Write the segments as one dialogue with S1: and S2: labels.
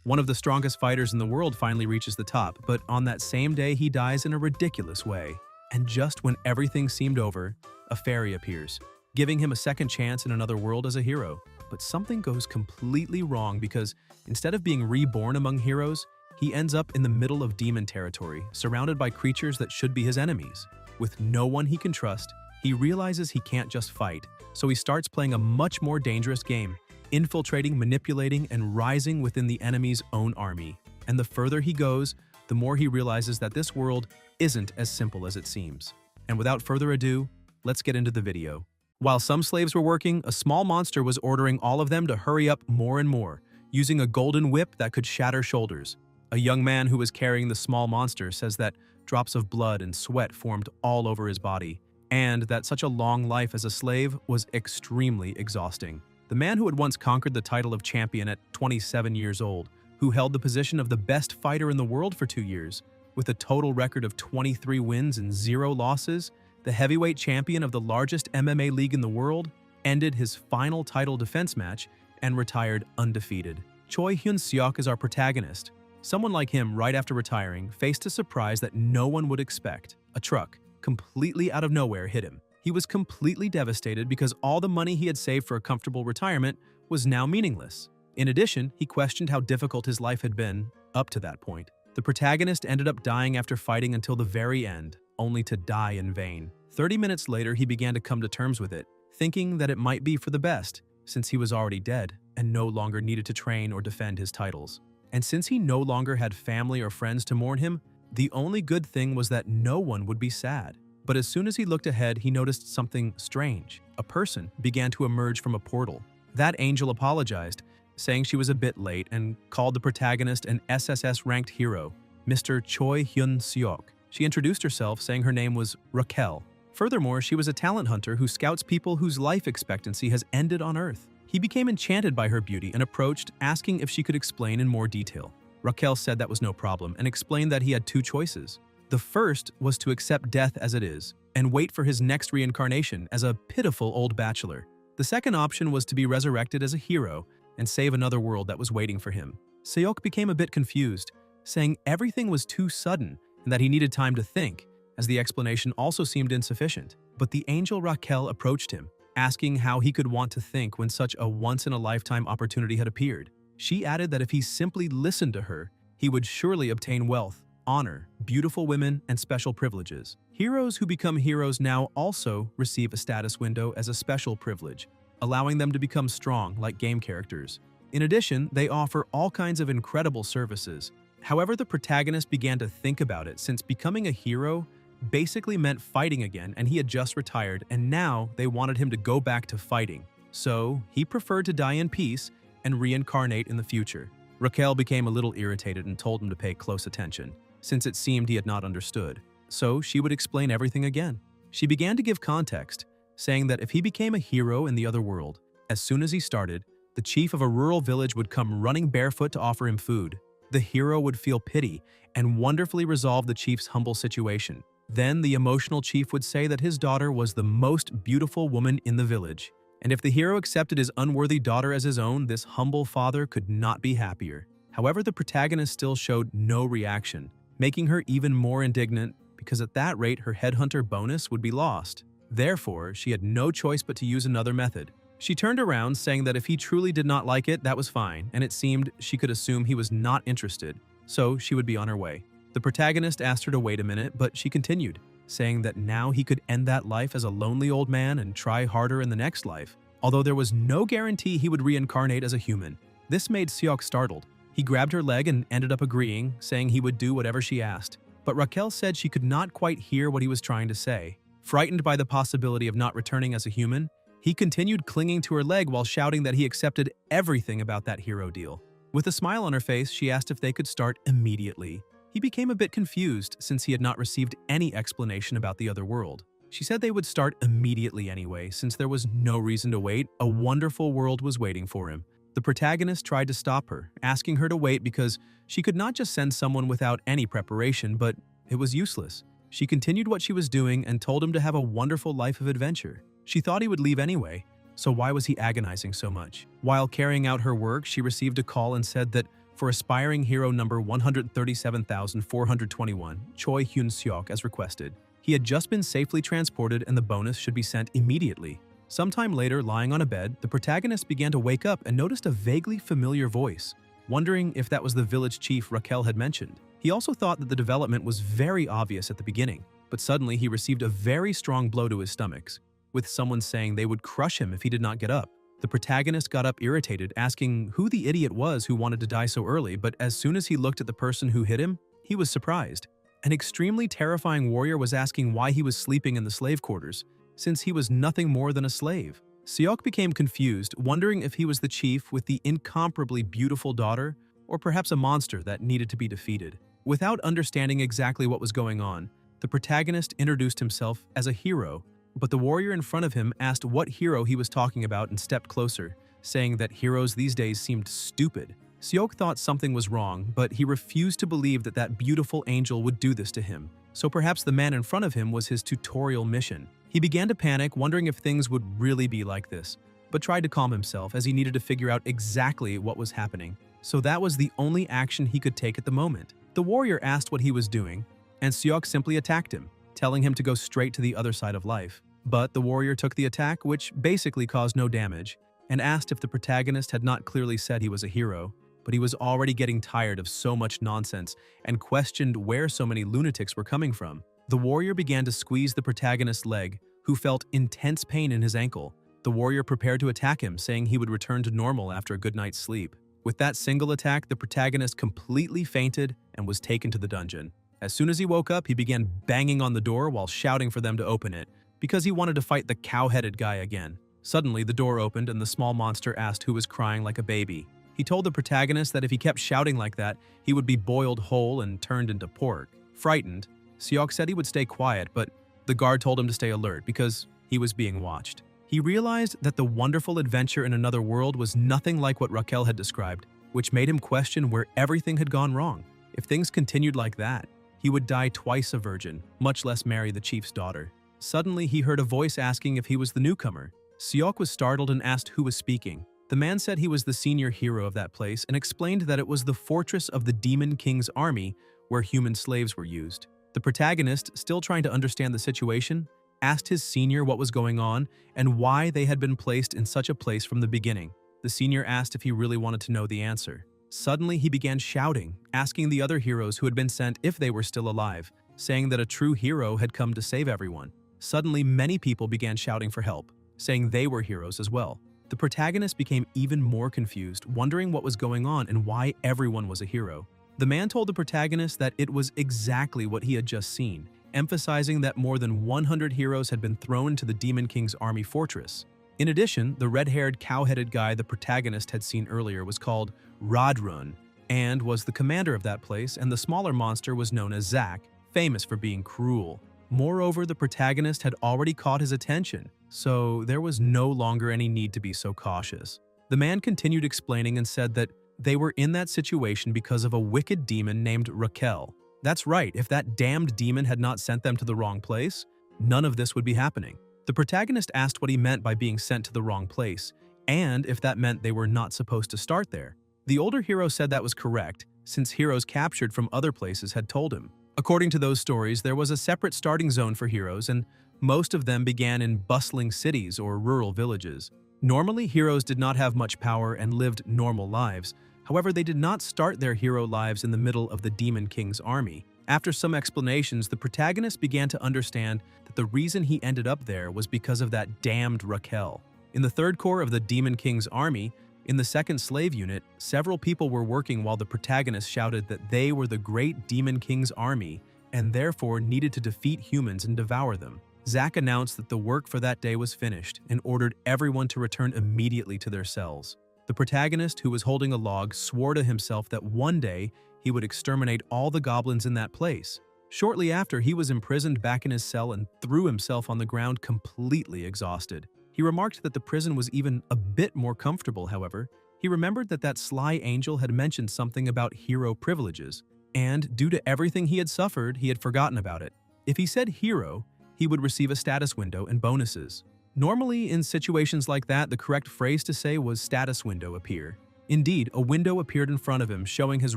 S1: One of the strongest fighters in the world finally reaches the top, but on that same day he dies in a ridiculous way. And just when everything seemed over, a fairy appears, giving him a second chance in another world as a hero. But something goes completely wrong because instead of being reborn among heroes, he ends up in the middle of demon territory, surrounded by creatures that should be his enemies. With no one he can trust, he realizes he can't just fight, so he starts playing a much more dangerous game, infiltrating, manipulating, and rising within the enemy's own army. And the further he goes, the more he realizes that this world isn't as simple as it seems. And without further ado, let's get into the video. While some slaves were working, a small monster was ordering all of them to hurry up more and more, using a golden whip that could shatter shoulders. A young man who was carrying the small monster says that drops of blood and sweat formed all over his body, and that such a long life as a slave was extremely exhausting. The man who had once conquered the title of champion at 27 years old, who held the position of the best fighter in the world for 2 years, with a total record of 23 wins and 0 losses, the heavyweight champion of the largest MMA league in the world, ended his final title defense match and retired undefeated. Choi Hyun-seok is our protagonist. Someone like him, right after retiring, faced a surprise that no one would expect. A truck, completely out of nowhere, hit him. He was completely devastated because all the money he had saved for a comfortable retirement was now meaningless. In addition, he questioned how difficult his life had been up to that point. The protagonist ended up dying after fighting until the very end, only to die in vain. 30 minutes later, he began to come to terms with it, thinking that it might be for the best, since he was already dead and no longer needed to train or defend his titles. And since he no longer had family or friends to mourn him, the only good thing was that no one would be sad. But as soon as he looked ahead, he noticed something strange. A person began to emerge from a portal. That angel apologized, saying she was a bit late, and called the protagonist an SSS-ranked hero, Mr. Choi Hyun-seok. She introduced herself, saying her name was Raquel. Furthermore, she was a talent hunter who scouts people whose life expectancy has ended on Earth. He became enchanted by her beauty and approached, asking if she could explain in more detail. Raquel said that was no problem and explained that he had 2 choices. The first was to accept death as it is and wait for his next reincarnation as a pitiful old bachelor. The second option was to be resurrected as a hero and save another world that was waiting for him. Seok became a bit confused, saying everything was too sudden and that he needed time to think, as the explanation also seemed insufficient. But the angel Raquel approached him, asking how he could want to think when such a once-in-a-lifetime opportunity had appeared. She added that if he simply listened to her, he would surely obtain wealth, honor, beautiful women, and special privileges. Heroes who become heroes now also receive a status window as a special privilege, allowing them to become strong like game characters. In addition, they offer all kinds of incredible services. However, the protagonist began to think about it, since becoming a hero basically meant fighting again, and he had just retired, and now they wanted him to go back to fighting. So he preferred to die in peace and reincarnate in the future. Raquel became a little irritated and told him to pay close attention, since it seemed he had not understood. So she would explain everything again. She began to give context, saying that if he became a hero in the other world, as soon as he started, the chief of a rural village would come running barefoot to offer him food. The hero would feel pity and wonderfully resolve the chief's humble situation. Then the emotional chief would say that his daughter was the most beautiful woman in the village. And if the hero accepted his unworthy daughter as his own, this humble father could not be happier. However, the protagonist still showed no reaction, making her even more indignant because at that rate her headhunter bonus would be lost. Therefore, she had no choice but to use another method. She turned around, saying that if he truly did not like it, that was fine, and it seemed she could assume he was not interested, so she would be on her way. The protagonist asked her to wait a minute, but she continued, saying that now he could end that life as a lonely old man and try harder in the next life, although there was no guarantee he would reincarnate as a human. This made Seok startled. He grabbed her leg and ended up agreeing, saying he would do whatever she asked. But Raquel said she could not quite hear what he was trying to say. Frightened by the possibility of not returning as a human, he continued clinging to her leg while shouting that he accepted everything about that hero deal. With a smile on her face, she asked if they could start immediately. He became a bit confused since he had not received any explanation about the other world. She said they would start immediately anyway, since there was no reason to wait. A wonderful world was waiting for him. The protagonist tried to stop her, asking her to wait because she could not just send someone without any preparation, but it was useless. She continued what she was doing and told him to have a wonderful life of adventure. She thought he would leave anyway, so why was he agonizing so much? While carrying out her work, she received a call and said that for aspiring hero number 137,421, Choi Hyun-seok as requested. He had just been safely transported and the bonus should be sent immediately. Sometime later, lying on a bed, the protagonist began to wake up and noticed a vaguely familiar voice, wondering if that was the village chief Raquel had mentioned. He also thought that the development was very obvious at the beginning, but suddenly he received a very strong blow to his stomach, with someone saying they would crush him if he did not get up. The protagonist got up irritated, asking who the idiot was who wanted to die so early, but as soon as he looked at the person who hit him, he was surprised. An extremely terrifying warrior was asking why he was sleeping in the slave quarters, since he was nothing more than a slave. Seok became confused, wondering if he was the chief with the incomparably beautiful daughter, or perhaps a monster that needed to be defeated. Without understanding exactly what was going on, the protagonist introduced himself as a hero, but the warrior in front of him asked what hero he was talking about and stepped closer, saying that heroes these days seemed stupid. Seok thought something was wrong, but he refused to believe that that beautiful angel would do this to him, so perhaps the man in front of him was his tutorial mission. He began to panic, wondering if things would really be like this, but tried to calm himself as he needed to figure out exactly what was happening. So that was the only action he could take at the moment. The warrior asked what he was doing, and Seok simply attacked him, telling him to go straight to the other side of life. But the warrior took the attack, which basically caused no damage, and asked if the protagonist had not clearly said he was a hero, but he was already getting tired of so much nonsense and questioned where so many lunatics were coming from. The warrior began to squeeze the protagonist's leg, who felt intense pain in his ankle. The warrior prepared to attack him, saying he would return to normal after a good night's sleep. With that single attack, the protagonist completely fainted and was taken to the dungeon. As soon as he woke up, he began banging on the door while shouting for them to open it, because he wanted to fight the cow-headed guy again. Suddenly, the door opened and the small monster asked who was crying like a baby. He told the protagonist that if he kept shouting like that, he would be boiled whole and turned into pork. Frightened, Seok said he would stay quiet, but the guard told him to stay alert because he was being watched. He realized that the wonderful adventure in another world was nothing like what Raquel had described, which made him question where everything had gone wrong. If things continued like that, he would die twice a virgin, much less marry the chief's daughter. Suddenly, he heard a voice asking if he was the newcomer. Seok was startled and asked who was speaking. The man said he was the senior hero of that place and explained that it was the fortress of the Demon King's army where human slaves were used. The protagonist, still trying to understand the situation, asked his senior what was going on and why they had been placed in such a place from the beginning. The senior asked if he really wanted to know the answer. Suddenly, he began shouting, asking the other heroes who had been sent if they were still alive, saying that a true hero had come to save everyone. Suddenly, many people began shouting for help, saying they were heroes as well. The protagonist became even more confused, wondering what was going on and why everyone was a hero. The man told the protagonist that it was exactly what he had just seen, emphasizing that more than 100 heroes had been thrown to the Demon King's army fortress. In addition, the red-haired, cow-headed guy the protagonist had seen earlier was called Radrun and was the commander of that place, and the smaller monster was known as Zack, famous for being cruel. Moreover, the protagonist had already caught his attention, so there was no longer any need to be so cautious. The man continued explaining and said that they were in that situation because of a wicked demon named Raquel. That's right, if that damned demon had not sent them to the wrong place, none of this would be happening. The protagonist asked what he meant by being sent to the wrong place, and if that meant they were not supposed to start there. The older hero said that was correct, since heroes captured from other places had told him. According to those stories, there was a separate starting zone for heroes, and most of them began in bustling cities or rural villages. Normally, heroes did not have much power and lived normal lives. However, they did not start their hero lives in the middle of the Demon King's army. After some explanations, the protagonist began to understand that the reason he ended up there was because of that damned Raquel. In the third corps of the Demon King's army, in the second slave unit, several people were working while the protagonist shouted that they were the great Demon King's army and therefore needed to defeat humans and devour them. Zack announced that the work for that day was finished and ordered everyone to return immediately to their cells. The protagonist, who was holding a log, swore to himself that one day he would exterminate all the goblins in that place. Shortly after, he was imprisoned back in his cell and threw himself on the ground completely exhausted. He remarked that the prison was even a bit more comfortable, however. He remembered that sly angel had mentioned something about hero privileges, and due to everything he had suffered, he had forgotten about it. If he said hero, he would receive a status window and bonuses. Normally, in situations like that, the correct phrase to say was status window appear. Indeed, a window appeared in front of him showing his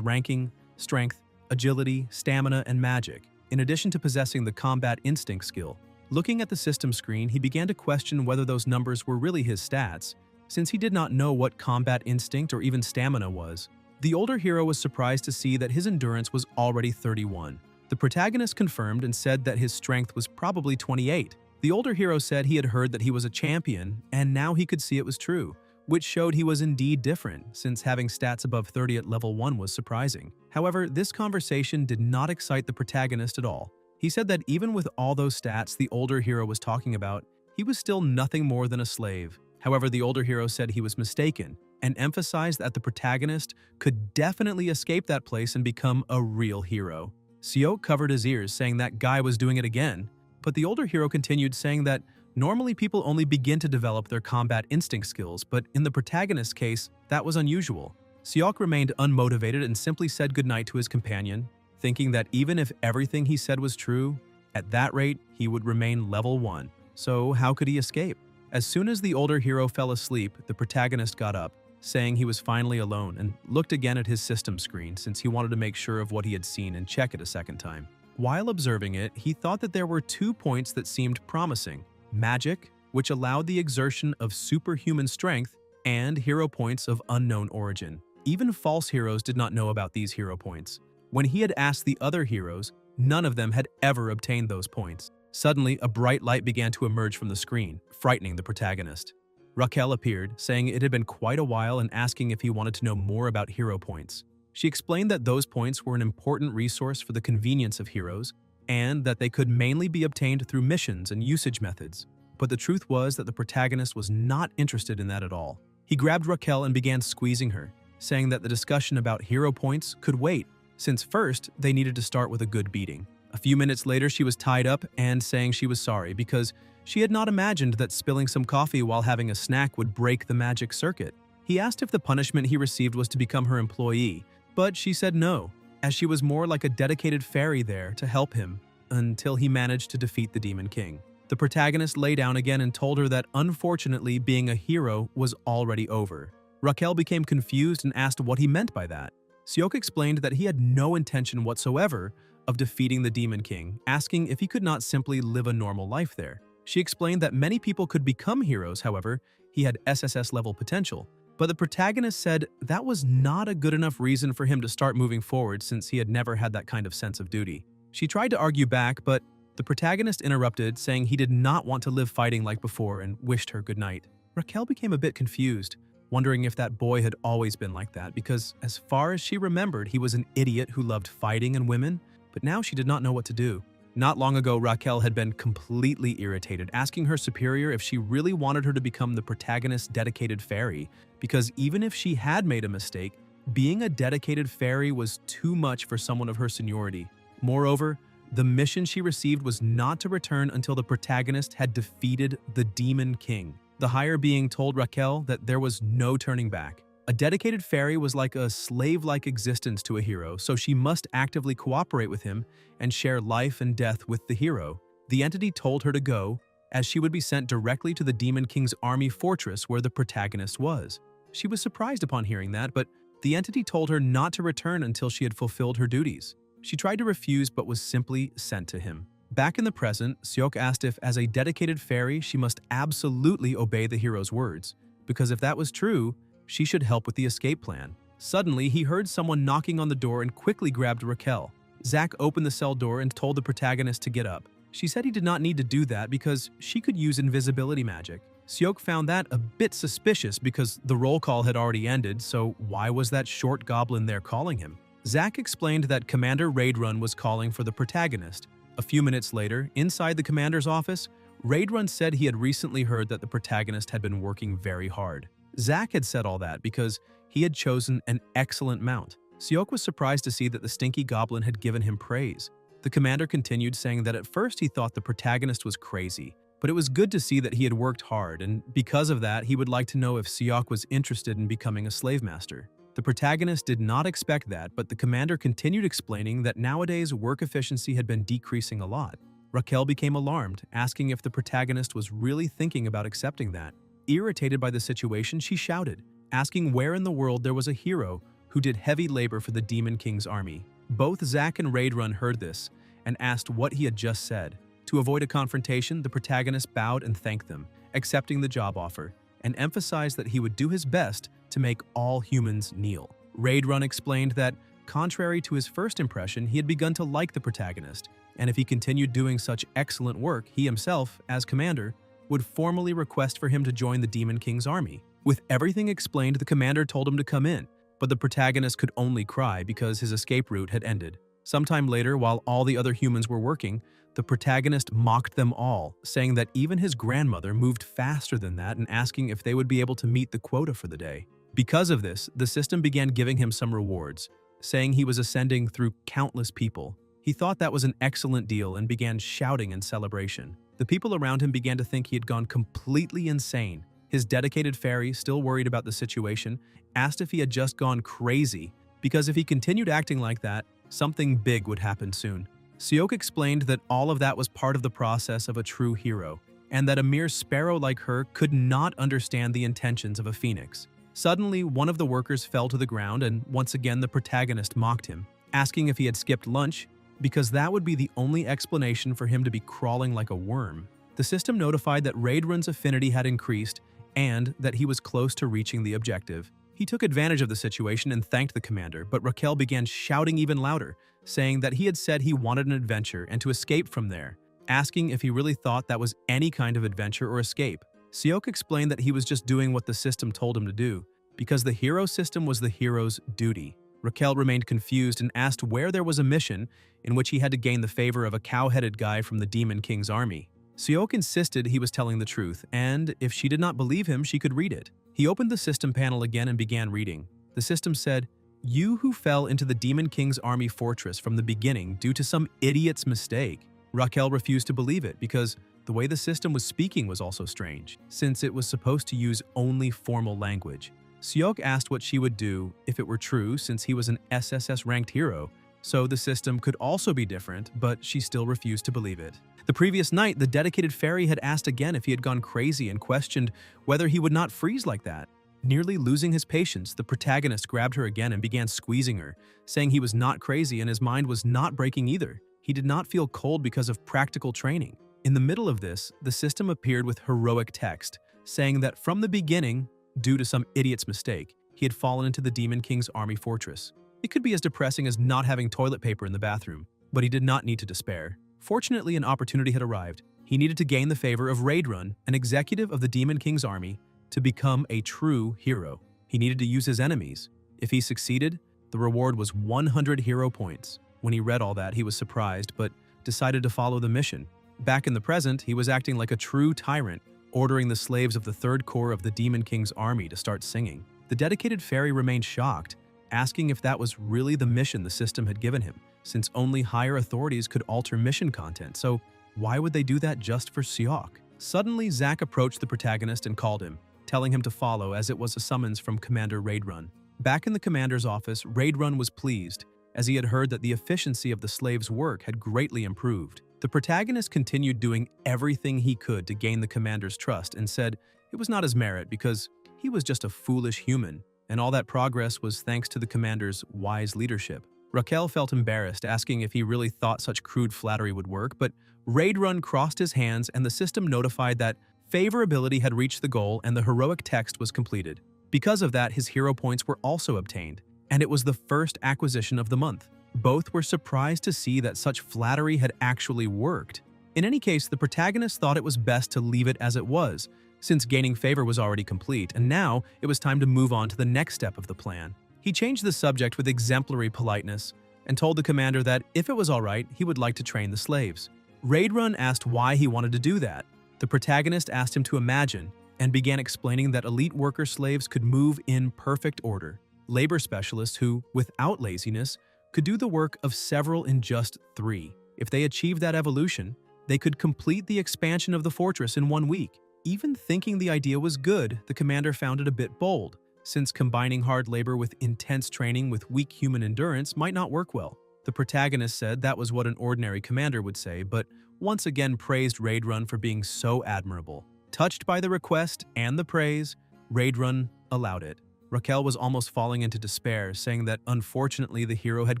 S1: ranking, strength, agility, stamina, and magic, in addition to possessing the combat instinct skill. Looking at the system screen, he began to question whether those numbers were really his stats, since he did not know what combat instinct or even stamina was. The older hero was surprised to see that his endurance was already 31. The protagonist confirmed and said that his strength was probably 28. The older hero said he had heard that he was a champion, and now he could see it was true, which showed he was indeed different, since having stats above 30 at level 1 was surprising. However, this conversation did not excite the protagonist at all. He said that even with all those stats the older hero was talking about, he was still nothing more than a slave. However, the older hero said he was mistaken, and emphasized that the protagonist could definitely escape that place and become a real hero. Seok covered his ears, saying that guy was doing it again, but the older hero continued, saying that normally people only begin to develop their combat instinct skills, but in the protagonist's case, that was unusual. Seok remained unmotivated and simply said goodnight to his companion, thinking that even if everything he said was true, at that rate, he would remain level 1. So how could he escape? As soon as the older hero fell asleep, the protagonist got up, saying he was finally alone, and looked again at his system screen since he wanted to make sure of what he had seen and check it a second time. While observing it, he thought that there were 2 points that seemed promising: magic, which allowed the exertion of superhuman strength, and hero points of unknown origin. Even false heroes did not know about these hero points. When he had asked the other heroes, none of them had ever obtained those points. Suddenly, a bright light began to emerge from the screen, frightening the protagonist. Raquel appeared, saying it had been quite a while and asking if he wanted to know more about hero points. She explained that those points were an important resource for the convenience of heroes, and that they could mainly be obtained through missions and usage methods. But the truth was that the protagonist was not interested in that at all. He grabbed Raquel and began squeezing her, saying that the discussion about hero points could wait, since first they needed to start with a good beating. A few minutes later, she was tied up and saying she was sorry because she had not imagined that spilling some coffee while having a snack would break the magic circuit. He asked if the punishment he received was to become her employee, but she said no, as she was more like a dedicated fairy there to help him until he managed to defeat the Demon King. The protagonist lay down again and told her that unfortunately being a hero was already over. Raquel became confused and asked what he meant by that. Seok explained that he had no intention whatsoever of defeating the Demon King, asking if he could not simply live a normal life there. She explained that many people could become heroes, however, he had SSS level potential, but the protagonist said that was not a good enough reason for him to start moving forward since he had never had that kind of sense of duty. She tried to argue back, but the protagonist interrupted, saying he did not want to live fighting like before and wished her goodnight. Raquel became a bit confused, wondering if that boy had always been like that because, as far as she remembered, he was an idiot who loved fighting and women, but now she did not know what to do. Not long ago, Raquel had been completely irritated, asking her superior if she really wanted her to become the protagonist's dedicated fairy, because even if she had made a mistake, being a dedicated fairy was too much for someone of her seniority. Moreover, the mission she received was not to return until the protagonist had defeated the Demon King. The higher being told Raquel that there was no turning back. A dedicated fairy was like a slave-like existence to a hero, so she must actively cooperate with him and share life and death with the hero. The entity told her to go, as she would be sent directly to the Demon King's army fortress where the protagonist was. She was surprised upon hearing that, but the entity told her not to return until she had fulfilled her duties. She tried to refuse but was simply sent to him. Back in the present, Seok asked if, as a dedicated fairy, she must absolutely obey the hero's words, because if that was true, she should help with the escape plan. Suddenly, he heard someone knocking on the door and quickly grabbed Raquel. Zack opened the cell door and told the protagonist to get up. She said he did not need to do that because she could use invisibility magic. Seok found that a bit suspicious because the roll call had already ended, so why was that short goblin there calling him? Zack explained that Commander Raidrun was calling for the protagonist. A few minutes later, inside the commander's office, Raidrun said he had recently heard that the protagonist had been working very hard. Zack had said all that because he had chosen an excellent mount. Seok was surprised to see that the stinky goblin had given him praise. The commander continued, saying that at first he thought the protagonist was crazy, but it was good to see that he had worked hard, and because of that, he would like to know if Seok was interested in becoming a slave master. The protagonist did not expect that, but the commander continued explaining that nowadays work efficiency had been decreasing a lot. Raquel became alarmed, asking if the protagonist was really thinking about accepting that. Irritated by the situation, she shouted, asking where in the world there was a hero who did heavy labor for the Demon King's army. Both Zack and Raidrun heard this and asked what he had just said. To avoid a confrontation, the protagonist bowed and thanked them, accepting the job offer, and emphasized that he would do his best to make all humans kneel. Raidrun explained that, contrary to his first impression, he had begun to like the protagonist, and if he continued doing such excellent work, he himself, as commander, would formally request for him to join the Demon King's army. With everything explained, the commander told him to come in, but the protagonist could only cry because his escape route had ended. Sometime later, while all the other humans were working, the protagonist mocked them all, saying that even his grandmother moved faster than that and asking if they would be able to meet the quota for the day. Because of this, the system began giving him some rewards, saying he was ascending through countless people. He thought that was an excellent deal and began shouting in celebration. The people around him began to think he had gone completely insane. His dedicated fairy, still worried about the situation, asked if he had just gone crazy, because if he continued acting like that, something big would happen soon. Seok explained that all of that was part of the process of a true hero, and that a mere sparrow like her could not understand the intentions of a phoenix. Suddenly, one of the workers fell to the ground, and once again the protagonist mocked him, asking if he had skipped lunch, because that would be the only explanation for him to be crawling like a worm. The system notified that Raidrun's affinity had increased and that he was close to reaching the objective. He took advantage of the situation and thanked the commander, but Raquel began shouting even louder, saying that he had said he wanted an adventure and to escape from there, asking if he really thought that was any kind of adventure or escape. Seok explained that he was just doing what the system told him to do, because the hero system was the hero's duty. Raquel remained confused and asked where there was a mission in which he had to gain the favor of a cow-headed guy from the Demon King's army. Seok insisted he was telling the truth, and if she did not believe him, she could read it. He opened the system panel again and began reading. The system said, "You who fell into the Demon King's army fortress from the beginning due to some idiot's mistake." Raquel refused to believe it because the way the system was speaking was also strange, since it was supposed to use only formal language. Seok asked what she would do if it were true, since he was an SSS-ranked hero, so the system could also be different, but she still refused to believe it. The previous night, the dedicated fairy had asked again if he had gone crazy and questioned whether he would not freeze like that. Nearly losing his patience, the protagonist grabbed her again and began squeezing her, saying he was not crazy and his mind was not breaking either. He did not feel cold because of practical training. In the middle of this, the system appeared with heroic text, saying that from the beginning, due to some idiot's mistake, he had fallen into the Demon King's army fortress. It could be as depressing as not having toilet paper in the bathroom, but he did not need to despair. Fortunately, an opportunity had arrived. He needed to gain the favor of Raidrun, an executive of the Demon King's army, to become a true hero. He needed to use his enemies. If he succeeded, the reward was 100 hero points. When he read all that, he was surprised, but decided to follow the mission. Back in the present, he was acting like a true tyrant, ordering the slaves of the Third Corps of the Demon King's army to start singing. The dedicated fairy remained shocked, asking if that was really the mission the system had given him, since only higher authorities could alter mission content, so why would they do that just for Seok? Suddenly, Zack approached the protagonist and called him, telling him to follow as it was a summons from Commander Raidrun. Back in the commander's office, Raidrun was pleased, as he had heard that the efficiency of the slaves' work had greatly improved. The protagonist continued doing everything he could to gain the commander's trust and said it was not his merit because he was just a foolish human, and all that progress was thanks to the commander's wise leadership. Raquel felt embarrassed, asking if he really thought such crude flattery would work, but Raidrun crossed his hands and the system notified that favorability had reached the goal and the heroic text was completed. Because of that, his hero points were also obtained, and it was the first acquisition of the month. Both were surprised to see that such flattery had actually worked. In any case, the protagonist thought it was best to leave it as it was, since gaining favor was already complete, and now it was time to move on to the next step of the plan. He changed the subject with exemplary politeness and told the commander that if it was alright, he would like to train the slaves. Raidrun asked why he wanted to do that. The protagonist asked him to imagine and began explaining that elite worker slaves could move in perfect order. Labor specialists who, without laziness, could do the work of several in just 3. If they achieved that evolution, they could complete the expansion of the fortress in 1 week. Even thinking the idea was good, the commander found it a bit bold, since combining hard labor with intense training with weak human endurance might not work well. The protagonist said that was what an ordinary commander would say, but once again praised Raidrun for being so admirable. Touched by the request and the praise, Raidrun allowed it. Raquel was almost falling into despair, saying that unfortunately the hero had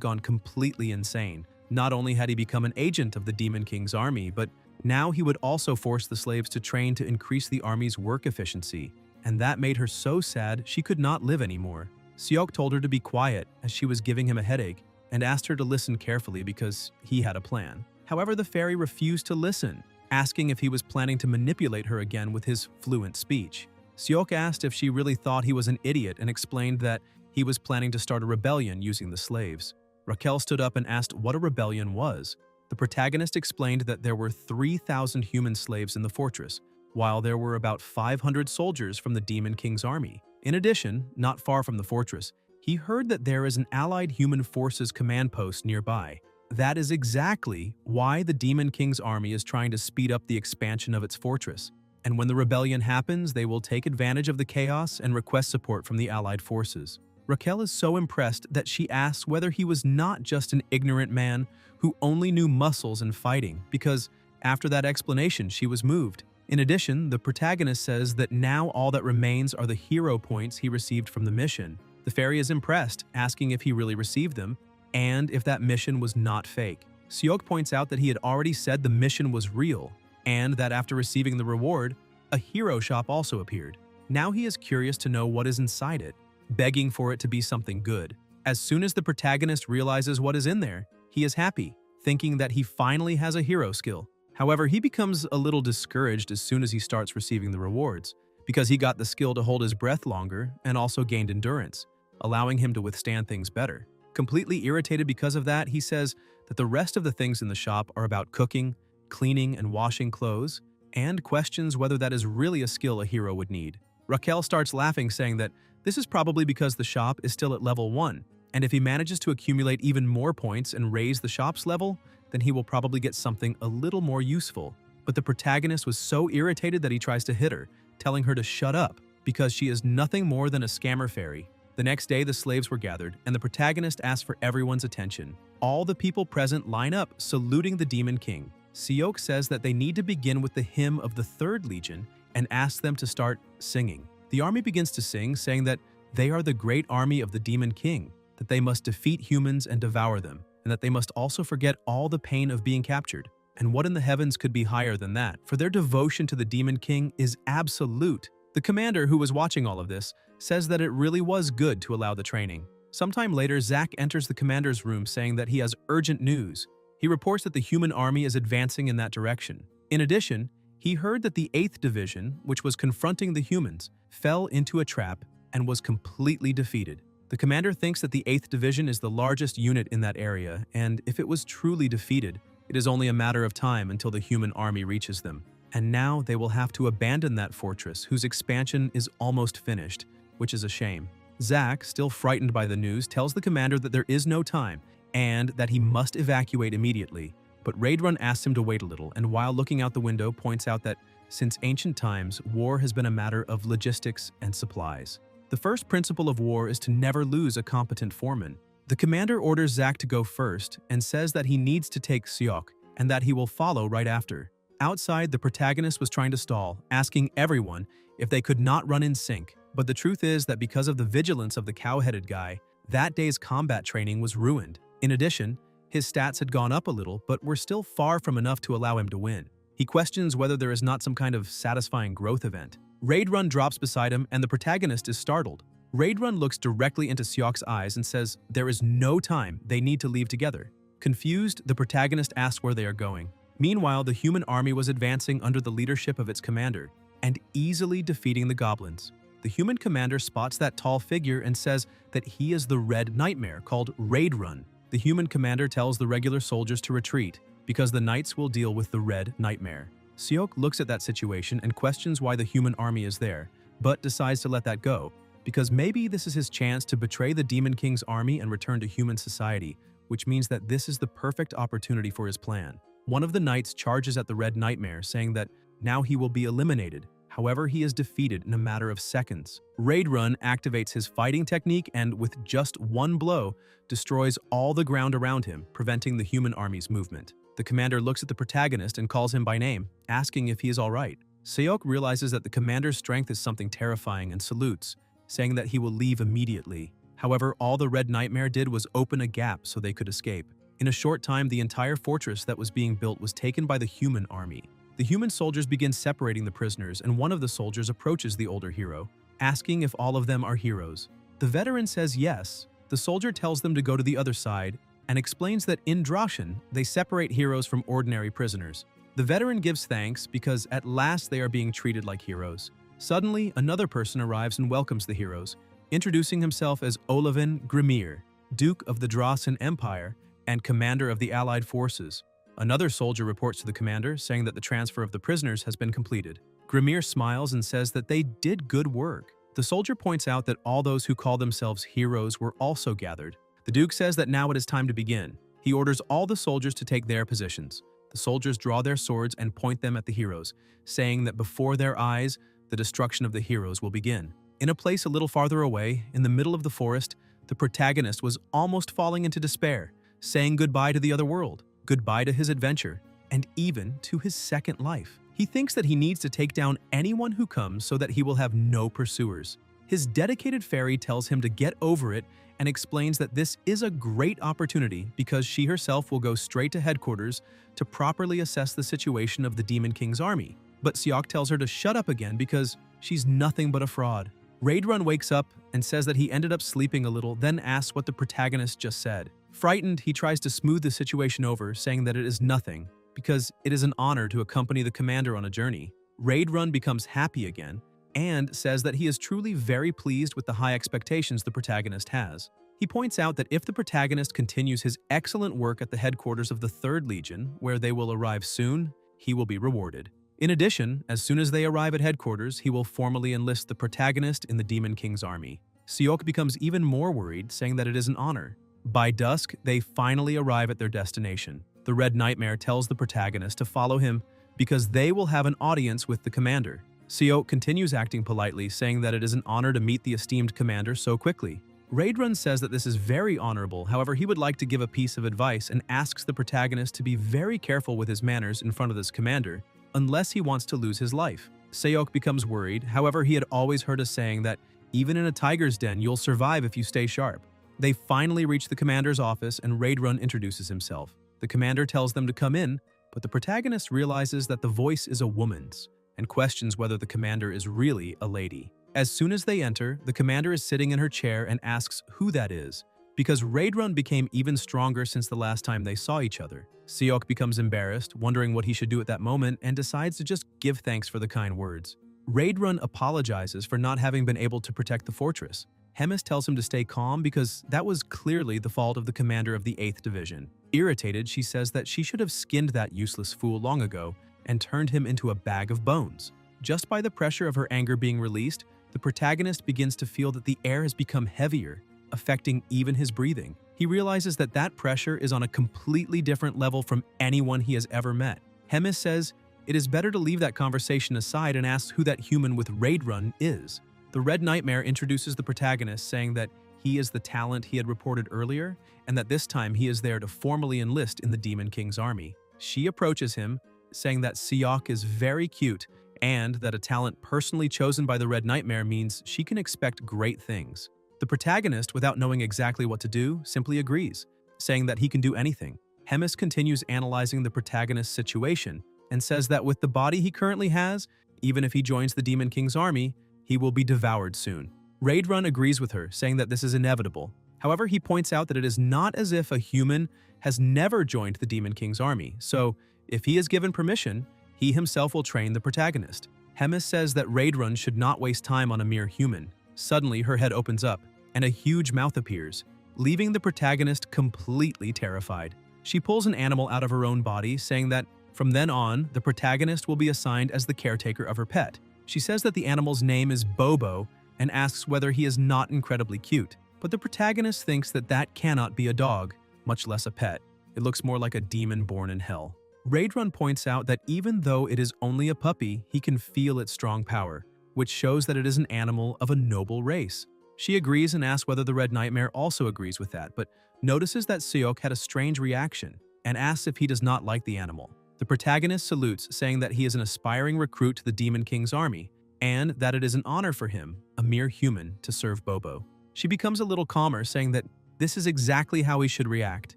S1: gone completely insane. Not only had he become an agent of the Demon King's army, but now he would also force the slaves to train to increase the army's work efficiency. And that made her so sad she could not live anymore. Seok told her to be quiet as she was giving him a headache and asked her to listen carefully because he had a plan. However, the fairy refused to listen, asking if he was planning to manipulate her again with his fluent speech. Seok asked if she really thought he was an idiot and explained that he was planning to start a rebellion using the slaves. Raquel stood up and asked what a rebellion was. The protagonist explained that there were 3,000 human slaves in the fortress, while there were about 500 soldiers from the Demon King's army. In addition, not far from the fortress, he heard that there is an allied human forces command post nearby. That is exactly why the Demon King's army is trying to speed up the expansion of its fortress. And when the rebellion happens, they will take advantage of the chaos and request support from the allied forces. Raquel is so impressed that she asks whether he was not just an ignorant man who only knew muscles and fighting, because after that explanation, she was moved. In addition, the protagonist says that now all that remains are the hero points he received from the mission. The fairy is impressed, asking if he really received them, and if that mission was not fake. Seok points out that he had already said the mission was real, and that after receiving the reward, a hero shop also appeared. Now he is curious to know what is inside it, begging for it to be something good. As soon as the protagonist realizes what is in there, he is happy, thinking that he finally has a hero skill. However, he becomes a little discouraged as soon as he starts receiving the rewards, because he got the skill to hold his breath longer and also gained endurance, allowing him to withstand things better. Completely irritated because of that, he says that the rest of the things in the shop are about cooking, cleaning and washing clothes, and questions whether that is really a skill a hero would need. Raquel starts laughing, saying that this is probably because the shop is still at level 1, and if he manages to accumulate even more points and raise the shop's level, then he will probably get something a little more useful. But the protagonist was so irritated that he tries to hit her, telling her to shut up, because she is nothing more than a scammer fairy. The next day, the slaves were gathered, and the protagonist asked for everyone's attention. All the people present line up, saluting the Demon King. Seok says that they need to begin with the hymn of the Third Legion and asks them to start singing. The army begins to sing, saying that they are the great army of the Demon King, that they must defeat humans and devour them, and that they must also forget all the pain of being captured. And what in the heavens could be higher than that? For their devotion to the Demon King is absolute. The commander, who was watching all of this, says that it really was good to allow the training. Sometime later, Zack enters the commander's room saying that he has urgent news. He reports that the human army is advancing in that direction. In addition, he heard that the 8th Division, which was confronting the humans, fell into a trap and was completely defeated. The commander thinks that the 8th Division is the largest unit in that area, and if it was truly defeated, it is only a matter of time until the human army reaches them. And now they will have to abandon that fortress, whose expansion is almost finished, which is a shame. Zack, still frightened by the news, tells the commander that there is no time, and that he must evacuate immediately. But Raidrun asks him to wait a little, and while looking out the window, points out that since ancient times, war has been a matter of logistics and supplies. The first principle of war is to never lose a competent foreman. The commander orders Zack to go first and says that he needs to take Seok, and that he will follow right after. Outside, the protagonist was trying to stall, asking everyone if they could not run in sync. But the truth is that because of the vigilance of the cow-headed guy, that day's combat training was ruined. In addition, his stats had gone up a little, but were still far from enough to allow him to win. He questions whether there is not some kind of satisfying growth event. Raidrun drops beside him, and the protagonist is startled. Raidrun looks directly into Seok's eyes and says there is no time, they need to leave together. Confused, the protagonist asks where they are going. Meanwhile, the human army was advancing under the leadership of its commander, and easily defeating the goblins. The human commander spots that tall figure and says that he is the Red Nightmare, called Raidrun. The human commander tells the regular soldiers to retreat, because the knights will deal with the Red Nightmare. Seok looks at that situation and questions why the human army is there, but decides to let that go, because maybe this is his chance to betray the Demon King's army and return to human society, which means that this is the perfect opportunity for his plan. One of the knights charges at the Red Nightmare, saying that now he will be eliminated. However, he is defeated in a matter of seconds. Raidrun activates his fighting technique and, with just one blow, destroys all the ground around him, preventing the human army's movement. The commander looks at the protagonist and calls him by name, asking if he is alright. Seok realizes that the commander's strength is something terrifying and salutes, saying that he will leave immediately. However, all the Red Nightmare did was open a gap so they could escape. In a short time, the entire fortress that was being built was taken by the human army. The human soldiers begin separating the prisoners, and one of the soldiers approaches the older hero, asking if all of them are heroes. The veteran says yes. The soldier tells them to go to the other side and explains that in Droshan, they separate heroes from ordinary prisoners. The veteran gives thanks because at last they are being treated like heroes. Suddenly, another person arrives and welcomes the heroes, introducing himself as Olivin Grimir, Duke of the Drossen Empire and commander of the Allied forces. Another soldier reports to the commander, saying that the transfer of the prisoners has been completed. Grimir smiles and says that they did good work. The soldier points out that all those who call themselves heroes were also gathered. The Duke says that now it is time to begin. He orders all the soldiers to take their positions. The soldiers draw their swords and point them at the heroes, saying that before their eyes, the destruction of the heroes will begin. In a place a little farther away, in the middle of the forest, the protagonist was almost falling into despair, saying goodbye to the other world, goodbye to his adventure, and even to his second life. He thinks that he needs to take down anyone who comes so that he will have no pursuers. His dedicated fairy tells him to get over it and explains that this is a great opportunity because she herself will go straight to headquarters to properly assess the situation of the Demon King's army. But Seok tells her to shut up again because she's nothing but a fraud. Raidrun wakes up and says that he ended up sleeping a little, then asks what the protagonist just said. Frightened, he tries to smooth the situation over, saying that it is nothing, because it is an honor to accompany the commander on a journey. Raidrun becomes happy again, and says that he is truly very pleased with the high expectations the protagonist has. He points out that if the protagonist continues his excellent work at the headquarters of the 3rd Legion, where they will arrive soon, he will be rewarded. In addition, as soon as they arrive at headquarters, he will formally enlist the protagonist in the Demon King's army. Seok becomes even more worried, saying that it is an honor. By dusk, they finally arrive at their destination. The Red Nightmare tells the protagonist to follow him because they will have an audience with the commander. Seok continues acting politely, saying that it is an honor to meet the esteemed commander so quickly. Raidrun says that this is very honorable, however he would like to give a piece of advice and asks the protagonist to be very careful with his manners in front of this commander, unless he wants to lose his life. Seok becomes worried, however he had always heard a saying that even in a tiger's den you'll survive if you stay sharp. They finally reach the commander's office and Raidrun introduces himself. The commander tells them to come in, but the protagonist realizes that the voice is a woman's and questions whether the commander is really a lady. As soon as they enter, the commander is sitting in her chair and asks who that is, because Raidrun became even stronger since the last time they saw each other. Seok becomes embarrassed, wondering what he should do at that moment, and decides to just give thanks for the kind words. Raidrun apologizes for not having been able to protect the fortress. Hemis tells him to stay calm because that was clearly the fault of the commander of the 8th Division. Irritated, she says that she should have skinned that useless fool long ago and turned him into a bag of bones. Just by the pressure of her anger being released, the protagonist begins to feel that the air has become heavier, affecting even his breathing. He realizes that that pressure is on a completely different level from anyone he has ever met. Hemis says it is better to leave that conversation aside and asks who that human with Raidrun is. The Red Nightmare introduces the protagonist, saying that he is the talent he had reported earlier and that this time he is there to formally enlist in the Demon King's army. She approaches him, saying that Seok is very cute and that a talent personally chosen by the Red Nightmare means she can expect great things. The protagonist, without knowing exactly what to do, simply agrees, saying that he can do anything. Hemis continues analyzing the protagonist's situation and says that with the body he currently has, even if he joins the Demon King's army, he will be devoured soon. Raidrun agrees with her, saying that this is inevitable. However, he points out that it is not as if a human has never joined the Demon King's army, so if he is given permission, he himself will train the protagonist. Hemis says that Raidrun should not waste time on a mere human. Suddenly, her head opens up, and a huge mouth appears, leaving the protagonist completely terrified. She pulls an animal out of her own body, saying that from then on, the protagonist will be assigned as the caretaker of her pet. She says that the animal's name is Bobo and asks whether he is not incredibly cute, but the protagonist thinks that that cannot be a dog, much less a pet. It looks more like a demon born in hell. Raidrun points out that even though it is only a puppy, he can feel its strong power, which shows that it is an animal of a noble race. She agrees and asks whether the Red Nightmare also agrees with that, but notices that Seok had a strange reaction and asks if he does not like the animal. The protagonist salutes, saying that he is an aspiring recruit to the Demon King's army and that it is an honor for him, a a mere human, to serve Bobo. She becomes a little calmer, saying that this is exactly how he should react.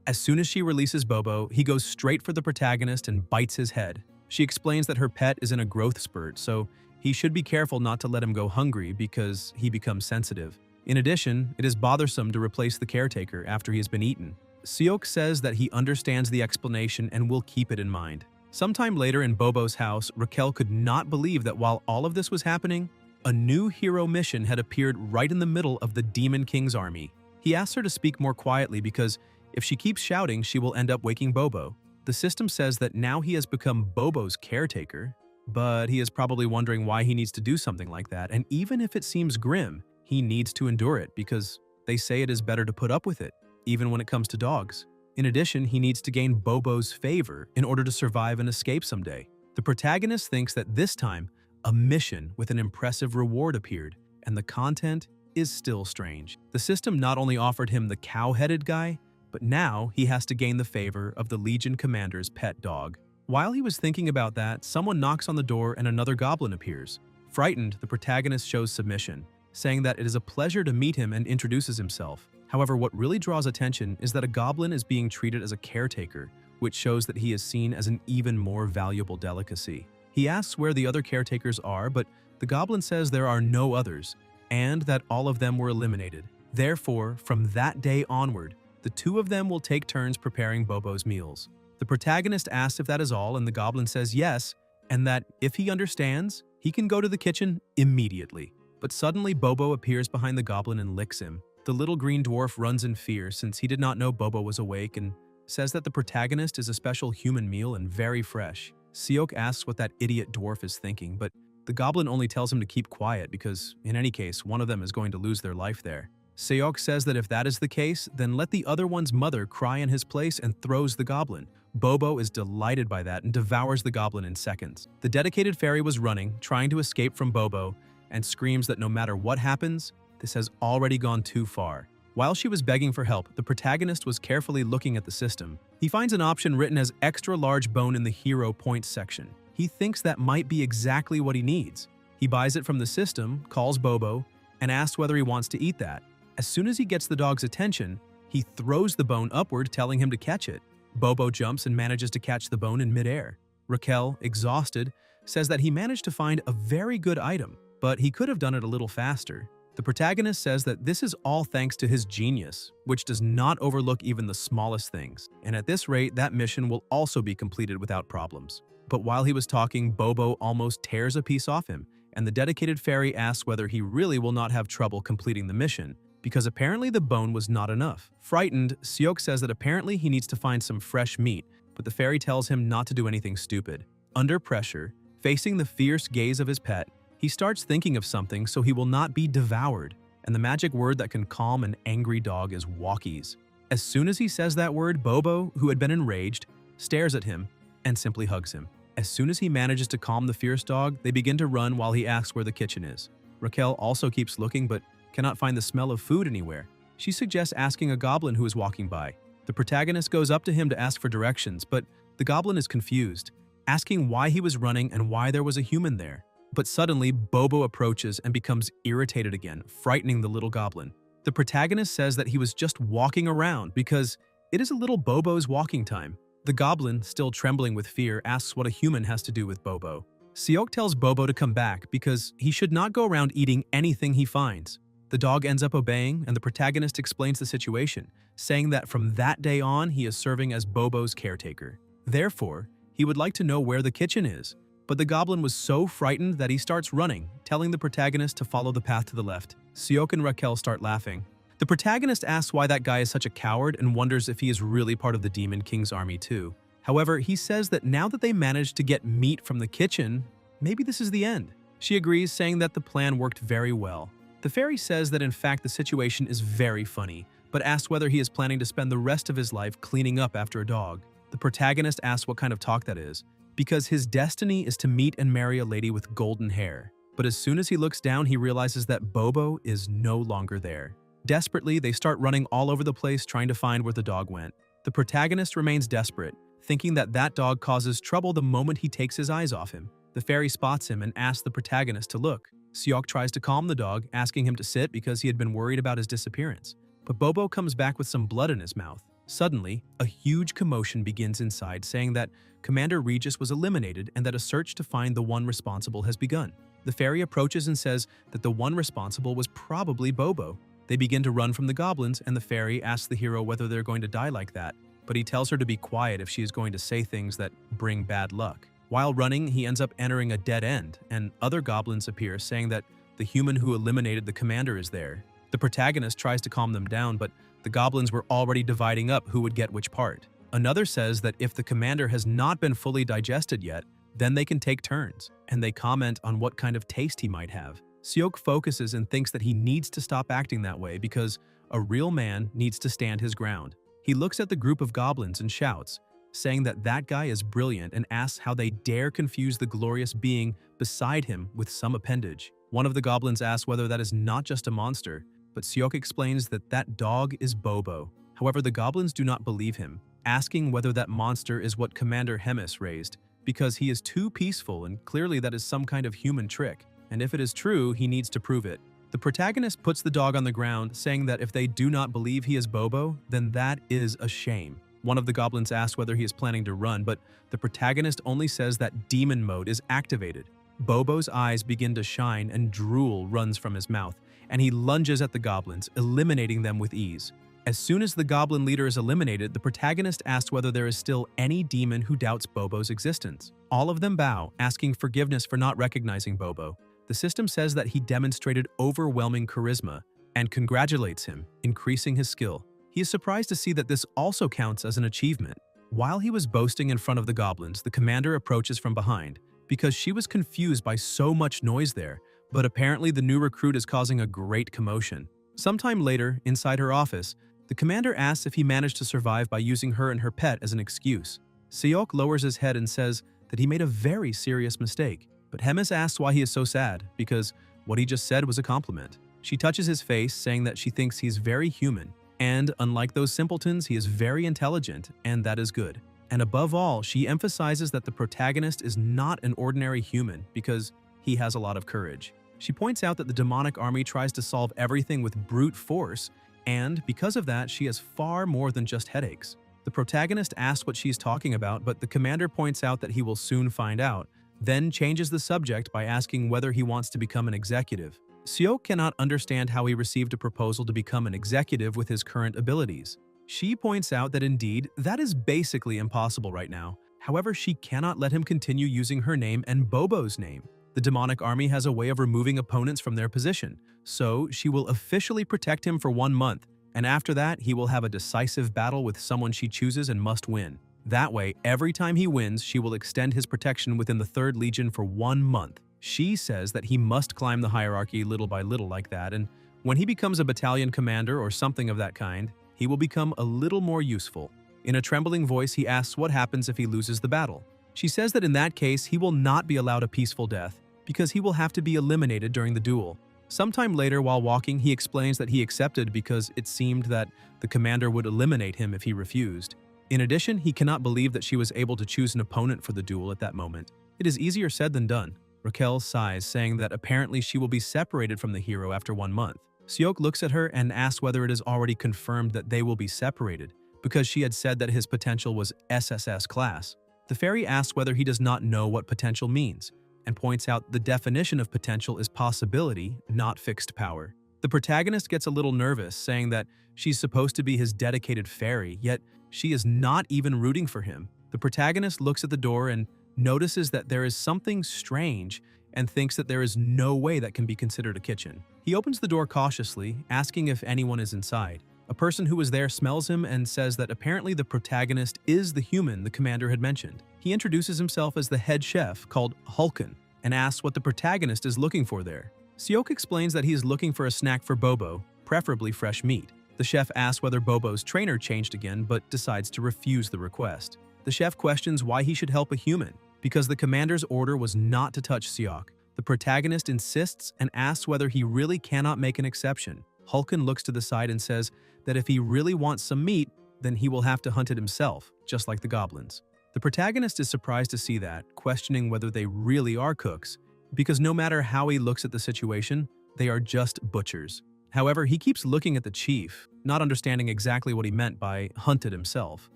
S1: As soon as she releases Bobo, he goes straight for the protagonist and bites his head. She explains that her pet is in a growth spurt, so he should be careful not to let him go hungry because he becomes sensitive. In addition, it is bothersome to replace the caretaker after he has been eaten. Seok says that he understands the explanation and will keep it in mind. Sometime later in Bobo's house, Raquel could not believe that while all of this was happening, a new hero mission had appeared right in the middle of the Demon King's army. He asks her to speak more quietly because if she keeps shouting, she will end up waking Bobo. The system says that now he has become Bobo's caretaker, but he is probably wondering why he needs to do something like that, and even if it seems grim, he needs to endure it because they say it is better to put up with it, even when it comes to dogs. In addition, he needs to gain Bobo's favor in order to survive and escape someday. The protagonist thinks that this time, a mission with an impressive reward appeared, and the content is still strange. The system not only offered him the cow-headed guy, but now he has to gain the favor of the Legion Commander's pet dog. While he was thinking about that, someone knocks on the door and another goblin appears. Frightened, the protagonist shows submission, saying that it is a pleasure to meet him and introduces himself. However, what really draws attention is that a goblin is being treated as a caretaker, which shows that he is seen as an even more valuable delicacy. He asks where the other caretakers are, but the goblin says there are no others, and that all of them were eliminated. Therefore, from that day onward, the two of them will take turns preparing Bobo's meals. The protagonist asks if that is all, and the goblin says yes, and that if he understands, he can go to the kitchen immediately. But suddenly Bobo appears behind the goblin and licks him. The little green dwarf runs in fear since he did not know Bobo was awake and says that the protagonist is a special human meal and very fresh. Seok asks what that idiot dwarf is thinking, but the goblin only tells him to keep quiet because, in any case, one of them is going to lose their life there. Seok says that if that is the case, then let the other one's mother cry in his place and throws the goblin. Bobo is delighted by that and devours the goblin in seconds. The dedicated fairy was running, trying to escape from Bobo, and screams that no matter what happens, this has already gone too far. While she was begging for help, the protagonist was carefully looking at the system. He finds an option written as extra large bone in the hero points section. He thinks that might be exactly what he needs. He buys it from the system, calls Bobo, and asks whether he wants to eat that. As soon as he gets the dog's attention, he throws the bone upward, telling him to catch it. Bobo jumps and manages to catch the bone in midair. Raquel, exhausted, says that he managed to find a very good item, but he could have done it a little faster. The protagonist says that this is all thanks to his genius, which does not overlook even the smallest things, and at this rate, that mission will also be completed without problems. But while he was talking, Bobo almost tears a piece off him, and the dedicated fairy asks whether he really will not have trouble completing the mission, because apparently the bone was not enough. Frightened, Seok says that apparently he needs to find some fresh meat, but the fairy tells him not to do anything stupid. Under pressure, facing the fierce gaze of his pet, he starts thinking of something so he will not be devoured, and the magic word that can calm an angry dog is walkies. As soon as he says that word, Bobo, who had been enraged, stares at him and simply hugs him. As soon as he manages to calm the fierce dog, they begin to run while he asks where the kitchen is. Raquel also keeps looking but cannot find the smell of food anywhere. She suggests asking a goblin who is walking by. The protagonist goes up to him to ask for directions, but the goblin is confused, asking why he was running and why there was a human there. But suddenly, Bobo approaches and becomes irritated again, frightening the little goblin. The protagonist says that he was just walking around because it is a little Bobo's walking time. The goblin, still trembling with fear, asks what a human has to do with Bobo. Seok tells Bobo to come back because he should not go around eating anything he finds. The dog ends up obeying, and the protagonist explains the situation, saying that from that day on, he is serving as Bobo's caretaker. Therefore, he would like to know where the kitchen is. But the goblin was so frightened that he starts running, telling the protagonist to follow the path to the left. Seok and Raquel start laughing. The protagonist asks why that guy is such a coward and wonders if he is really part of the Demon King's army too. However, he says that now that they managed to get meat from the kitchen, maybe this is the end. She agrees, saying that the plan worked very well. The fairy says that in fact the situation is very funny, but asks whether he is planning to spend the rest of his life cleaning up after a dog. The protagonist asks what kind of talk that is, because his destiny is to meet and marry a lady with golden hair. But as soon as he looks down, he realizes that Bobo is no longer there. Desperately, they start running all over the place trying to find where the dog went. The protagonist remains desperate, thinking that that dog causes trouble the moment he takes his eyes off him. The fairy spots him and asks the protagonist to look. Seok tries to calm the dog, asking him to sit because he had been worried about his disappearance. But Bobo comes back with some blood in his mouth. Suddenly, a huge commotion begins inside, saying that Commander Regis was eliminated and that a search to find the one responsible has begun. The fairy approaches and says that the one responsible was probably Bobo. They begin to run from the goblins, and the fairy asks the hero whether they're going to die like that, but he tells her to be quiet if she is going to say things that bring bad luck. While running, he ends up entering a dead end, and other goblins appear, saying that the human who eliminated the commander is there. The protagonist tries to calm them down, but the goblins were already dividing up who would get which part. Another says that if the commander has not been fully digested yet, then they can take turns, and they comment on what kind of taste he might have. Seok focuses and thinks that he needs to stop acting that way because a real man needs to stand his ground. He looks at the group of goblins and shouts, saying that that guy is brilliant, and asks how they dare confuse the glorious being beside him with some appendage. One of the goblins asks whether that is not just a monster, but Seok explains that that dog is Bobo. However, the goblins do not believe him, asking whether that monster is what Commander Hemis raised, because he is too peaceful and clearly that is some kind of human trick, and if it is true, he needs to prove it. The protagonist puts the dog on the ground, saying that if they do not believe he is Bobo, then that is a shame. One of the goblins asks whether he is planning to run, but the protagonist only says that demon mode is activated. Bobo's eyes begin to shine and drool runs from his mouth, and he lunges at the goblins, eliminating them with ease. As soon as the goblin leader is eliminated, the protagonist asks whether there is still any demon who doubts Bobo's existence. All of them bow, asking forgiveness for not recognizing Bobo. The system says that he demonstrated overwhelming charisma and congratulates him, increasing his skill. He is surprised to see that this also counts as an achievement. While he was boasting in front of the goblins, the commander approaches from behind because she was confused by so much noise there, but apparently the new recruit is causing a great commotion. Sometime later, inside her office, the commander asks if he managed to survive by using her and her pet as an excuse. Seok lowers his head and says that he made a very serious mistake, but Hemis asks why he is so sad, because what he just said was a compliment. She touches his face, saying that she thinks he's very human, and unlike those simpletons, he is very intelligent, and that is good. And above all, she emphasizes that the protagonist is not an ordinary human because he has a lot of courage. She points out that the demonic army tries to solve everything with brute force, and because of that, she has far more than just headaches. The protagonist asks what she's talking about, but the commander points out that he will soon find out, then changes the subject by asking whether he wants to become an executive. Seok cannot understand how he received a proposal to become an executive with his current abilities. She points out that indeed, that is basically impossible right now. However, she cannot let him continue using her name and Bobo's name. The demonic army has a way of removing opponents from their position, so she will officially protect him for 1 month, and after that, he will have a decisive battle with someone she chooses and must win. That way, every time he wins, she will extend his protection within the 3rd Legion for 1 month. She says that he must climb the hierarchy little by little like that, and when he becomes a battalion commander or something of that kind, he will become a little more useful. In a trembling voice, he asks what happens if he loses the battle. She says that in that case, he will not be allowed a peaceful death, because he will have to be eliminated during the duel. Sometime later, while walking, he explains that he accepted because it seemed that the commander would eliminate him if he refused. In addition, he cannot believe that she was able to choose an opponent for the duel at that moment. It is easier said than done. Raquel sighs, saying that apparently she will be separated from the hero after 1 month. Seok looks at her and asks whether it is already confirmed that they will be separated, because she had said that his potential was SSS class. The fairy asks whether he does not know what potential means, and points out the definition of potential is possibility, not fixed power. The protagonist gets a little nervous, saying that she's supposed to be his dedicated fairy, yet she is not even rooting for him. The protagonist looks at the door and notices that there is something strange and thinks that there is no way that can be considered a kitchen. He opens the door cautiously, asking if anyone is inside. A person who was there smells him and says that apparently the protagonist is the human the commander had mentioned. He introduces himself as the head chef called Hulken and asks what the protagonist is looking for there. Seok explains that he is looking for a snack for Bobo, preferably fresh meat. The chef asks whether Bobo's trainer changed again, but decides to refuse the request. The chef questions why he should help a human, because the commander's order was not to touch Seok. The protagonist insists and asks whether he really cannot make an exception. Hulken looks to the side and says that if he really wants some meat, then he will have to hunt it himself, just like the goblins. The protagonist is surprised to see that, questioning whether they really are cooks, because no matter how he looks at the situation, they are just butchers. However, he keeps looking at the chief, not understanding exactly what he meant by hunted himself.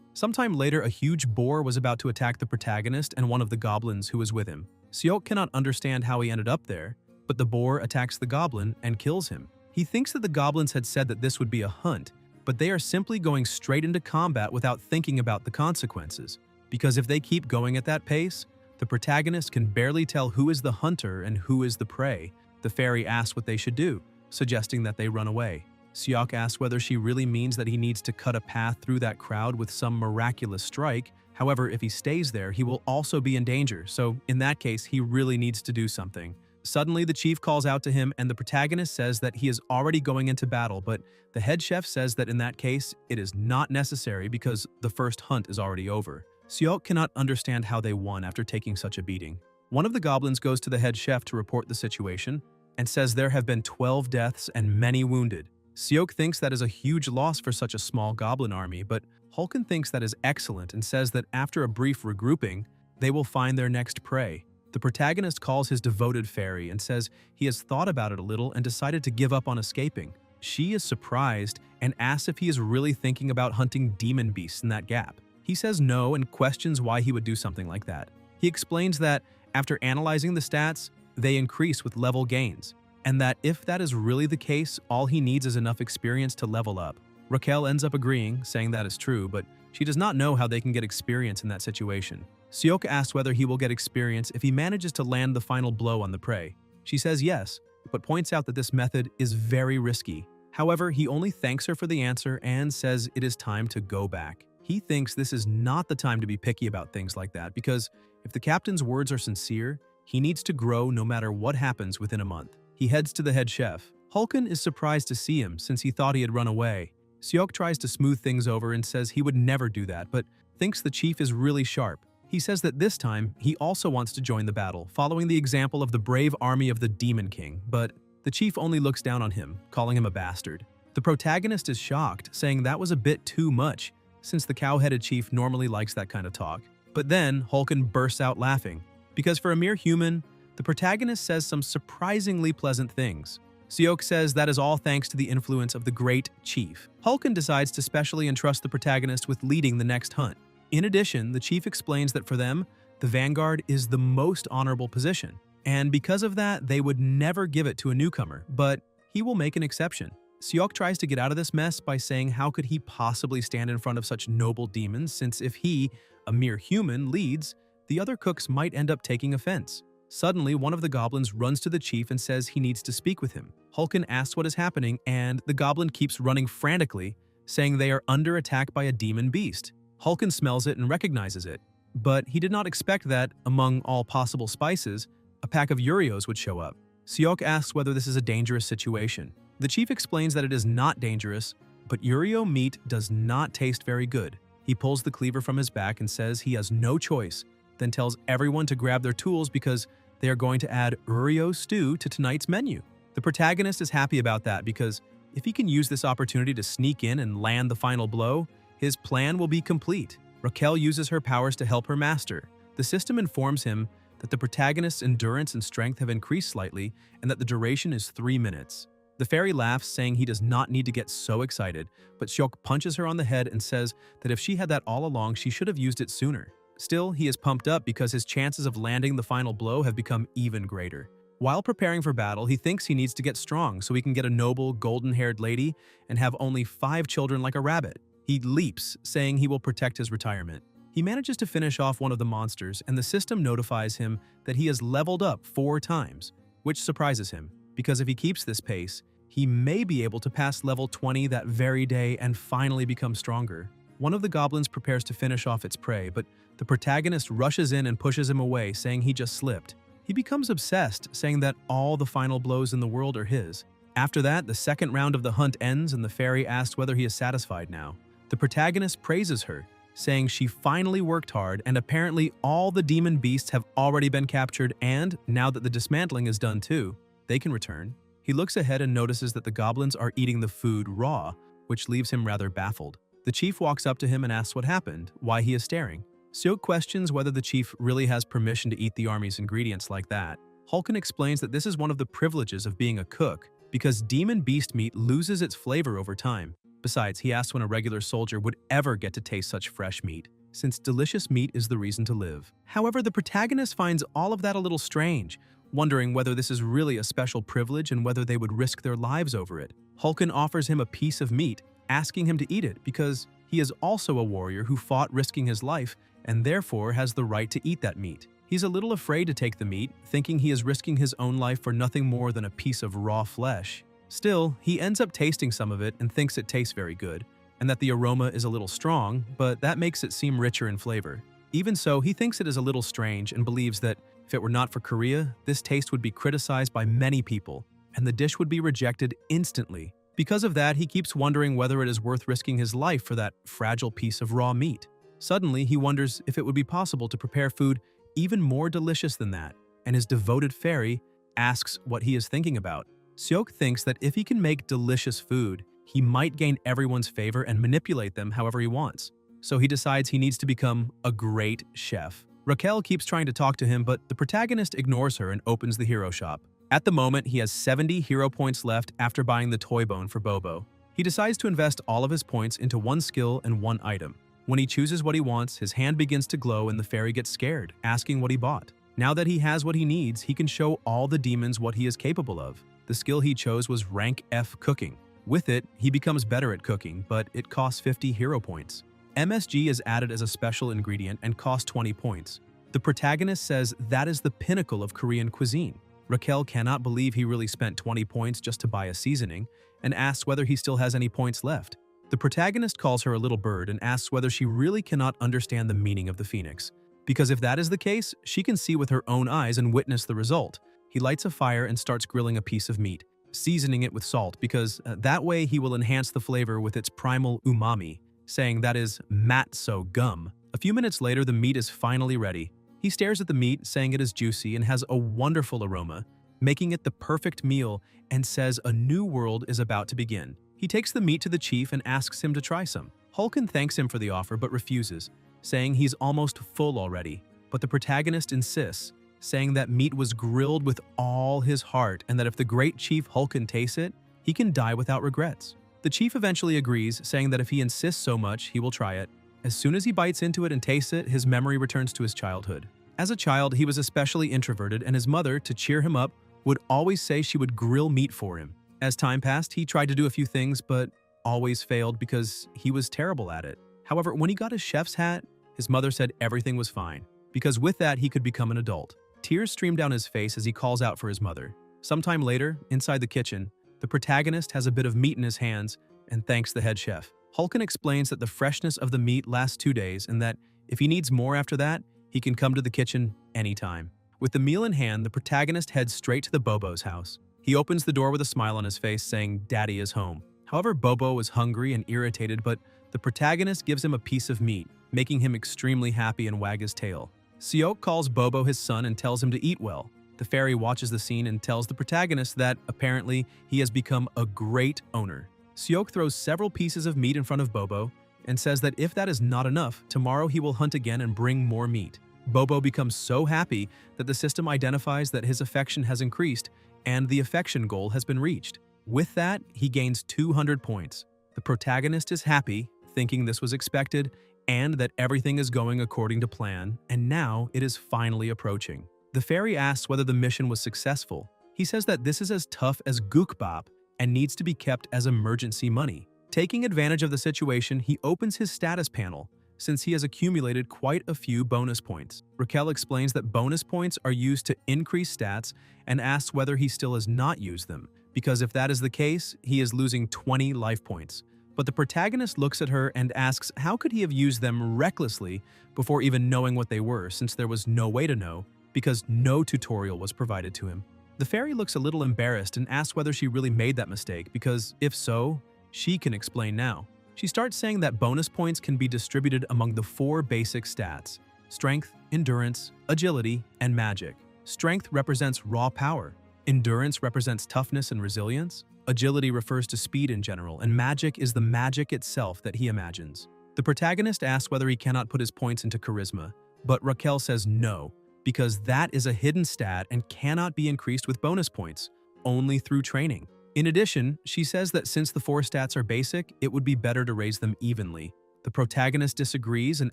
S1: Sometime later, a huge boar was about to attack the protagonist and one of the goblins who was with him. Seok cannot understand how he ended up there, but the boar attacks the goblin and kills him. He thinks that the goblins had said that this would be a hunt, but they are simply going straight into combat without thinking about the consequences. Because if they keep going at that pace, the protagonist can barely tell who is the hunter and who is the prey. The fairy asks what they should do, suggesting that they run away. Seok asks whether she really means that he needs to cut a path through that crowd with some miraculous strike. However, if he stays there, he will also be in danger, so in that case, he really needs to do something. Suddenly, the chief calls out to him and the protagonist says that he is already going into battle, but the head chef says that in that case, it is not necessary because the first hunt is already over. Seok cannot understand how they won after taking such a beating. One of the goblins goes to the head chef to report the situation and says there have been 12 deaths and many wounded. Seok thinks that is a huge loss for such a small goblin army, but Hulken thinks that is excellent and says that after a brief regrouping, they will find their next prey. The protagonist calls his devoted fairy and says he has thought about it a little and decided to give up on escaping. She is surprised and asks if he is really thinking about hunting demon beasts in that gap. He says no and questions why he would do something like that. He explains that after analyzing the stats, they increase with level gains, and that if that is really the case, all he needs is enough experience to level up. Raquel ends up agreeing, saying that is true, but she does not know how they can get experience in that situation. Seok asks whether he will get experience if he manages to land the final blow on the prey. She says yes, but points out that this method is very risky. However, he only thanks her for the answer and says it is time to go back. He thinks this is not the time to be picky about things like that because if the captain's words are sincere, he needs to grow no matter what happens within a month. He heads to the head chef. Hulken is surprised to see him since he thought he had run away. Seok tries to smooth things over and says he would never do that, but thinks the chief is really sharp. He says that this time, he also wants to join the battle, following the example of the brave army of the Demon King, but the chief only looks down on him, calling him a bastard. The protagonist is shocked, saying that was a bit too much, since the cow-headed chief normally likes that kind of talk. But then, Hulken bursts out laughing, because for a mere human, the protagonist says some surprisingly pleasant things. Seok says that is all thanks to the influence of the great chief. Hulken decides to specially entrust the protagonist with leading the next hunt. In addition, the chief explains that for them, the vanguard is the most honorable position, and because of that, they would never give it to a newcomer, but he will make an exception. Seok tries to get out of this mess by saying how could he possibly stand in front of such noble demons since if he, a mere human, leads, the other cooks might end up taking offense. Suddenly, one of the goblins runs to the chief and says he needs to speak with him. Hulken asks what is happening, and the goblin keeps running frantically, saying they are under attack by a demon beast. Hulken smells it and recognizes it, but he did not expect that, among all possible spices, a pack of Urios would show up. Seok asks whether this is a dangerous situation. The chief explains that it is not dangerous, but Urio meat does not taste very good. He pulls the cleaver from his back and says he has no choice, then tells everyone to grab their tools because they are going to add Urio stew to tonight's menu. The protagonist is happy about that because if he can use this opportunity to sneak in and land the final blow, his plan will be complete. Raquel uses her powers to help her master. The system informs him that the protagonist's endurance and strength have increased slightly and that the duration is 3 minutes. The fairy laughs, saying he does not need to get so excited, but Seok punches her on the head and says that if she had that all along, she should have used it sooner. Still, he is pumped up because his chances of landing the final blow have become even greater. While preparing for battle, he thinks he needs to get strong so he can get a noble, golden-haired lady and have only 5 children like a rabbit. He leaps, saying he will protect his retirement. He manages to finish off one of the monsters, and the system notifies him that he has leveled up 4 times, which surprises him, because if he keeps this pace, he may be able to pass level 20 that very day and finally become stronger. One of the goblins prepares to finish off its prey, but the protagonist rushes in and pushes him away, saying he just slipped. He becomes obsessed, saying that all the final blows in the world are his. After that, the second round of the hunt ends and the fairy asks whether he is satisfied now. The protagonist praises her, saying she finally worked hard and apparently all the demon beasts have already been captured and, now that the dismantling is done too, they can return. He looks ahead and notices that the goblins are eating the food raw, which leaves him rather baffled. The chief walks up to him and asks what happened, why he is staring. Seok questions whether the chief really has permission to eat the army's ingredients like that. Hulken explains that this is one of the privileges of being a cook, because demon beast meat loses its flavor over time. Besides, he asks when a regular soldier would ever get to taste such fresh meat, since delicious meat is the reason to live. However, the protagonist finds all of that a little strange, wondering whether this is really a special privilege and whether they would risk their lives over it. Hulken offers him a piece of meat, asking him to eat it because he is also a warrior who fought risking his life and therefore has the right to eat that meat. He's a little afraid to take the meat, thinking he is risking his own life for nothing more than a piece of raw flesh. Still, he ends up tasting some of it and thinks it tastes very good, and that the aroma is a little strong, but that makes it seem richer in flavor. Even so, he thinks it is a little strange and believes that if it were not for Korea, this taste would be criticized by many people, and the dish would be rejected instantly. Because of that, he keeps wondering whether it is worth risking his life for that fragile piece of raw meat. Suddenly, he wonders if it would be possible to prepare food even more delicious than that, and his devoted fairy asks what he is thinking about. Seok thinks that if he can make delicious food, he might gain everyone's favor and manipulate them however he wants. So he decides he needs to become a great chef. Raquel keeps trying to talk to him, but the protagonist ignores her and opens the hero shop. At the moment, he has 70 hero points left after buying the toy bone for Bobo. He decides to invest all of his points into one skill and one item. When he chooses what he wants, his hand begins to glow and the fairy gets scared, asking what he bought. Now that he has what he needs, he can show all the demons what he is capable of. The skill he chose was rank F cooking. With it, he becomes better at cooking, but it costs 50 hero points. MSG is added as a special ingredient and costs 20 points. The protagonist says that is the pinnacle of Korean cuisine. Raquel cannot believe he really spent 20 points just to buy a seasoning and asks whether he still has any points left. The protagonist calls her a little bird and asks whether she really cannot understand the meaning of the phoenix. Because if that is the case, she can see with her own eyes and witness the result. He lights a fire and starts grilling a piece of meat, seasoning it with salt because that way he will enhance the flavor with its primal umami, saying that is matso gum. A few minutes later, the meat is finally ready. He stares at the meat, saying it is juicy and has a wonderful aroma, making it the perfect meal, and says a new world is about to begin. He takes the meat to the chief and asks him to try some. Hulken thanks him for the offer but refuses, saying he's almost full already. But the protagonist insists, saying that meat was grilled with all his heart and that if the great chief Hulken tastes it, he can die without regrets. The chief eventually agrees, saying that if he insists so much, he will try it. As soon as he bites into it and tastes it, his memory returns to his childhood. As a child, he was especially introverted, and his mother, to cheer him up, would always say she would grill meat for him. As time passed, he tried to do a few things, but always failed because he was terrible at it. However, when he got his chef's hat, his mother said everything was fine, because with that he could become an adult. Tears stream down his face as he calls out for his mother. Sometime later, inside the kitchen, the protagonist has a bit of meat in his hands and thanks the head chef. Hulken explains that the freshness of the meat lasts 2 days and that if he needs more after that, he can come to the kitchen anytime. With the meal in hand, the protagonist heads straight to the Bobo's house. He opens the door with a smile on his face, saying, "Daddy is home." However, Bobo is hungry and irritated, but the protagonist gives him a piece of meat, making him extremely happy and wag his tail. Seok calls Bobo his son and tells him to eat well. The fairy watches the scene and tells the protagonist that, apparently, he has become a great owner. Seok throws several pieces of meat in front of Bobo and says that if that is not enough, tomorrow he will hunt again and bring more meat. Bobo becomes so happy that the system identifies that his affection has increased and the affection goal has been reached. With that, he gains 200 points. The protagonist is happy, thinking this was expected, and that everything is going according to plan, and now it is finally approaching. The fairy asks whether the mission was successful. He says that this is as tough as gukbap and needs to be kept as emergency money. Taking advantage of the situation, he opens his status panel, since he has accumulated quite a few bonus points. Raquel explains that bonus points are used to increase stats and asks whether he still has not used them, because if that is the case, he is losing 20 life points. But the protagonist looks at her and asks how could he have used them recklessly before even knowing what they were, since there was no way to know, because no tutorial was provided to him. The fairy looks a little embarrassed and asks whether she really made that mistake, because if so, she can explain now. She starts saying that bonus points can be distributed among the 4 basic stats: strength, endurance, agility, and magic. Strength represents raw power. Endurance represents toughness and resilience. Agility refers to speed in general, and magic is the magic itself that he imagines. The protagonist asks whether he cannot put his points into charisma, but Raquel says no, because that is a hidden stat and cannot be increased with bonus points, only through training. In addition, she says that since the 4 stats are basic, it would be better to raise them evenly. The protagonist disagrees and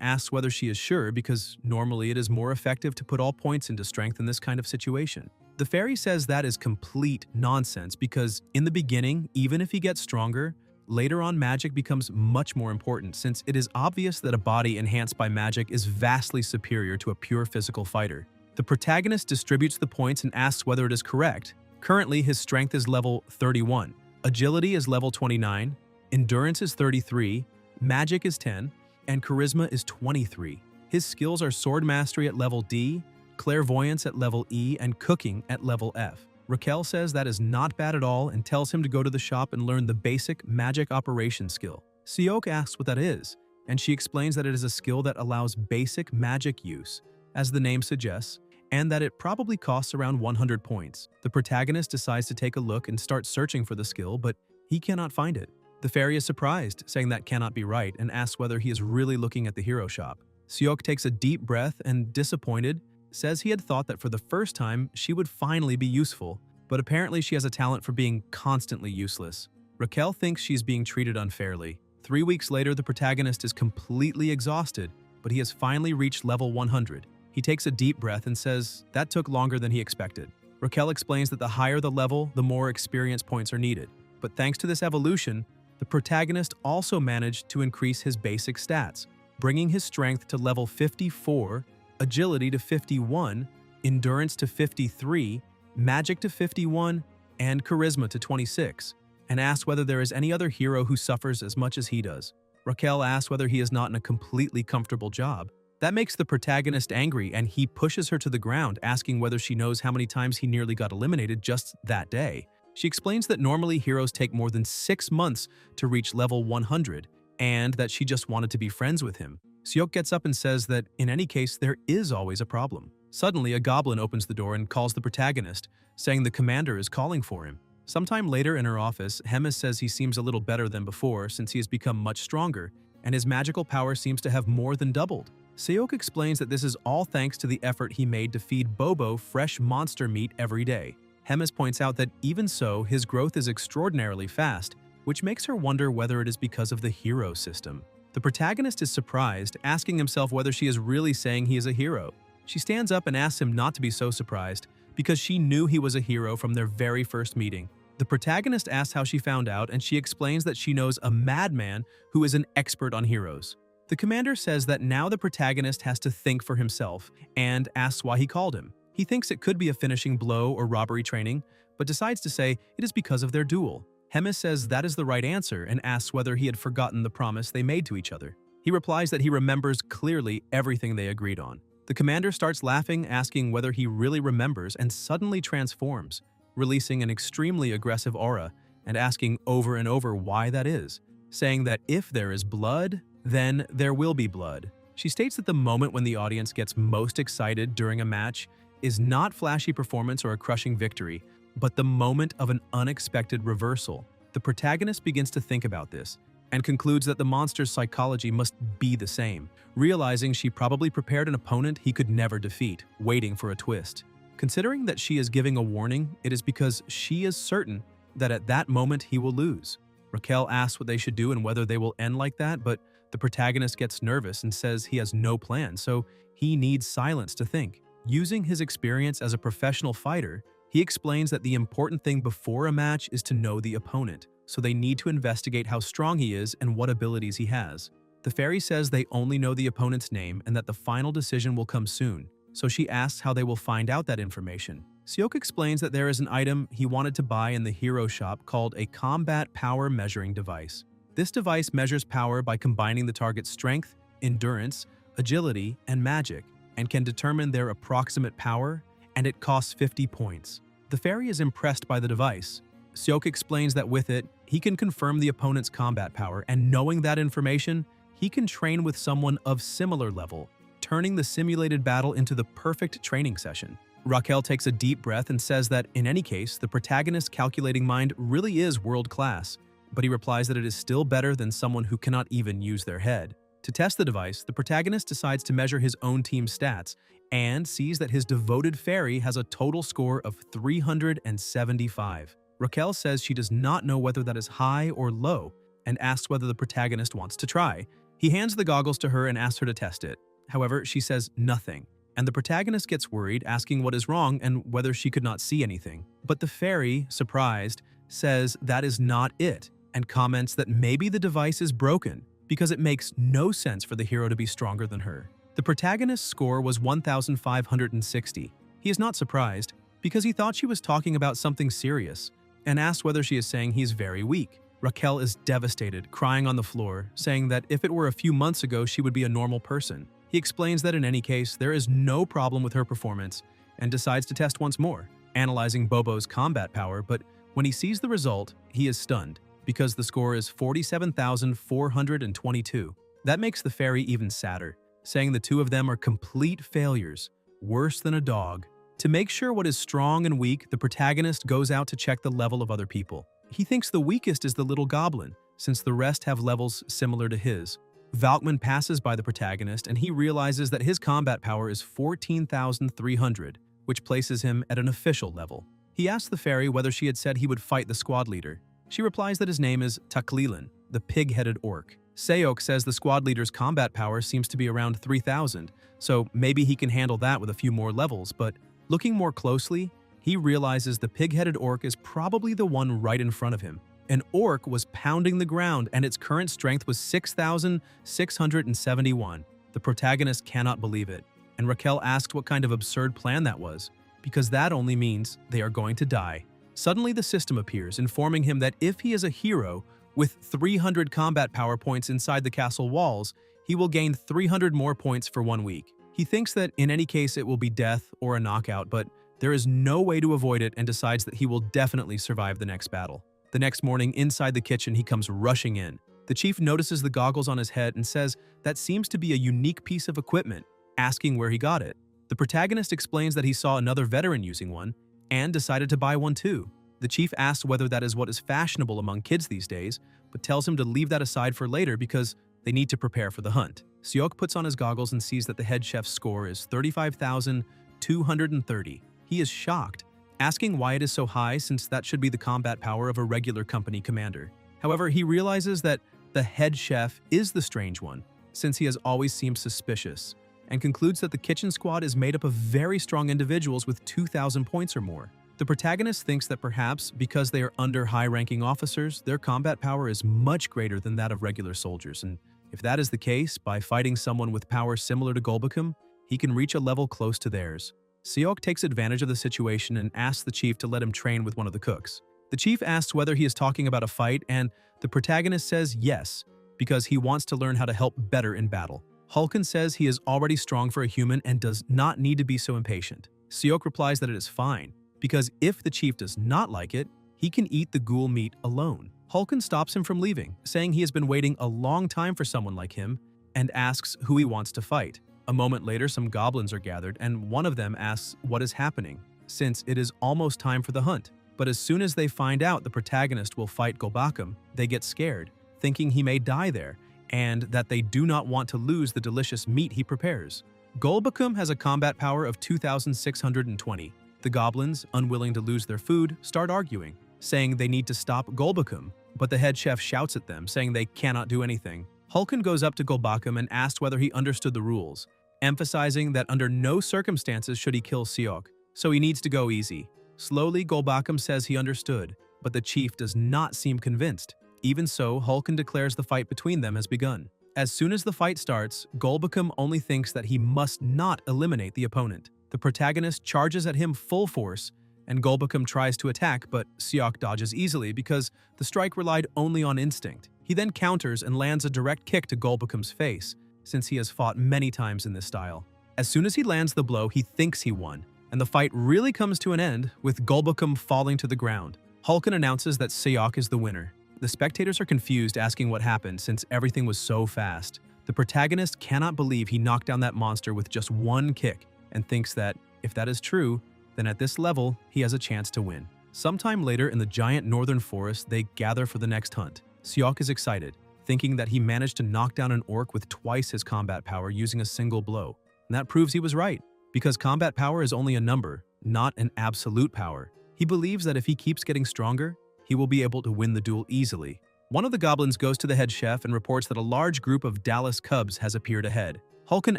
S1: asks whether she is sure because normally it is more effective to put all points into strength in this kind of situation. The fairy says that is complete nonsense because in the beginning, even if he gets stronger, later on magic becomes much more important since it is obvious that a body enhanced by magic is vastly superior to a pure physical fighter. The protagonist distributes the points and asks whether it is correct. Currently, his strength is level 31, agility is level 29, endurance is 33, magic is 10, and charisma is 23. His skills are sword mastery at level D, clairvoyance at level E, and cooking at level F. Raquel says that is not bad at all and tells him to go to the shop and learn the basic magic operation skill. Seok asks what that is, and she explains that it is a skill that allows basic magic use, as the name suggests, and that it probably costs around 100 points. The protagonist decides to take a look and start searching for the skill, but he cannot find it. The fairy is surprised, saying that cannot be right, and asks whether he is really looking at the hero shop. Seok takes a deep breath and, disappointed, says he had thought that for the first time she would finally be useful, but apparently she has a talent for being constantly useless. Raquel thinks she's being treated unfairly. 3 weeks later, the protagonist is completely exhausted, but he has finally reached level 100. He takes a deep breath and says that took longer than he expected. Raquel explains that the higher the level, the more experience points are needed. But thanks to this evolution, the protagonist also managed to increase his basic stats, bringing his strength to level 54, agility to 51, endurance to 53, magic to 51, and charisma to 26, and asks whether there is any other hero who suffers as much as he does. Raquel asks whether he is not in a completely comfortable job. That makes the protagonist angry and he pushes her to the ground, asking whether she knows how many times he nearly got eliminated just that day. She explains that normally heroes take more than 6 months to reach level 100, and that she just wanted to be friends with him. Seok gets up and says that in any case there is always a problem. Suddenly, a goblin opens the door and calls the protagonist, saying the commander is calling for him. Sometime later in her office, Hemis says he seems a little better than before since he has become much stronger, and his magical power seems to have more than doubled. Seok explains that this is all thanks to the effort he made to feed Bobo fresh monster meat every day. Hemis points out that even so, his growth is extraordinarily fast, which makes her wonder whether it is because of the hero system. The protagonist is surprised, asking himself whether she is really saying he is a hero. She stands up and asks him not to be so surprised, because she knew he was a hero from their very first meeting. The protagonist asks how she found out, and she explains that she knows a madman who is an expert on heroes. The commander says that now the protagonist has to think for himself, and asks why he called him. He thinks it could be a finishing blow or robbery training, but decides to say it is because of their duel. Hemis says that is the right answer and asks whether he had forgotten the promise they made to each other. He replies that he remembers clearly everything they agreed on. The commander starts laughing, asking whether he really remembers, and suddenly transforms, releasing an extremely aggressive aura and asking over and over why that is, saying that if there is blood, then there will be blood. She states that the moment when the audience gets most excited during a match is not flashy performance or a crushing victory, but the moment of an unexpected reversal. The protagonist begins to think about this and concludes that the monster's psychology must be the same, realizing she probably prepared an opponent he could never defeat, waiting for a twist. Considering that she is giving a warning, it is because she is certain that at that moment he will lose. Raquel asks what they should do and whether they will end like that, but the protagonist gets nervous and says he has no plan, so he needs silence to think. Using his experience as a professional fighter, he explains that the important thing before a match is to know the opponent, so they need to investigate how strong he is and what abilities he has. The fairy says they only know the opponent's name and that the final decision will come soon, so she asks how they will find out that information. Seok explains that there is an item he wanted to buy in the hero shop called a combat power measuring device. This device measures power by combining the target's strength, endurance, agility, and magic, and can determine their approximate power, and it costs 50 points. The fairy is impressed by the device. Seok explains that with it, he can confirm the opponent's combat power, and knowing that information, he can train with someone of similar level, turning the simulated battle into the perfect training session. Raquel takes a deep breath and says that, in any case, the protagonist's calculating mind really is world-class, but he replies that it is still better than someone who cannot even use their head. To test the device, the protagonist decides to measure his own team's stats and sees that his devoted fairy has a total score of 375. Raquel says she does not know whether that is high or low and asks whether the protagonist wants to try. He hands the goggles to her and asks her to test it. However, she says nothing, and the protagonist gets worried, asking what is wrong and whether she could not see anything. But the fairy, surprised, says that is not it and comments that maybe the device is broken because it makes no sense for the hero to be stronger than her. The protagonist's score was 1,560. He is not surprised because he thought she was talking about something serious and asks whether she is saying he's very weak. Raquel is devastated, crying on the floor, saying that if it were a few months ago, she would be a normal person. He explains that in any case, there is no problem with her performance and decides to test once more, analyzing Bobo's combat power, but when he sees the result, he is stunned because the score is 47,422. That makes the fairy even sadder, saying the two of them are complete failures, worse than a dog. To make sure what is strong and weak, the protagonist goes out to check the level of other people. He thinks the weakest is the little goblin, since the rest have levels similar to his. Valkman passes by the protagonist and he realizes that his combat power is 14,300, which places him at an official level. He asks the fairy whether she had said he would fight the squad leader. She replies that his name is Taklilan, the pig-headed orc. Seok says the squad leader's combat power seems to be around 3,000, so maybe he can handle that with a few more levels, but looking more closely, he realizes the pig-headed orc is probably the one right in front of him. An orc was pounding the ground and its current strength was 6,671. The protagonist cannot believe it, and Raquel asks what kind of absurd plan that was, because that only means they are going to die. Suddenly the system appears, informing him that if he is a hero with 300 combat power points inside the castle walls, he will gain 300 more points for 1 week. He thinks that in any case it will be death or a knockout, but there is no way to avoid it and decides that he will definitely survive the next battle. The next morning, inside the kitchen, he comes rushing in. The chief notices the goggles on his head and says that seems to be a unique piece of equipment, asking where he got it. The protagonist explains that he saw another veteran using one and decided to buy one too. The chief asks whether that is what is fashionable among kids these days, but tells him to leave that aside for later because they need to prepare for the hunt. Seok puts on his goggles and sees that the head chef's score is 35,230. He is shocked, asking why it is so high since that should be the combat power of a regular company commander. However, he realizes that the head chef is the strange one, since he has always seemed suspicious, and concludes that the kitchen squad is made up of very strong individuals with 2,000 points or more. The protagonist thinks that perhaps because they are under high-ranking officers, their combat power is much greater than that of regular soldiers, and if that is the case, by fighting someone with power similar to Golbakum, he can reach a level close to theirs. Seok takes advantage of the situation and asks the chief to let him train with one of the cooks. The chief asks whether he is talking about a fight, and the protagonist says yes, because he wants to learn how to help better in battle. Hulken says he is already strong for a human and does not need to be so impatient. Seok replies that it is fine, because if the chief does not like it, he can eat the ghoul meat alone. Hulken stops him from leaving, saying he has been waiting a long time for someone like him, and asks who he wants to fight. A moment later, some goblins are gathered, and one of them asks what is happening, since it is almost time for the hunt. But as soon as they find out the protagonist will fight Golbakum, they get scared, thinking he may die there, and that they do not want to lose the delicious meat he prepares. Golbakum has a combat power of 2,620. The goblins, unwilling to lose their food, start arguing, saying they need to stop Golbakum, but the head chef shouts at them, saying they cannot do anything. Hulken goes up to Golbakum and asks whether he understood the rules, emphasizing that under no circumstances should he kill Seok, so he needs to go easy. Slowly, Golbakum says he understood, but the chief does not seem convinced. Even so, Hulken declares the fight between them has begun. As soon as the fight starts, Golbakum only thinks that he must not eliminate the opponent. The protagonist charges at him full force, and Golbakum tries to attack, but Seok dodges easily because the strike relied only on instinct. He then counters and lands a direct kick to Golbakum's face, since he has fought many times in this style. As soon as he lands the blow, he thinks he won, and the fight really comes to an end, with Golbakum falling to the ground. Hulken announces that Seok is the winner. The spectators are confused, asking what happened since everything was so fast. The protagonist cannot believe he knocked down that monster with just one kick, and thinks that, if that is true, then at this level, he has a chance to win. Sometime later in the giant northern forest, they gather for the next hunt. Seok is excited, thinking that he managed to knock down an orc with twice his combat power using a single blow. And that proves he was right, because combat power is only a number, not an absolute power. He believes that if he keeps getting stronger, he will be able to win the duel easily. One of the goblins goes to the head chef and reports that a large group of Dallas cubs has appeared ahead. Hulken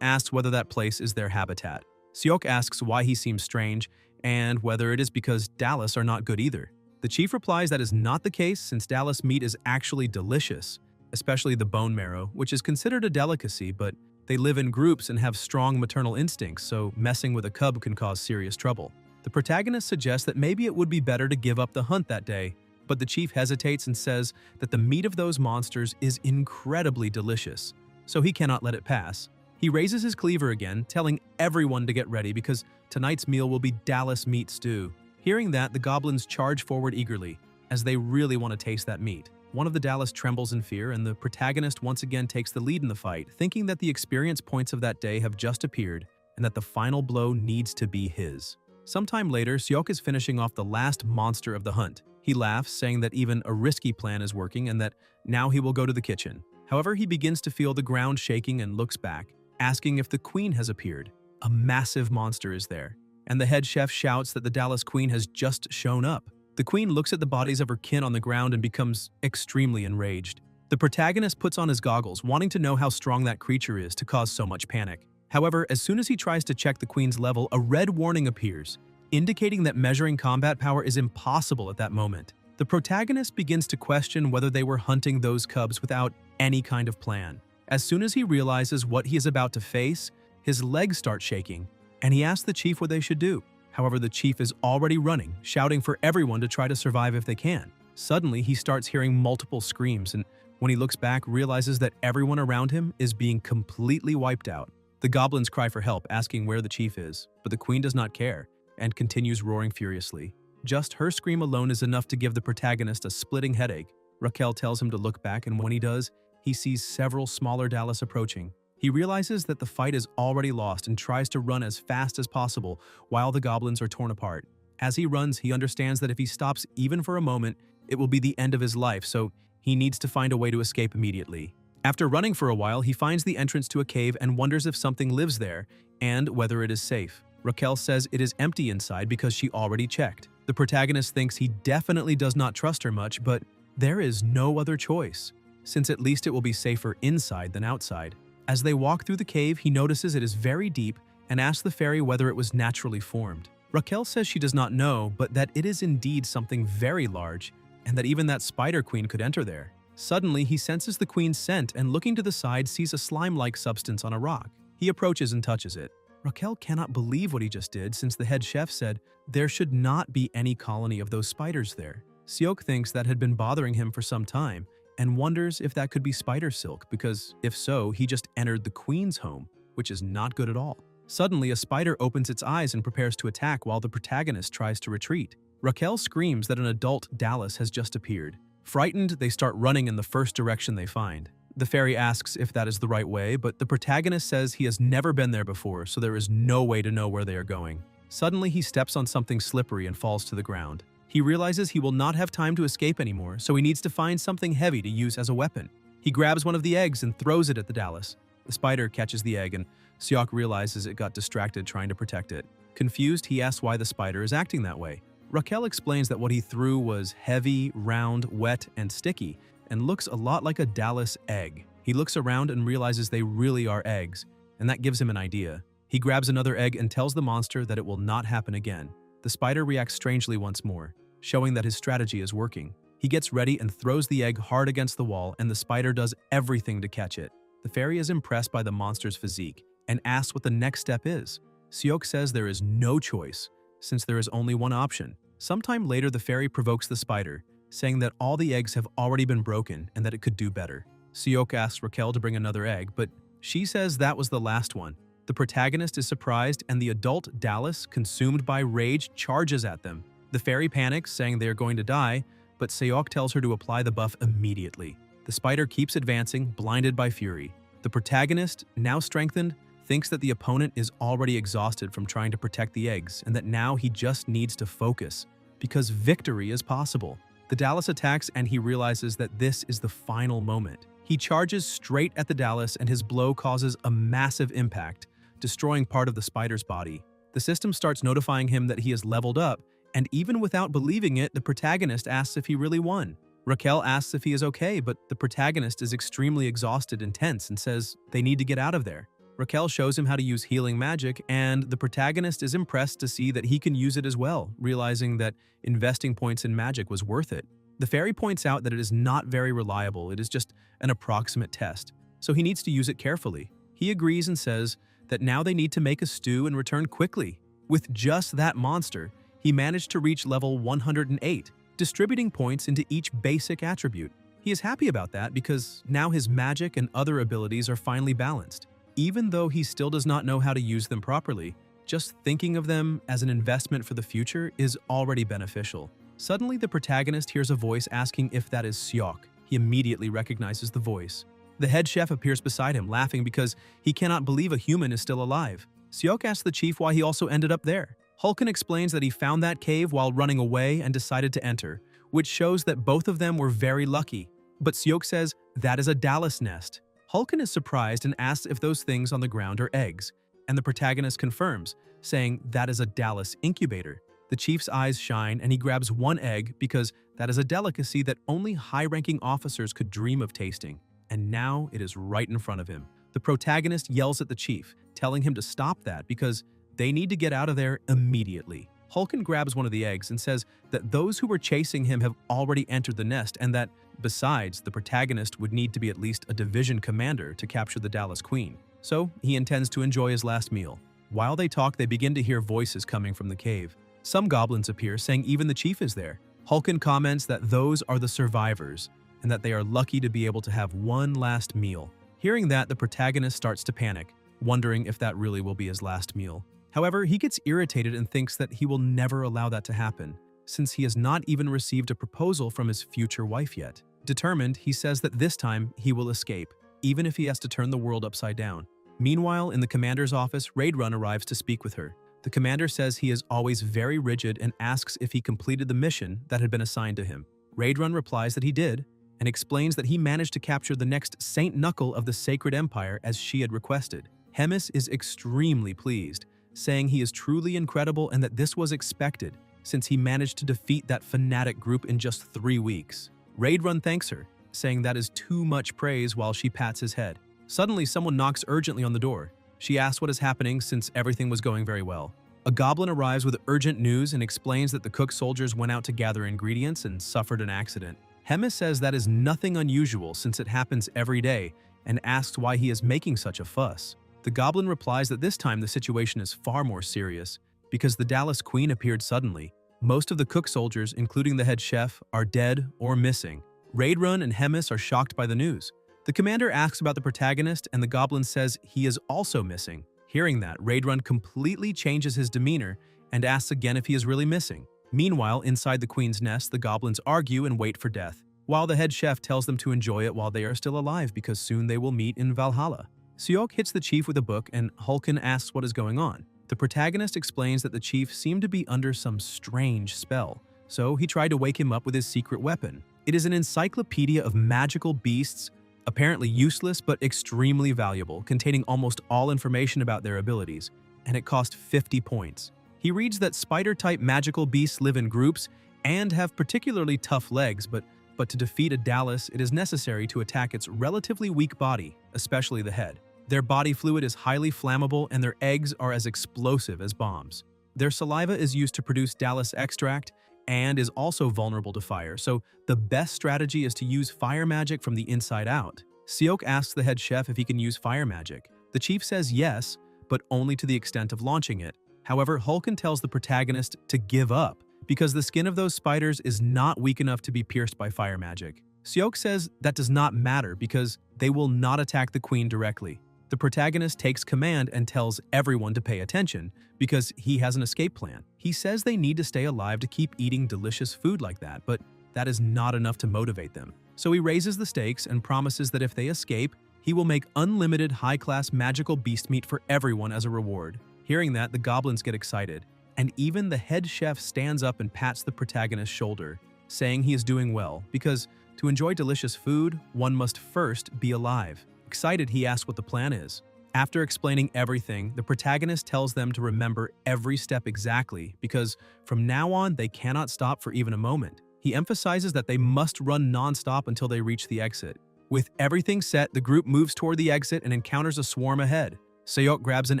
S1: asks whether that place is their habitat. Seok asks why he seems strange, and whether it is because Dallas are not good either. The chief replies that is not the case since Dallas meat is actually delicious, especially the bone marrow, which is considered a delicacy, but they live in groups and have strong maternal instincts, so messing with a cub can cause serious trouble. The protagonist suggests that maybe it would be better to give up the hunt that day, but the chief hesitates and says that the meat of those monsters is incredibly delicious, so he cannot let it pass. He raises his cleaver again, telling everyone to get ready because tonight's meal will be Dallas meat stew. Hearing that, the goblins charge forward eagerly, as they really want to taste that meat. One of the Dallas trembles in fear, and the protagonist once again takes the lead in the fight, thinking that the experience points of that day have just appeared and that the final blow needs to be his. Sometime later, Seok is finishing off the last monster of the hunt. He laughs, saying that even a risky plan is working and that now he will go to the kitchen. However, he begins to feel the ground shaking and looks back, asking if the queen has appeared. A massive monster is there, and the head chef shouts that the Dallas queen has just shown up. The queen looks at the bodies of her kin on the ground and becomes extremely enraged. The protagonist puts on his goggles, wanting to know how strong that creature is to cause so much panic. However, as soon as he tries to check the queen's level, a red warning appears, indicating that measuring combat power is impossible at that moment. The protagonist begins to question whether they were hunting those cubs without any kind of plan. As soon as he realizes what he is about to face, his legs start shaking, and he asks the chief what they should do. However, the chief is already running, shouting for everyone to try to survive if they can. Suddenly, he starts hearing multiple screams, and when he looks back, realizes that everyone around him is being completely wiped out. The goblins cry for help, asking where the chief is, but the queen does not care and continues roaring furiously. Just her scream alone is enough to give the protagonist a splitting headache. Raquel tells him to look back, and when he does, he sees several smaller Dallas approaching. He realizes that the fight is already lost and tries to run as fast as possible while the goblins are torn apart. As he runs, he understands that if he stops even for a moment, it will be the end of his life, so he needs to find a way to escape immediately. After running for a while, he finds the entrance to a cave and wonders if something lives there and whether it is safe. Raquel says it is empty inside because she already checked. The protagonist thinks he definitely does not trust her much, but there is no other choice, since at least it will be safer inside than outside. As they walk through the cave, he notices it is very deep and asks the fairy whether it was naturally formed. Raquel says she does not know, but that it is indeed something very large, and that even that spider queen could enter there. Suddenly, he senses the queen's scent and looking to the side sees a slime-like substance on a rock. He approaches and touches it. Raquel cannot believe what he just did since the head chef said there should not be any colony of those spiders there. Seok thinks that had been bothering him for some time and wonders if that could be spider silk because, if so, he just entered the queen's home, which is not good at all. Suddenly, a spider opens its eyes and prepares to attack while the protagonist tries to retreat. Raquel screams that an adult Dallas has just appeared. Frightened, they start running in the first direction they find. The fairy asks if that is the right way, but the protagonist says he has never been there before, so there is no way to know where they are going. Suddenly, he steps on something slippery and falls to the ground. He realizes he will not have time to escape anymore, so he needs to find something heavy to use as a weapon. He grabs one of the eggs and throws it at the Dallas. The spider catches the egg, and Seok realizes it got distracted trying to protect it. Confused, he asks why the spider is acting that way. Raquel explains that what he threw was heavy, round, wet, and sticky, and looks a lot like a Dallas egg. He looks around and realizes they really are eggs, and that gives him an idea. He grabs another egg and tells the monster that it will not happen again. The spider reacts strangely once more, showing that his strategy is working. He gets ready and throws the egg hard against the wall, and the spider does everything to catch it. The fairy is impressed by the monster's physique and asks what the next step is. Seok says there is no choice, since there is only one option. Sometime later, the fairy provokes the spider, saying that all the eggs have already been broken and that it could do better. Seok asks Raquel to bring another egg, but she says that was the last one. The protagonist is surprised, and the adult Dallas, consumed by rage, charges at them. The fairy panics, saying they are going to die, but Seok tells her to apply the buff immediately. The spider keeps advancing, blinded by fury. The protagonist, now strengthened, thinks that the opponent is already exhausted from trying to protect the eggs and that now he just needs to focus, because victory is possible. The Dallas attacks and he realizes that this is the final moment. He charges straight at the Dallas and his blow causes a massive impact, destroying part of the spider's body. The system starts notifying him that he is leveled up, and even without believing it, the protagonist asks if he really won. Raquel asks if he is okay, but the protagonist is extremely exhausted and tense and says they need to get out of there. Raquel shows him how to use healing magic, and the protagonist is impressed to see that he can use it as well, realizing that investing points in magic was worth it. The fairy points out that it is not very reliable, it is just an approximate test, so he needs to use it carefully. He agrees and says that now they need to make a stew and return quickly. With just that monster, he managed to reach level 108, distributing points into each basic attribute. He is happy about that because now his magic and other abilities are finally balanced. Even though he still does not know how to use them properly, just thinking of them as an investment for the future is already beneficial. Suddenly, the protagonist hears a voice asking if that is Seok. He immediately recognizes the voice. The head chef appears beside him, laughing because he cannot believe a human is still alive. Seok asks the chief why he also ended up there. Hulken explains that he found that cave while running away and decided to enter, which shows that both of them were very lucky. But Seok says that is a Dallas nest. Hulken is surprised and asks if those things on the ground are eggs, and the protagonist confirms, saying that is a Dallas incubator. The chief's eyes shine and he grabs one egg because that is a delicacy that only high-ranking officers could dream of tasting, and now it is right in front of him. The protagonist yells at the chief, telling him to stop that because they need to get out of there immediately. Hulken grabs one of the eggs and says that those who were chasing him have already entered the nest and that, besides, the protagonist would need to be at least a division commander to capture the Dallas Queen. So he intends to enjoy his last meal. While they talk, they begin to hear voices coming from the cave. Some goblins appear, saying even the chief is there. Hulken comments that those are the survivors and that they are lucky to be able to have one last meal. Hearing that, the protagonist starts to panic, wondering if that really will be his last meal. However, he gets irritated and thinks that he will never allow that to happen, since he has not even received a proposal from his future wife yet. Determined, he says that this time he will escape, even if he has to turn the world upside down. Meanwhile, in the commander's office, Raidrun arrives to speak with her. The commander says he is always very rigid and asks if he completed the mission that had been assigned to him. Raidrun replies that he did, and explains that he managed to capture the next Saint Knuckle of the Sacred Empire as she had requested. Hemis is extremely pleased, saying he is truly incredible and that this was expected, since he managed to defeat that fanatic group in just 3 weeks. Raidrun thanks her, saying that is too much praise while she pats his head. Suddenly, someone knocks urgently on the door. She asks what is happening since everything was going very well. A goblin arrives with urgent news and explains that the cook soldiers went out to gather ingredients and suffered an accident. Hemis says that is nothing unusual since it happens every day and asks why he is making such a fuss. The goblin replies that this time the situation is far more serious because the Dallas Queen appeared suddenly. Most of the cook soldiers, including the head chef, are dead or missing. Raidrun and Hemis are shocked by the news. The commander asks about the protagonist and the goblin says he is also missing. Hearing that, Raidrun completely changes his demeanor and asks again if he is really missing. Meanwhile, inside the queen's nest, the goblins argue and wait for death, while the head chef tells them to enjoy it while they are still alive because soon they will meet in Valhalla. Seok hits the chief with a book and Hulken asks what is going on. The protagonist explains that the chief seemed to be under some strange spell, so he tried to wake him up with his secret weapon. It is an encyclopedia of magical beasts, apparently useless but extremely valuable, containing almost all information about their abilities, and it cost 50 points. He reads that spider-type magical beasts live in groups and have particularly tough legs, but to defeat a Dallas, it is necessary to attack its relatively weak body, especially the head. Their body fluid is highly flammable and their eggs are as explosive as bombs. Their saliva is used to produce Dallas extract and is also vulnerable to fire, so the best strategy is to use fire magic from the inside out. Seok asks the head chef if he can use fire magic. The chief says yes, but only to the extent of launching it. However, Hulken tells the protagonist to give up because the skin of those spiders is not weak enough to be pierced by fire magic. Seok says that does not matter because they will not attack the queen directly. The protagonist takes command and tells everyone to pay attention because he has an escape plan. He says they need to stay alive to keep eating delicious food like that, but that is not enough to motivate them. So he raises the stakes and promises that if they escape, he will make unlimited high-class magical beast meat for everyone as a reward. Hearing that, the goblins get excited, and even the head chef stands up and pats the protagonist's shoulder, saying he is doing well because, to To enjoy delicious food, one must first be alive. Excited, he asks what the plan is. After explaining everything, the protagonist tells them to remember every step exactly because from now on they cannot stop for even a moment. He emphasizes that they must run non-stop until they reach the exit. With everything set, the group moves toward the exit and encounters a swarm ahead. Seok grabs an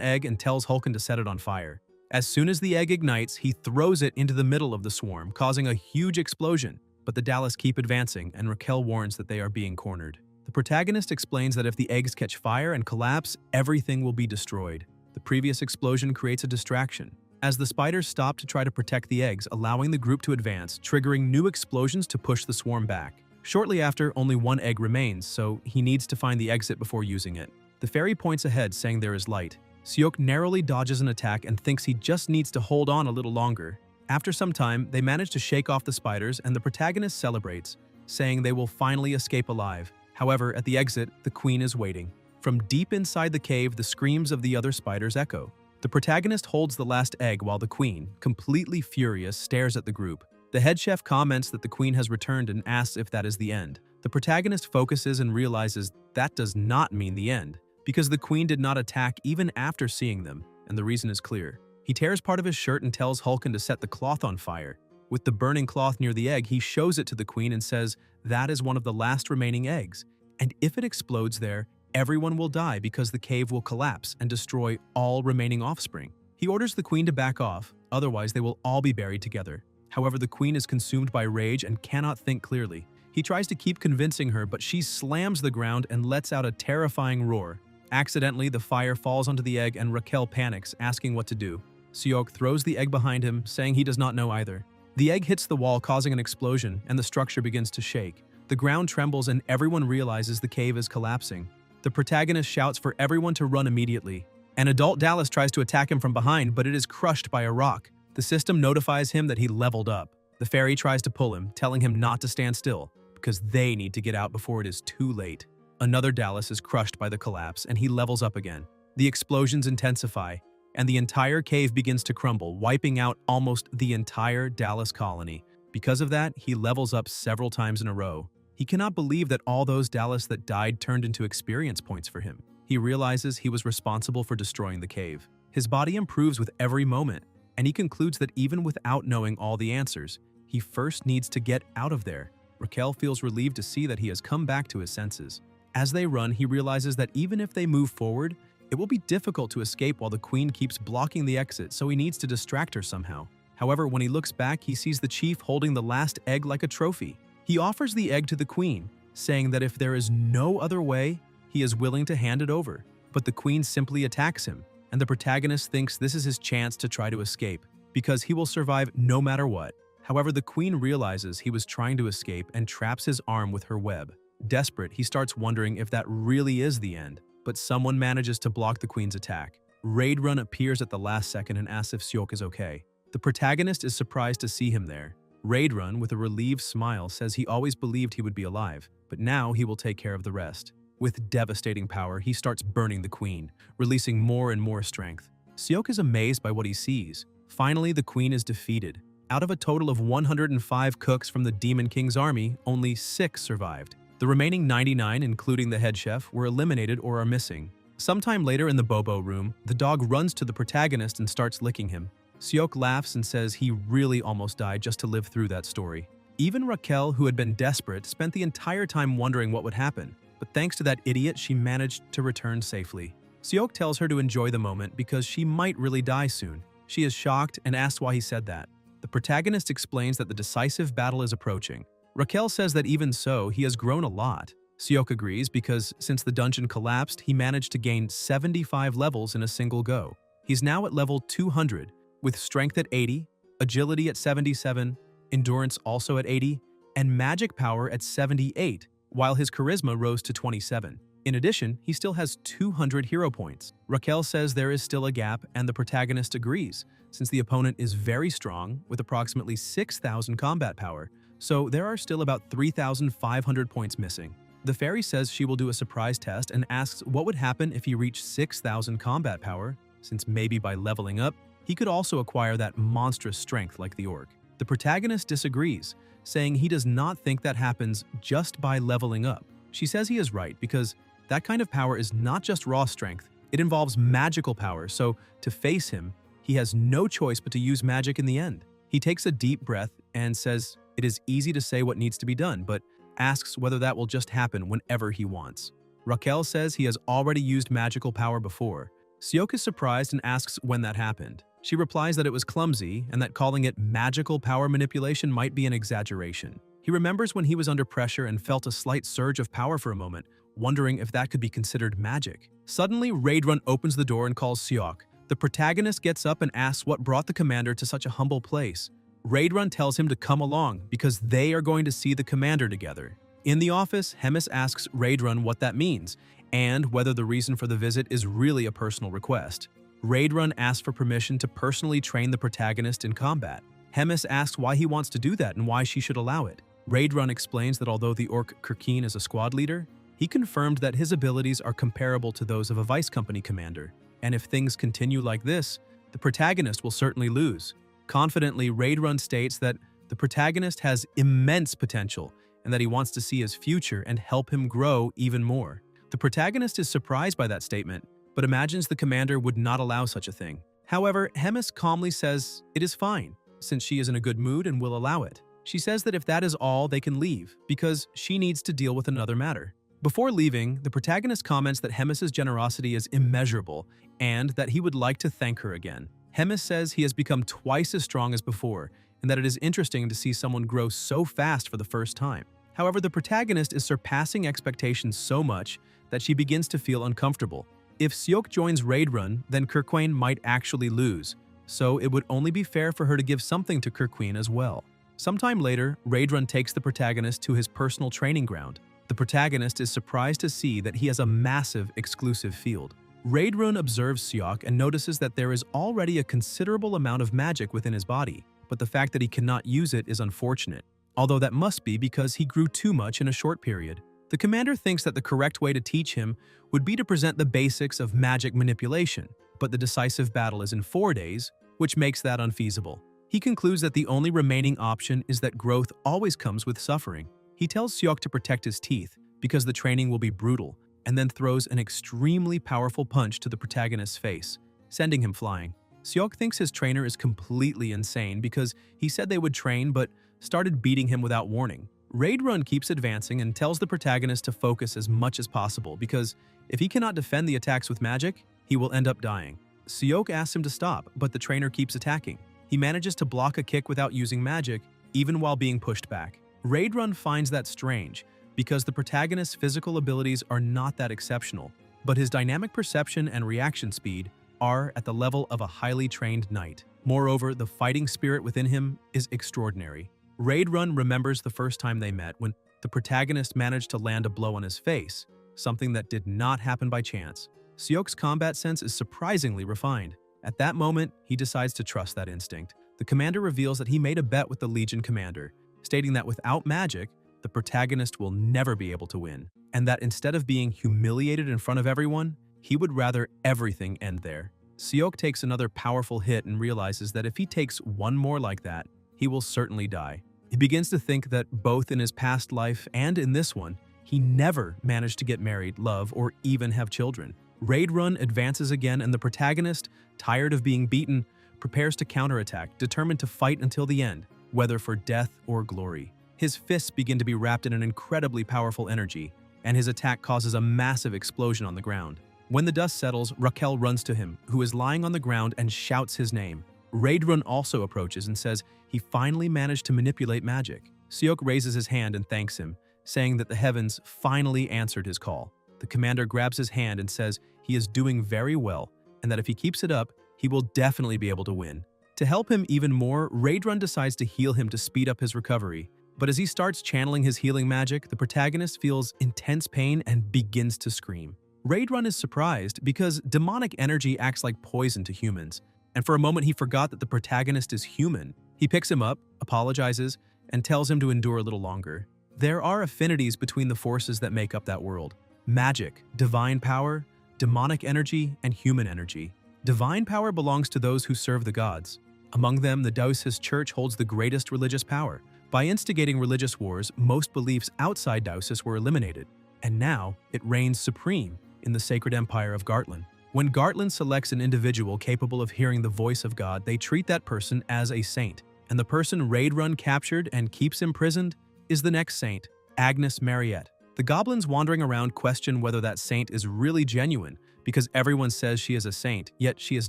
S1: egg and tells Hulken to set it on fire. As soon as the egg ignites, he throws it into the middle of the swarm, causing a huge explosion. But the Dallas keep advancing, and Raquel warns that they are being cornered. The protagonist explains that if the eggs catch fire and collapse, everything will be destroyed. The previous explosion creates a distraction, as the spiders stop to try to protect the eggs, allowing the group to advance, triggering new explosions to push the swarm back. Shortly after, only one egg remains, so he needs to find the exit before using it. The fairy points ahead, saying there is light. Seok narrowly dodges an attack and thinks he just needs to hold on a little longer. After some time, they manage to shake off the spiders and the protagonist celebrates, saying they will finally escape alive. However, at the exit, the queen is waiting. From deep inside the cave, the screams of the other spiders echo. The protagonist holds the last egg while the queen, completely furious, stares at the group. The head chef comments that the queen has returned and asks if that is the end. The protagonist focuses and realizes that does not mean the end, because the queen did not attack even after seeing them, and the reason is clear. He tears part of his shirt and tells Hulken to set the cloth on fire. With the burning cloth near the egg, he shows it to the queen and says that is one of the last remaining eggs, and if it explodes there, everyone will die because the cave will collapse and destroy all remaining offspring. He orders the queen to back off, otherwise they will all be buried together. However, the queen is consumed by rage and cannot think clearly. He tries to keep convincing her, but she slams the ground and lets out a terrifying roar. Accidentally, the fire falls onto the egg and Raquel panics, asking what to do. Seok throws the egg behind him, saying he does not know either. The egg hits the wall, causing an explosion, and the structure begins to shake. The ground trembles and everyone realizes the cave is collapsing. The protagonist shouts for everyone to run immediately. An adult Dallas tries to attack him from behind, but it is crushed by a rock. The system notifies him that he leveled up. The fairy tries to pull him, telling him not to stand still, because they need to get out before it is too late. Another Dallas is crushed by the collapse, and he levels up again. The explosions intensify, and the entire cave begins to crumble, wiping out almost the entire Dallas colony. Because of that, he levels up several times in a row. He cannot believe that all those Dallas that died turned into experience points for him. He realizes he was responsible for destroying the cave. His body improves with every moment, and he concludes that even without knowing all the answers, he first needs to get out of there. Raquel feels relieved to see that he has come back to his senses. As they run, he realizes that even if they move forward, it will be difficult to escape while the queen keeps blocking the exit, so he needs to distract her somehow. However, when he looks back, he sees the chief holding the last egg like a trophy. He offers the egg to the queen, saying that if there is no other way, he is willing to hand it over. But the queen simply attacks him, and the protagonist thinks this is his chance to try to escape, because he will survive no matter what. However, the queen realizes he was trying to escape and traps his arm with her web. Desperate, he starts wondering if that really is the end, but someone manages to block the queen's attack. Raidrun appears at the last second and asks if Seok is okay. The protagonist is surprised to see him there. Raidrun, with a relieved smile, says he always believed he would be alive, but now he will take care of the rest. With devastating power, he starts burning the queen, releasing more and more strength. Seok is amazed by what he sees. Finally, the queen is defeated. Out of a total of 105 cooks from the Demon King's army, only 6 survived. The remaining 99, including the head chef, were eliminated or are missing. Sometime later in the Bobo room, the dog runs to the protagonist and starts licking him. Seok laughs and says he really almost died just to live through that story. Even Raquel, who had been desperate, spent the entire time wondering what would happen, but thanks to that idiot, she managed to return safely. Seok tells her to enjoy the moment because she might really die soon. She is shocked and asks why he said that. The protagonist explains that the decisive battle is approaching. Raquel says that even so, he has grown a lot. Seok agrees because since the dungeon collapsed, he managed to gain 75 levels in a single go. He's now at level 200, with strength at 80, agility at 77, endurance also at 80, and magic power at 78, while his charisma rose to 27. In addition, he still has 200 hero points. Raquel says there is still a gap, and the protagonist agrees, since the opponent is very strong with approximately 6,000 combat power, so there are still about 3,500 points missing. The fairy says she will do a surprise test and asks what would happen if he reached 6,000 combat power, since maybe by leveling up, he could also acquire that monstrous strength like the orc. The protagonist disagrees, saying he does not think that happens just by leveling up. She says he is right because that kind of power is not just raw strength, it involves magical power, so to face him, he has no choice but to use magic in the end. He takes a deep breath and says it is easy to say what needs to be done, but asks whether that will just happen whenever he wants. Raquel says he has already used magical power before. Seok is surprised and asks when that happened. She replies that it was clumsy and that calling it magical power manipulation might be an exaggeration. He remembers when he was under pressure and felt a slight surge of power for a moment, wondering if that could be considered magic. Suddenly, Raidrun opens the door and calls Seok. The protagonist gets up and asks what brought the commander to such a humble place. Raidrun tells him to come along because they are going to see the commander together. In the office, Hemis asks Raidrun what that means and whether the reason for the visit is really a personal request. Raidrun asks for permission to personally train the protagonist in combat. Hemis asks why he wants to do that and why she should allow it. Raidrun explains that although the orc Kirkin is a squad leader, he confirmed that his abilities are comparable to those of a vice company commander, and if things continue like this, the protagonist will certainly lose. Confidently, Raidrun states that the protagonist has immense potential and that he wants to see his future and help him grow even more. The protagonist is surprised by that statement, but imagines the commander would not allow such a thing. However, Hemis calmly says it is fine, since she is in a good mood and will allow it. She says that if that is all, they can leave, because she needs to deal with another matter. Before leaving, the protagonist comments that Hemis's generosity is immeasurable and that he would like to thank her again. Hemis says he has become twice as strong as before and that it is interesting to see someone grow so fast for the first time. However, the protagonist is surpassing expectations so much that she begins to feel uncomfortable. If Seok joins Raidrun, then Kirkwain might actually lose, so it would only be fair for her to give something to Kirkwain as well. Sometime later, Raidrun takes the protagonist to his personal training ground. The protagonist is surprised to see that he has a massive exclusive field. Raidrun observes Seok and notices that there is already a considerable amount of magic within his body, but the fact that he cannot use it is unfortunate, although that must be because he grew too much in a short period. The commander thinks that the correct way to teach him would be to present the basics of magic manipulation, but the decisive battle is in 4 days, which makes that unfeasible. He concludes that the only remaining option is that growth always comes with suffering. He tells Seok to protect his teeth because the training will be brutal, and then throws an extremely powerful punch to the protagonist's face, sending him flying. Seok thinks his trainer is completely insane because he said they would train but started beating him without warning. Raidrun keeps advancing and tells the protagonist to focus as much as possible because if he cannot defend the attacks with magic, he will end up dying. Seok asks him to stop, but the trainer keeps attacking. He manages to block a kick without using magic, even while being pushed back. Raidrun finds that strange because the protagonist's physical abilities are not that exceptional, but his dynamic perception and reaction speed are at the level of a highly trained knight. Moreover, the fighting spirit within him is extraordinary. Raidrun remembers the first time they met when the protagonist managed to land a blow on his face, something that did not happen by chance. Seok's combat sense is surprisingly refined. At that moment, he decides to trust that instinct. The commander reveals that he made a bet with the Legion commander, stating that without magic, the protagonist will never be able to win, and that instead of being humiliated in front of everyone, he would rather everything end there. Seok takes another powerful hit and realizes that if he takes one more like that, he will certainly die. He begins to think that both in his past life and in this one, he never managed to get married, love, or even have children. Raidrun advances again, and the protagonist, tired of being beaten, prepares to counterattack, determined to fight until the end, whether for death or glory. His fists begin to be wrapped in an incredibly powerful energy, and his attack causes a massive explosion on the ground. When the dust settles, Raquel runs to him, who is lying on the ground, and shouts his name. Raidrun also approaches and says he finally managed to manipulate magic. Seok raises his hand and thanks him, saying that the heavens finally answered his call. The commander grabs his hand and says he is doing very well, and that if he keeps it up, he will definitely be able to win. To help him even more, Raidrun decides to heal him to speed up his recovery. But as he starts channeling his healing magic, the protagonist feels intense pain and begins to scream. Raidrun is surprised because demonic energy acts like poison to humans, and for a moment he forgot that the protagonist is human. He picks him up, apologizes, and tells him to endure a little longer. There are affinities between the forces that make up that world: magic, divine power, demonic energy, and human energy. Divine power belongs to those who serve the gods. Among them, the Taoist Church holds the greatest religious power, By instigating religious wars, most beliefs outside Daosis were eliminated, and now it reigns supreme in the sacred empire of Gartland. When Gartland selects an individual capable of hearing the voice of God, they treat that person as a saint, and the person Raidrun captured and keeps imprisoned is the next saint, Agnes Mariette. The goblins wandering around question whether that saint is really genuine because everyone says she is a saint, yet she has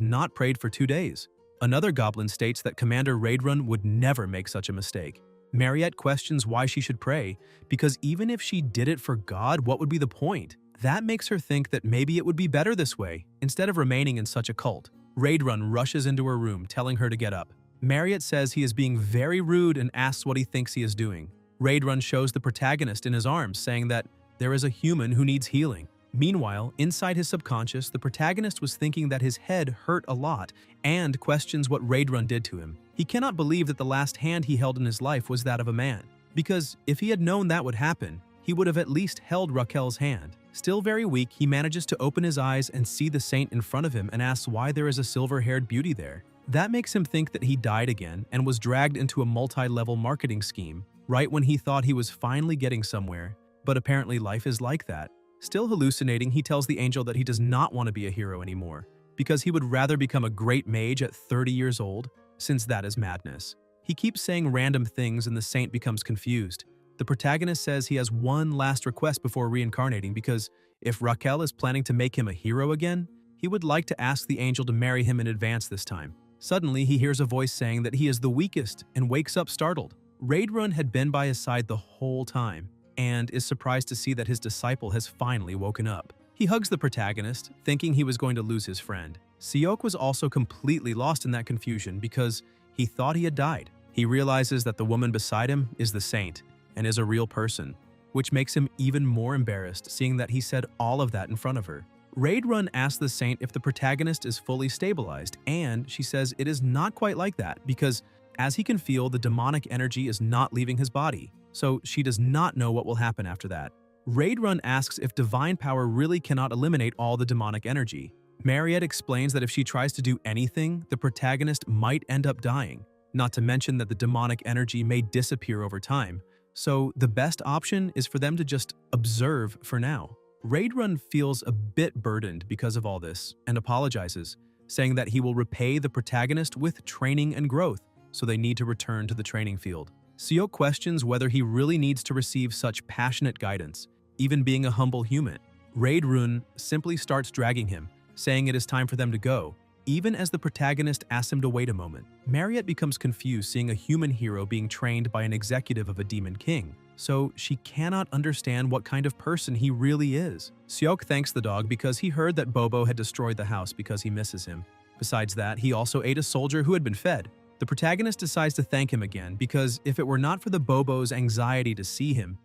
S1: not prayed for 2 days. Another goblin states that Commander Raidrun would never make such a mistake. Mariette questions why she should pray, because even if she did it for God, what would be the point? That makes her think that maybe it would be better this way, instead of remaining in such a cult. Raidrun rushes into her room, telling her to get up. Mariette says he is being very rude and asks what he thinks he is doing. Raidrun shows the protagonist in his arms, saying that there is a human who needs healing. Meanwhile, inside his subconscious, the protagonist was thinking that his head hurt a lot and questions what Raidrun did to him. He cannot believe that the last hand he held in his life was that of a man, because if he had known that would happen, he would have at least held Raquel's hand. Still very weak, he manages to open his eyes and see the saint in front of him and asks why there is a silver-haired beauty there. That makes him think that he died again and was dragged into a multi-level marketing scheme, right when he thought he was finally getting somewhere, but apparently life is like that. Still hallucinating, he tells the angel that he does not want to be a hero anymore, because he would rather become a great mage at 30 years old, since that is madness. He keeps saying random things and the saint becomes confused. The protagonist says he has one last request before reincarnating because if Raquel is planning to make him a hero again, he would like to ask the angel to marry him in advance this time. Suddenly, he hears a voice saying that he is the weakest and wakes up startled. Raidrun had been by his side the whole time and is surprised to see that his disciple has finally woken up. He hugs the protagonist, thinking he was going to lose his friend. Seok was also completely lost in that confusion because he thought he had died. He realizes that the woman beside him is the saint and is a real person, which makes him even more embarrassed seeing that he said all of that in front of her. Raidrun asks the saint if the protagonist is fully stabilized, and she says it is not quite like that because as he can feel, the demonic energy is not leaving his body, so she does not know what will happen after that. Raidrun asks if divine power really cannot eliminate all the demonic energy. Mariette explains that if she tries to do anything, the protagonist might end up dying, not to mention that the demonic energy may disappear over time, so the best option is for them to just observe for now. Raidrun feels a bit burdened because of all this and apologizes, saying that he will repay the protagonist with training and growth, so they need to return to the training field. Seok questions whether he really needs to receive such passionate guidance, even being a humble human. Raidrun simply starts dragging him, saying it is time for them to go, even as the protagonist asks him to wait a moment. Mariette becomes confused seeing a human hero being trained by an executive of a demon king, so she cannot understand what kind of person he really is. Seok thanks the dog because he heard that Bobo had destroyed the house because he misses him. Besides that, he also ate a soldier who had been fed. The protagonist decides to thank him again because if it were not for the Bobo's anxiety to see him,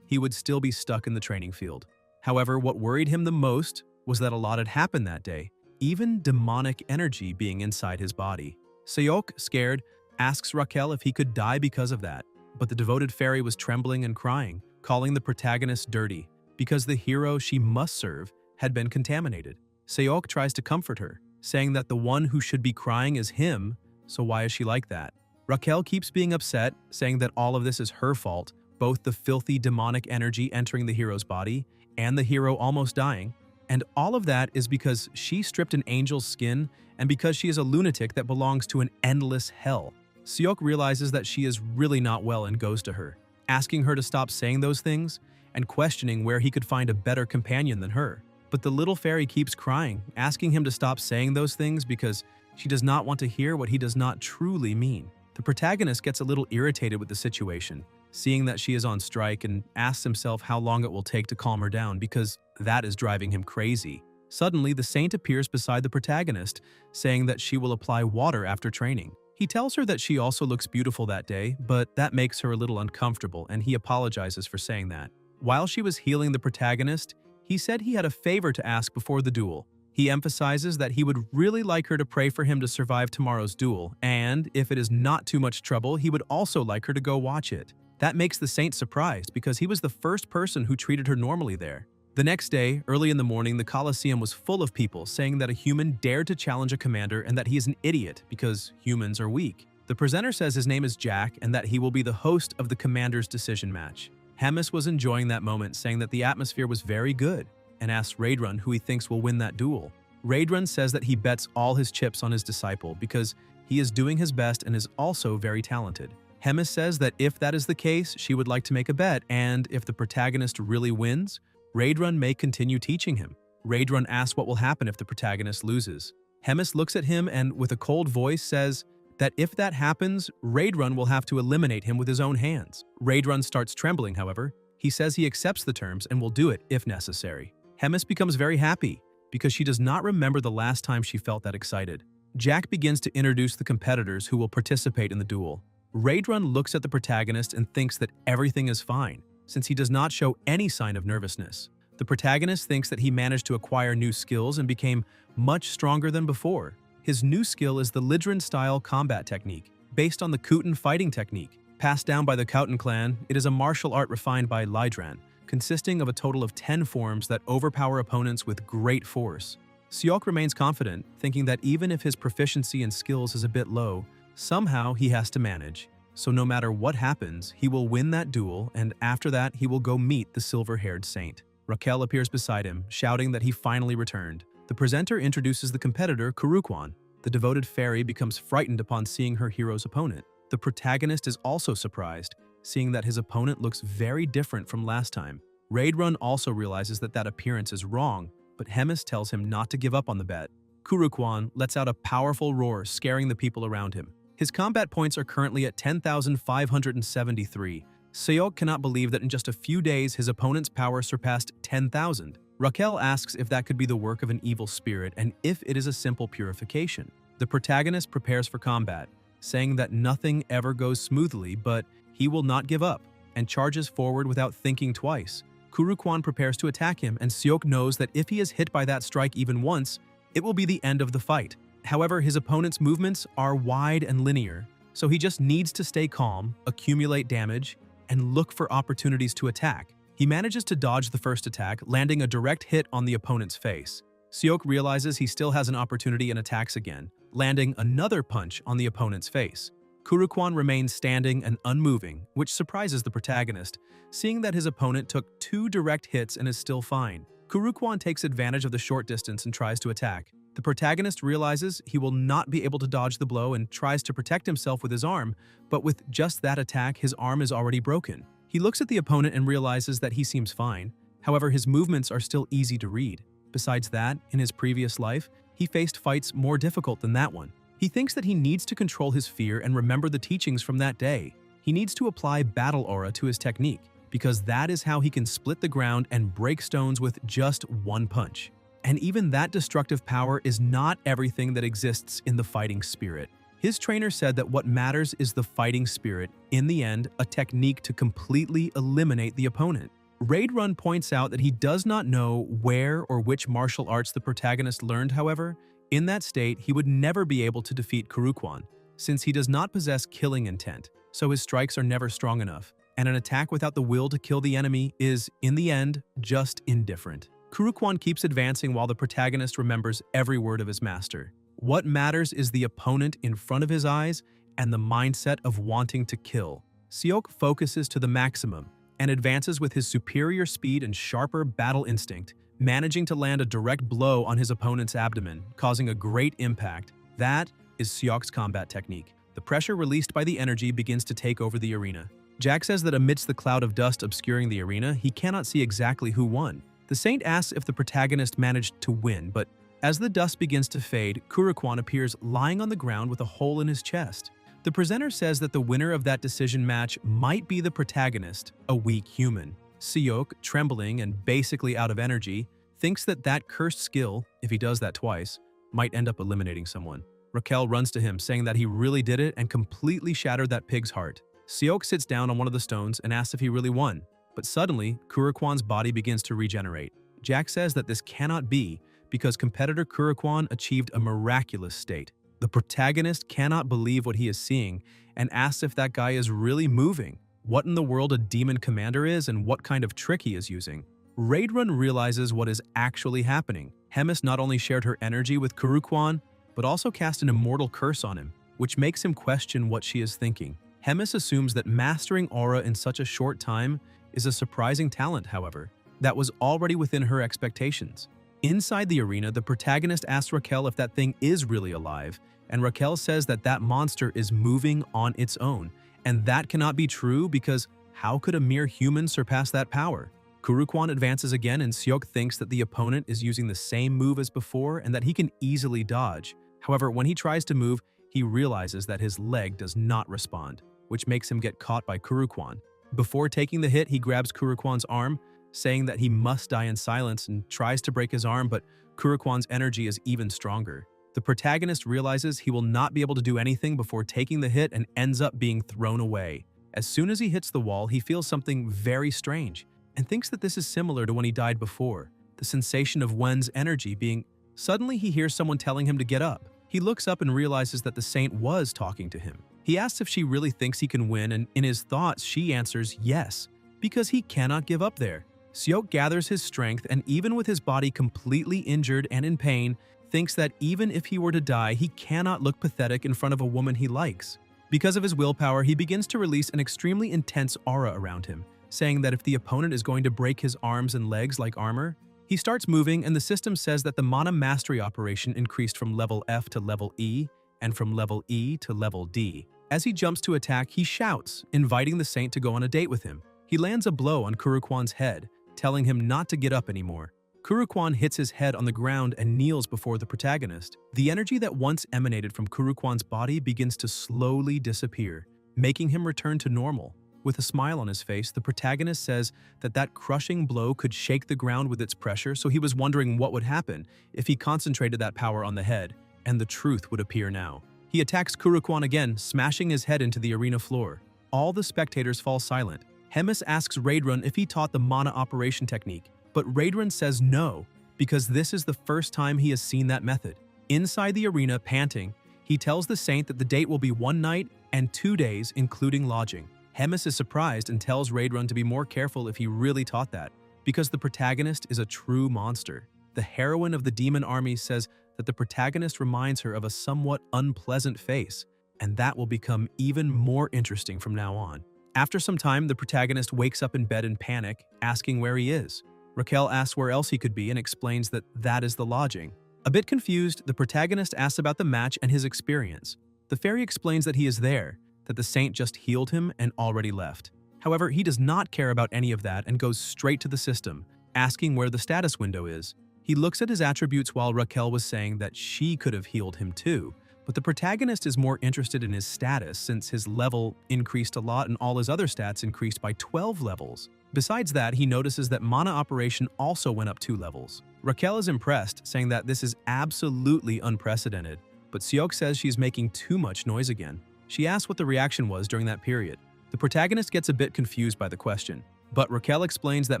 S1: he would still be stuck in the training field. However, what worried him the most was that a lot had happened that day, even demonic energy being inside his body. Seok, scared, asks Raquel if he could die because of that, but the devoted fairy was trembling and crying, calling the protagonist dirty, because the hero she must serve had been contaminated. Seok tries to comfort her, saying that the one who should be crying is him, so why is she like that? Raquel keeps being upset, saying that all of this is her fault, both the filthy demonic energy entering the hero's body and the hero almost dying, and all of that is because she stripped an angel's skin and because she is a lunatic that belongs to an endless hell. Seok realizes that she is really not well and goes to her, asking her to stop saying those things and questioning where he could find a better companion than her. But the little fairy keeps crying, asking him to stop saying those things because she does not want to hear what he does not truly mean. The protagonist gets a little irritated with the situation, seeing that she is on strike, and asks himself how long it will take to calm her down because that is driving him crazy. Suddenly, the saint appears beside the protagonist, saying that she will apply water after training. He tells her that she also looks beautiful that day, but that makes her a little uncomfortable, and he apologizes for saying that. While she was healing the protagonist, he said he had a favor to ask before the duel. He emphasizes that he would really like her to pray for him to survive tomorrow's duel, and if it is not too much trouble, he would also like her to go watch it. That makes the saint surprised because he was the first person who treated her normally there. The next day, early in the morning, the Colosseum was full of people saying that a human dared to challenge a commander and that he is an idiot because humans are weak. The presenter says his name is Jack and that he will be the host of the commander's decision match. Hemis was enjoying that moment, saying that the atmosphere was very good, and asks Raidrun who he thinks will win that duel. Raidrun says that he bets all his chips on his disciple because he is doing his best and is also very talented. Hemis says that if that is the case, she would like to make a bet, and if the protagonist really wins, Raidrun may continue teaching him. Raidrun asks what will happen if the protagonist loses. Hemis looks at him and, with a cold voice, says that if that happens, Raidrun will have to eliminate him with his own hands. Raidrun starts trembling, however. He says he accepts the terms and will do it if necessary. Hemis becomes very happy because she does not remember the last time she felt that excited. Jack begins to introduce the competitors who will participate in the duel. Raidrun looks at the protagonist and thinks that everything is fine, since he does not show any sign of nervousness. The protagonist thinks that he managed to acquire new skills and became much stronger than before. His new skill is the Lidran-style combat technique, based on the Kuten fighting technique. Passed down by the Kuten clan, it is a martial art refined by Lidran, consisting of a total of 10 forms that overpower opponents with great force. Seok remains confident, thinking that even if his proficiency and skills is a bit low, somehow he has to manage. So no matter what happens, he will win that duel, and after that he will go meet the silver-haired saint. Raquel appears beside him, shouting that he finally returned. The presenter introduces the competitor, Kurukwan. The devoted fairy becomes frightened upon seeing her hero's opponent. The protagonist is also surprised, seeing that his opponent looks very different from last time. Raidrun also realizes that that appearance is wrong, but Hemis tells him not to give up on the bet. Kurukwan lets out a powerful roar, scaring the people around him. His combat points are currently at 10,573. Seok cannot believe that in just a few days his opponent's power surpassed 10,000. Raquel asks if that could be the work of an evil spirit and if it is a simple purification. The protagonist prepares for combat, saying that nothing ever goes smoothly, but he will not give up, and charges forward without thinking twice. Kurukwan prepares to attack him, and Seok knows that if he is hit by that strike even once, it will be the end of the fight. However, his opponent's movements are wide and linear, so he just needs to stay calm, accumulate damage, and look for opportunities to attack. He manages to dodge the first attack, landing a direct hit on the opponent's face. Seok realizes he still has an opportunity and attacks again, landing another punch on the opponent's face. Kurukwan remains standing and unmoving, which surprises the protagonist, seeing that his opponent took 2 direct hits and is still fine. Kurukwan takes advantage of the short distance and tries to attack. The protagonist realizes he will not be able to dodge the blow and tries to protect himself with his arm, but with just that attack, his arm is already broken. He looks at the opponent and realizes that he seems fine. However, his movements are still easy to read. Besides that, in his previous life, he faced fights more difficult than that one. He thinks that he needs to control his fear and remember the teachings from that day. He needs to apply battle aura to his technique, because that is how he can split the ground and break stones with just one punch. And even that destructive power is not everything that exists in the fighting spirit. His trainer said that what matters is the fighting spirit, in the end, a technique to completely eliminate the opponent. Raidrun points out that he does not know where or which martial arts the protagonist learned, however. In that state, he would never be able to defeat Kurukwan, since he does not possess killing intent, so his strikes are never strong enough, and an attack without the will to kill the enemy is, in the end, just indifferent. Kurukwan keeps advancing while the protagonist remembers every word of his master. What matters is the opponent in front of his eyes and the mindset of wanting to kill. Seok focuses to the maximum and advances with his superior speed and sharper battle instinct, managing to land a direct blow on his opponent's abdomen, causing a great impact. That is Seok's combat technique. The pressure released by the energy begins to take over the arena. Jack says that amidst the cloud of dust obscuring the arena, he cannot see exactly who won. The saint asks if the protagonist managed to win, but as the dust begins to fade, Kurukwan appears lying on the ground with a hole in his chest. The presenter says that the winner of that decision match might be the protagonist, a weak human. Seok, trembling and basically out of energy, thinks that that cursed skill, if he does that twice, might end up eliminating someone. Raquel runs to him, saying that he really did it and completely shattered that pig's heart. Seok sits down on one of the stones and asks if he really won, but suddenly, Kurukwan's body begins to regenerate. Jack says that this cannot be because competitor Kurukwan achieved a miraculous state. The protagonist cannot believe what he is seeing and asks if that guy is really moving, what in the world a demon commander is, and what kind of trick he is using. Raidrun realizes what is actually happening. Hemis not only shared her energy with Kurukwan, but also cast an immortal curse on him. which makes him question what she is thinking. Hemis assumes that mastering aura in such a short time is a surprising talent, however, that was already within her expectations. Inside the arena, the protagonist asks Raquel if that thing is really alive, and Raquel says that that monster is moving on its own, and that cannot be true because how could a mere human surpass that power? Kurukwan advances again, and Seok thinks that the opponent is using the same move as before and that he can easily dodge. However, when he tries to move, he realizes that his leg does not respond, which makes him get caught by Kurukwan. Before taking the hit, he grabs Kurukwan's arm, saying that he must die in silence, and tries to break his arm, but Kurukwan's energy is even stronger. The protagonist realizes he will not be able to do anything before taking the hit and ends up being thrown away. As soon as he hits the wall, he feels something very strange and thinks that this is similar to when he died before, the sensation of Wen's energy being... Suddenly, he hears someone telling him to get up. He looks up and realizes that the saint was talking to him. He asks if she really thinks he can win, and in his thoughts, she answers yes, because he cannot give up there. Seok gathers his strength, and even with his body completely injured and in pain, thinks that even if he were to die, he cannot look pathetic in front of a woman he likes. Because of his willpower, he begins to release an extremely intense aura around him, saying that if the opponent is going to break his arms and legs like armor, he starts moving, and the system says that the mana mastery operation increased from level F to level E, and from level E to level D. As he jumps to attack, he shouts, inviting the saint to go on a date with him. He lands a blow on Kurukwan's head, telling him not to get up anymore. Kurukwan hits his head on the ground and kneels before the protagonist. The energy that once emanated from Kurukwan's body begins to slowly disappear, making him return to normal. With a smile on his face, the protagonist says that that crushing blow could shake the ground with its pressure, so he was wondering what would happen if he concentrated that power on the head, and the truth would appear now. He attacks Kurukwan again, smashing his head into the arena floor. All the spectators fall silent. Hemis asks Raidrun if he taught the mana operation technique, but Raidrun says no, because this is the first time he has seen that method. Inside the arena, panting, he tells the saint that the date will be 1 night and 2 days, including lodging. Hemis is surprised and tells Raidrun to be more careful if he really taught that, because the protagonist is a true monster. The heroine of the demon army says that the protagonist reminds her of a somewhat unpleasant face, and that will become even more interesting from now on. After some time, the protagonist wakes up in bed in panic, asking where he is. Raquel asks where else he could be and explains that that is the lodging. A bit confused, the protagonist asks about the match and his experience. The fairy explains that he is there, that the saint just healed him and already left. However, he does not care about any of that and goes straight to the system, asking where the status window is. He looks at his attributes while Raquel was saying that she could have healed him too, but the protagonist is more interested in his status since his level increased a lot and all his other stats increased by 12 levels. Besides that, he notices that mana operation also went up 2 levels. Raquel is impressed, saying that this is absolutely unprecedented, but Seok says she's making too much noise again. She asks what the reaction was during that period. The protagonist gets a bit confused by the question, but Raquel explains that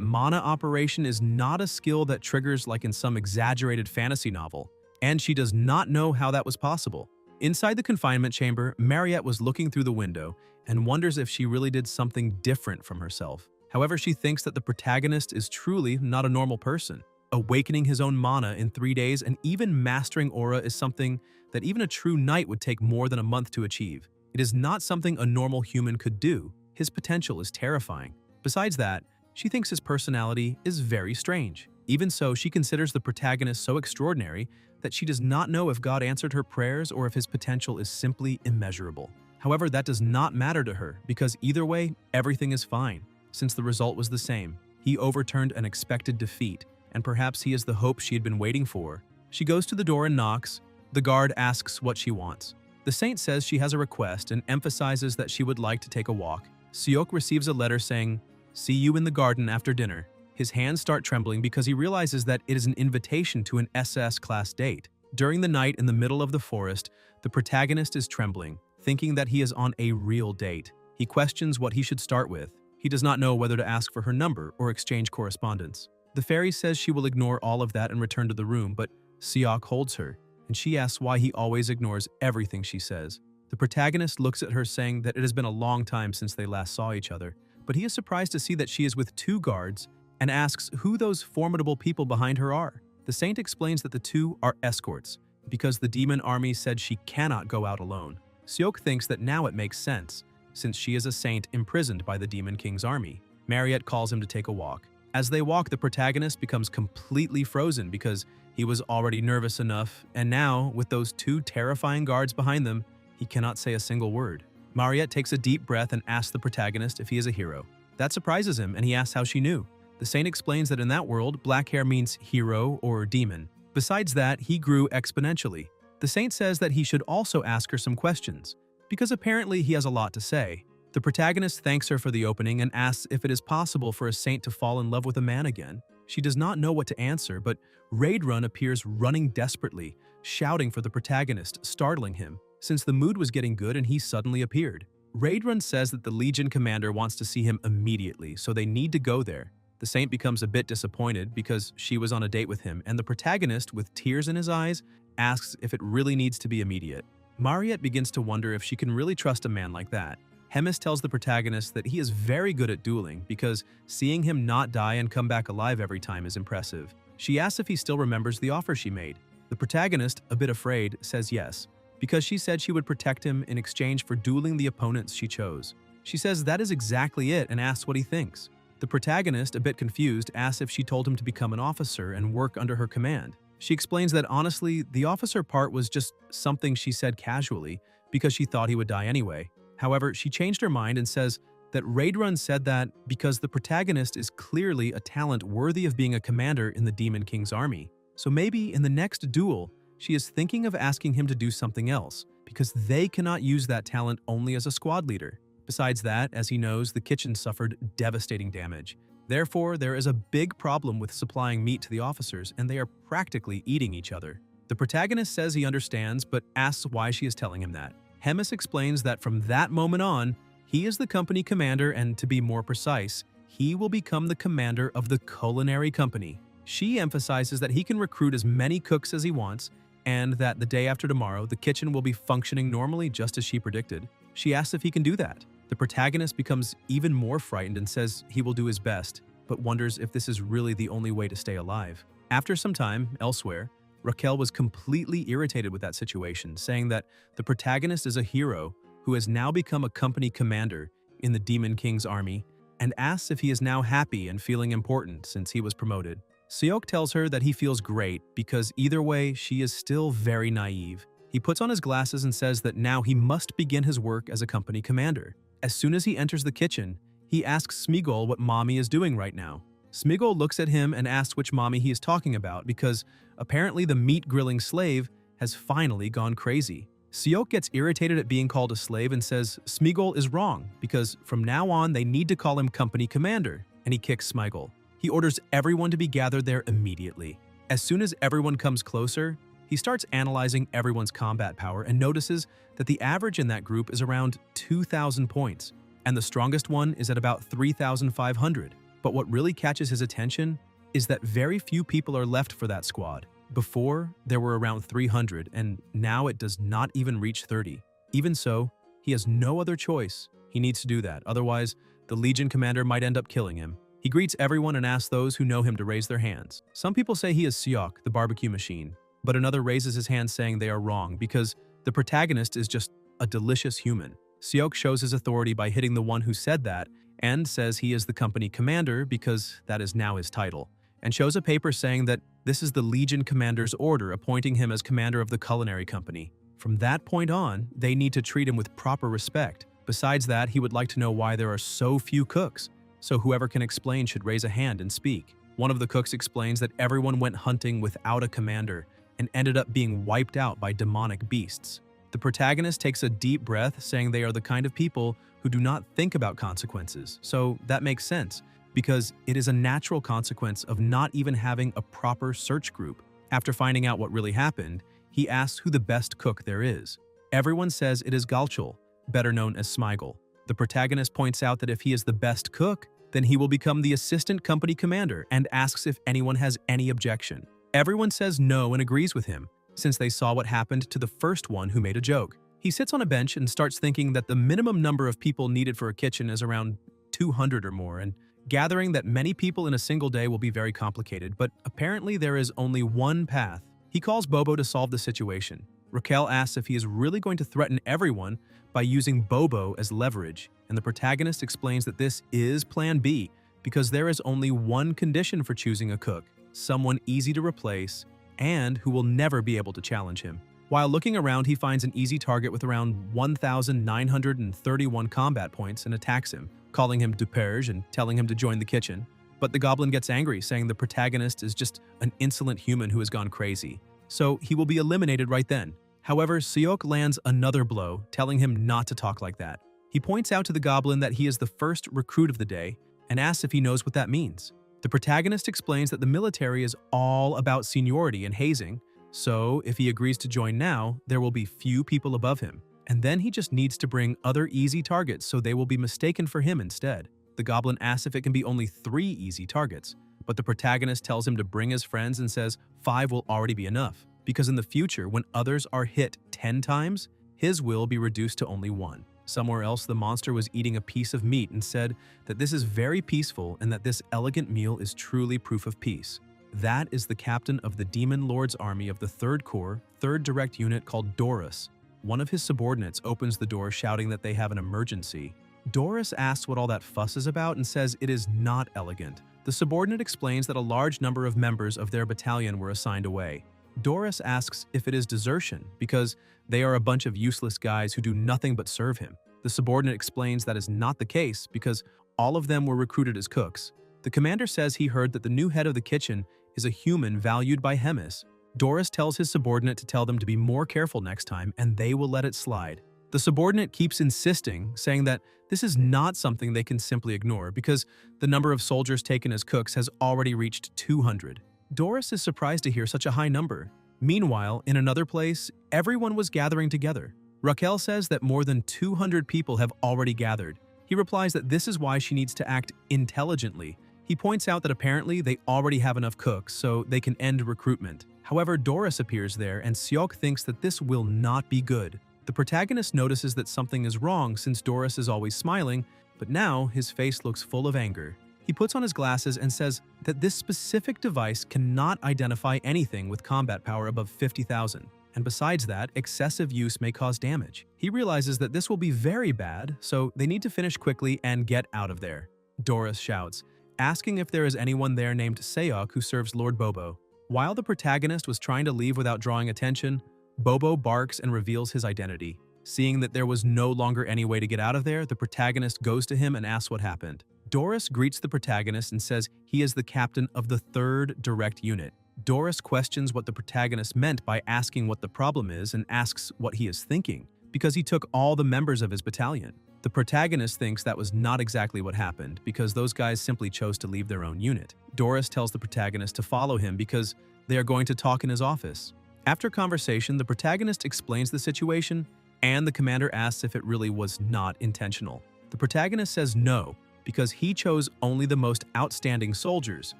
S1: mana operation is not a skill that triggers like in some exaggerated fantasy novel, and she does not know how that was possible. Inside the confinement chamber, Mariette was looking through the window and wonders if she really did something different from herself. However, she thinks that the protagonist is truly not a normal person. Awakening his own mana in 3 days and even mastering aura is something that even a true knight would take more than a month to achieve. It is not something a normal human could do. His potential is terrifying. Besides that, she thinks his personality is very strange. Even so, she considers the protagonist so extraordinary that she does not know if God answered her prayers or if his potential is simply immeasurable. However, that does not matter to her because either way, everything is fine, since the result was the same. He overturned an expected defeat, and perhaps he is the hope she had been waiting for. She goes to the door and knocks. The guard asks what she wants. The saint says she has a request and emphasizes that she would like to take a walk. Seok receives a letter saying, "See you in the garden after dinner." His hands start trembling because he realizes that it is an invitation to an SS-class date. During the night in the middle of the forest, the protagonist is trembling, thinking that he is on a real date. He questions what he should start with. He does not know whether to ask for her number or exchange correspondence. The fairy says she will ignore all of that and return to the room, but Seok holds her, and she asks why he always ignores everything she says. The protagonist looks at her saying that it has been a long time since they last saw each other, but he is surprised to see that she is with 2 guards and asks who those formidable people behind her are. The saint explains that the 2 are escorts, because the demon army said she cannot go out alone. Seok thinks that now it makes sense, since she is a saint imprisoned by the Demon King's army. Mariette calls him to take a walk. As they walk, the protagonist becomes completely frozen because he was already nervous enough, and now, with those two terrifying guards behind them, he cannot say a single word. Mariette takes a deep breath and asks the protagonist if he is a hero. That surprises him, and he asks how she knew. The saint explains that in that world, black hair means hero or demon. Besides that, he grew exponentially. The saint says that he should also ask her some questions, because apparently he has a lot to say. The protagonist thanks her for the opening and asks if it is possible for a saint to fall in love with a man again. She does not know what to answer, but Raidrun appears running desperately, shouting for the protagonist, startling him, since the mood was getting good and he suddenly appeared. Raidrun says that the Legion commander wants to see him immediately, so they need to go there. The saint becomes a bit disappointed because she was on a date with him, and the protagonist, with tears in his eyes, asks if it really needs to be immediate. Mariette begins to wonder if she can really trust a man like that. Hemis tells the protagonist that he is very good at dueling because seeing him not die and come back alive every time is impressive. She asks if he still remembers the offer she made. The protagonist, a bit afraid, says yes, because she said she would protect him in exchange for dueling the opponents she chose. She says that is exactly it and asks what he thinks. The protagonist, a bit confused, asks if she told him to become an officer and work under her command. She explains that honestly, the officer part was just something she said casually because she thought he would die anyway. However, she changed her mind and says that Raidrun said that because the protagonist is clearly a talent worthy of being a commander in the Demon King's army. So maybe in the next duel, she is thinking of asking him to do something else because they cannot use that talent only as a squad leader. Besides that, as he knows, the kitchen suffered devastating damage. Therefore, there is a big problem with supplying meat to the officers, and they are practically eating each other. The protagonist says he understands, but asks why she is telling him that. Hemis explains that from that moment on, he is the company commander, and to be more precise, he will become the commander of the culinary company. She emphasizes that he can recruit as many cooks as he wants, and that the day after tomorrow, the kitchen will be functioning normally just as she predicted. She asks if he can do that. The protagonist becomes even more frightened and says he will do his best, but wonders if this is really the only way to stay alive. After some time, elsewhere, Raquel was completely irritated with that situation, saying that the protagonist is a hero who has now become a company commander in the Demon King's army, and asks if he is now happy and feeling important since he was promoted. Seok tells her that he feels great because either way, she is still very naive. He puts on his glasses and says that now he must begin his work as a company commander. As soon as he enters the kitchen, he asks Smigol what mommy is doing right now. Smigol looks at him and asks which mommy he is talking about because apparently the meat-grilling slave has finally gone crazy. Seok gets irritated at being called a slave and says Smigol is wrong because from now on they need to call him company commander, and he kicks Smigol. He orders everyone to be gathered there immediately. As soon as everyone comes closer, he starts analyzing everyone's combat power and notices that the average in that group is around 2,000 points, and the strongest one is at about 3,500. But what really catches his attention is that very few people are left for that squad. Before, there were around 300, and now it does not even reach 30. Even so, he has no other choice. He needs to do that, otherwise, the Legion commander might end up killing him. He greets everyone and asks those who know him to raise their hands. Some people say he is Seok, the barbecue machine, but another raises his hand saying they are wrong because the protagonist is just a delicious human. Seok shows his authority by hitting the one who said that and says he is the company commander because that is now his title, and shows a paper saying that this is the Legion commander's order appointing him as commander of the culinary company. From that point on, they need to treat him with proper respect. Besides that, he would like to know why there are so few cooks, so whoever can explain should raise a hand and speak. One of the cooks explains that everyone went hunting without a commander and ended up being wiped out by demonic beasts. The protagonist takes a deep breath, saying they are the kind of people who do not think about consequences, so that makes sense, because it is a natural consequence of not even having a proper search group. After finding out what really happened, he asks who the best cook there is. Everyone says it is Galchul, better known as Smigol. The protagonist points out that if he is the best cook, then he will become the assistant company commander and asks if anyone has any objection. Everyone says no and agrees with him, since they saw what happened to the first one who made a joke. He sits on a bench and starts thinking that the minimum number of people needed for a kitchen is around 200 or more, and gathering that many people in a single day will be very complicated, but apparently there is only one path. He calls Bobo to solve the situation. Raquel asks if he is really going to threaten everyone by using Bobo as leverage, and the protagonist explains that this is Plan B because there is only one condition for choosing a cook: someone easy to replace and who will never be able to challenge him. While looking around, he finds an easy target with around 1,931 combat points and attacks him, calling him Duperge and telling him to join the kitchen. But the goblin gets angry, saying the protagonist is just an insolent human who has gone crazy, so he will be eliminated right then. However, Seok lands another blow, telling him not to talk like that. He points out to the goblin that he is the first recruit of the day and asks if he knows what that means. The protagonist explains that the military is all about seniority and hazing, so if he agrees to join now, there will be few people above him, and then he just needs to bring other easy targets so they will be mistaken for him instead. The goblin asks if it can be only 3 easy targets, but the protagonist tells him to bring his friends and says 5 will already be enough, because in the future, when others are hit 10 times, his will be reduced to only 1. Somewhere else, the monster was eating a piece of meat and said that this is very peaceful and that this elegant meal is truly proof of peace. That is the captain of the Demon Lord's army of the 3rd Corps, 3rd Direct Unit called Doris. One of his subordinates opens the door shouting that they have an emergency. Doris asks what all that fuss is about and says it is not elegant. The subordinate explains that a large number of members of their battalion were assigned away. Doris asks if it is desertion because they are a bunch of useless guys who do nothing but serve him. The subordinate explains that is not the case because all of them were recruited as cooks. The commander says he heard that the new head of the kitchen is a human valued by Hemis. Doris tells his subordinate to tell them to be more careful next time and they will let it slide. The subordinate keeps insisting, saying that this is not something they can simply ignore because the number of soldiers taken as cooks has already reached 200. Doris is surprised to hear such a high number. Meanwhile, in another place, everyone was gathering together. Raquel says that more than 200 people have already gathered. He replies that this is why she needs to act intelligently. He points out that apparently they already have enough cooks, so they can end recruitment. However, Doris appears there, and Seok thinks that this will not be good. The protagonist notices that something is wrong since Doris is always smiling, but now his face looks full of anger. He puts on his glasses and says that this specific device cannot identify anything with combat power above 50,000. And besides that, excessive use may cause damage. He realizes that this will be very bad, so they need to finish quickly and get out of there. Doris shouts, asking if there is anyone there named Seok who serves Lord Bobo. While the protagonist was trying to leave without drawing attention, Bobo barks and reveals his identity. Seeing that there was no longer any way to get out of there, the protagonist goes to him and asks what happened. Doris greets the protagonist and says he is the captain of the 3rd Direct Unit. Doris questions what the protagonist meant by asking what the problem is and asks what he is thinking, because he took all the members of his battalion. The protagonist thinks that was not exactly what happened, because those guys simply chose to leave their own unit. Doris tells the protagonist to follow him because they are going to talk in his office. After conversation, the protagonist explains the situation, and the commander asks if it really was not intentional. The protagonist says no, because he chose only the most outstanding soldiers,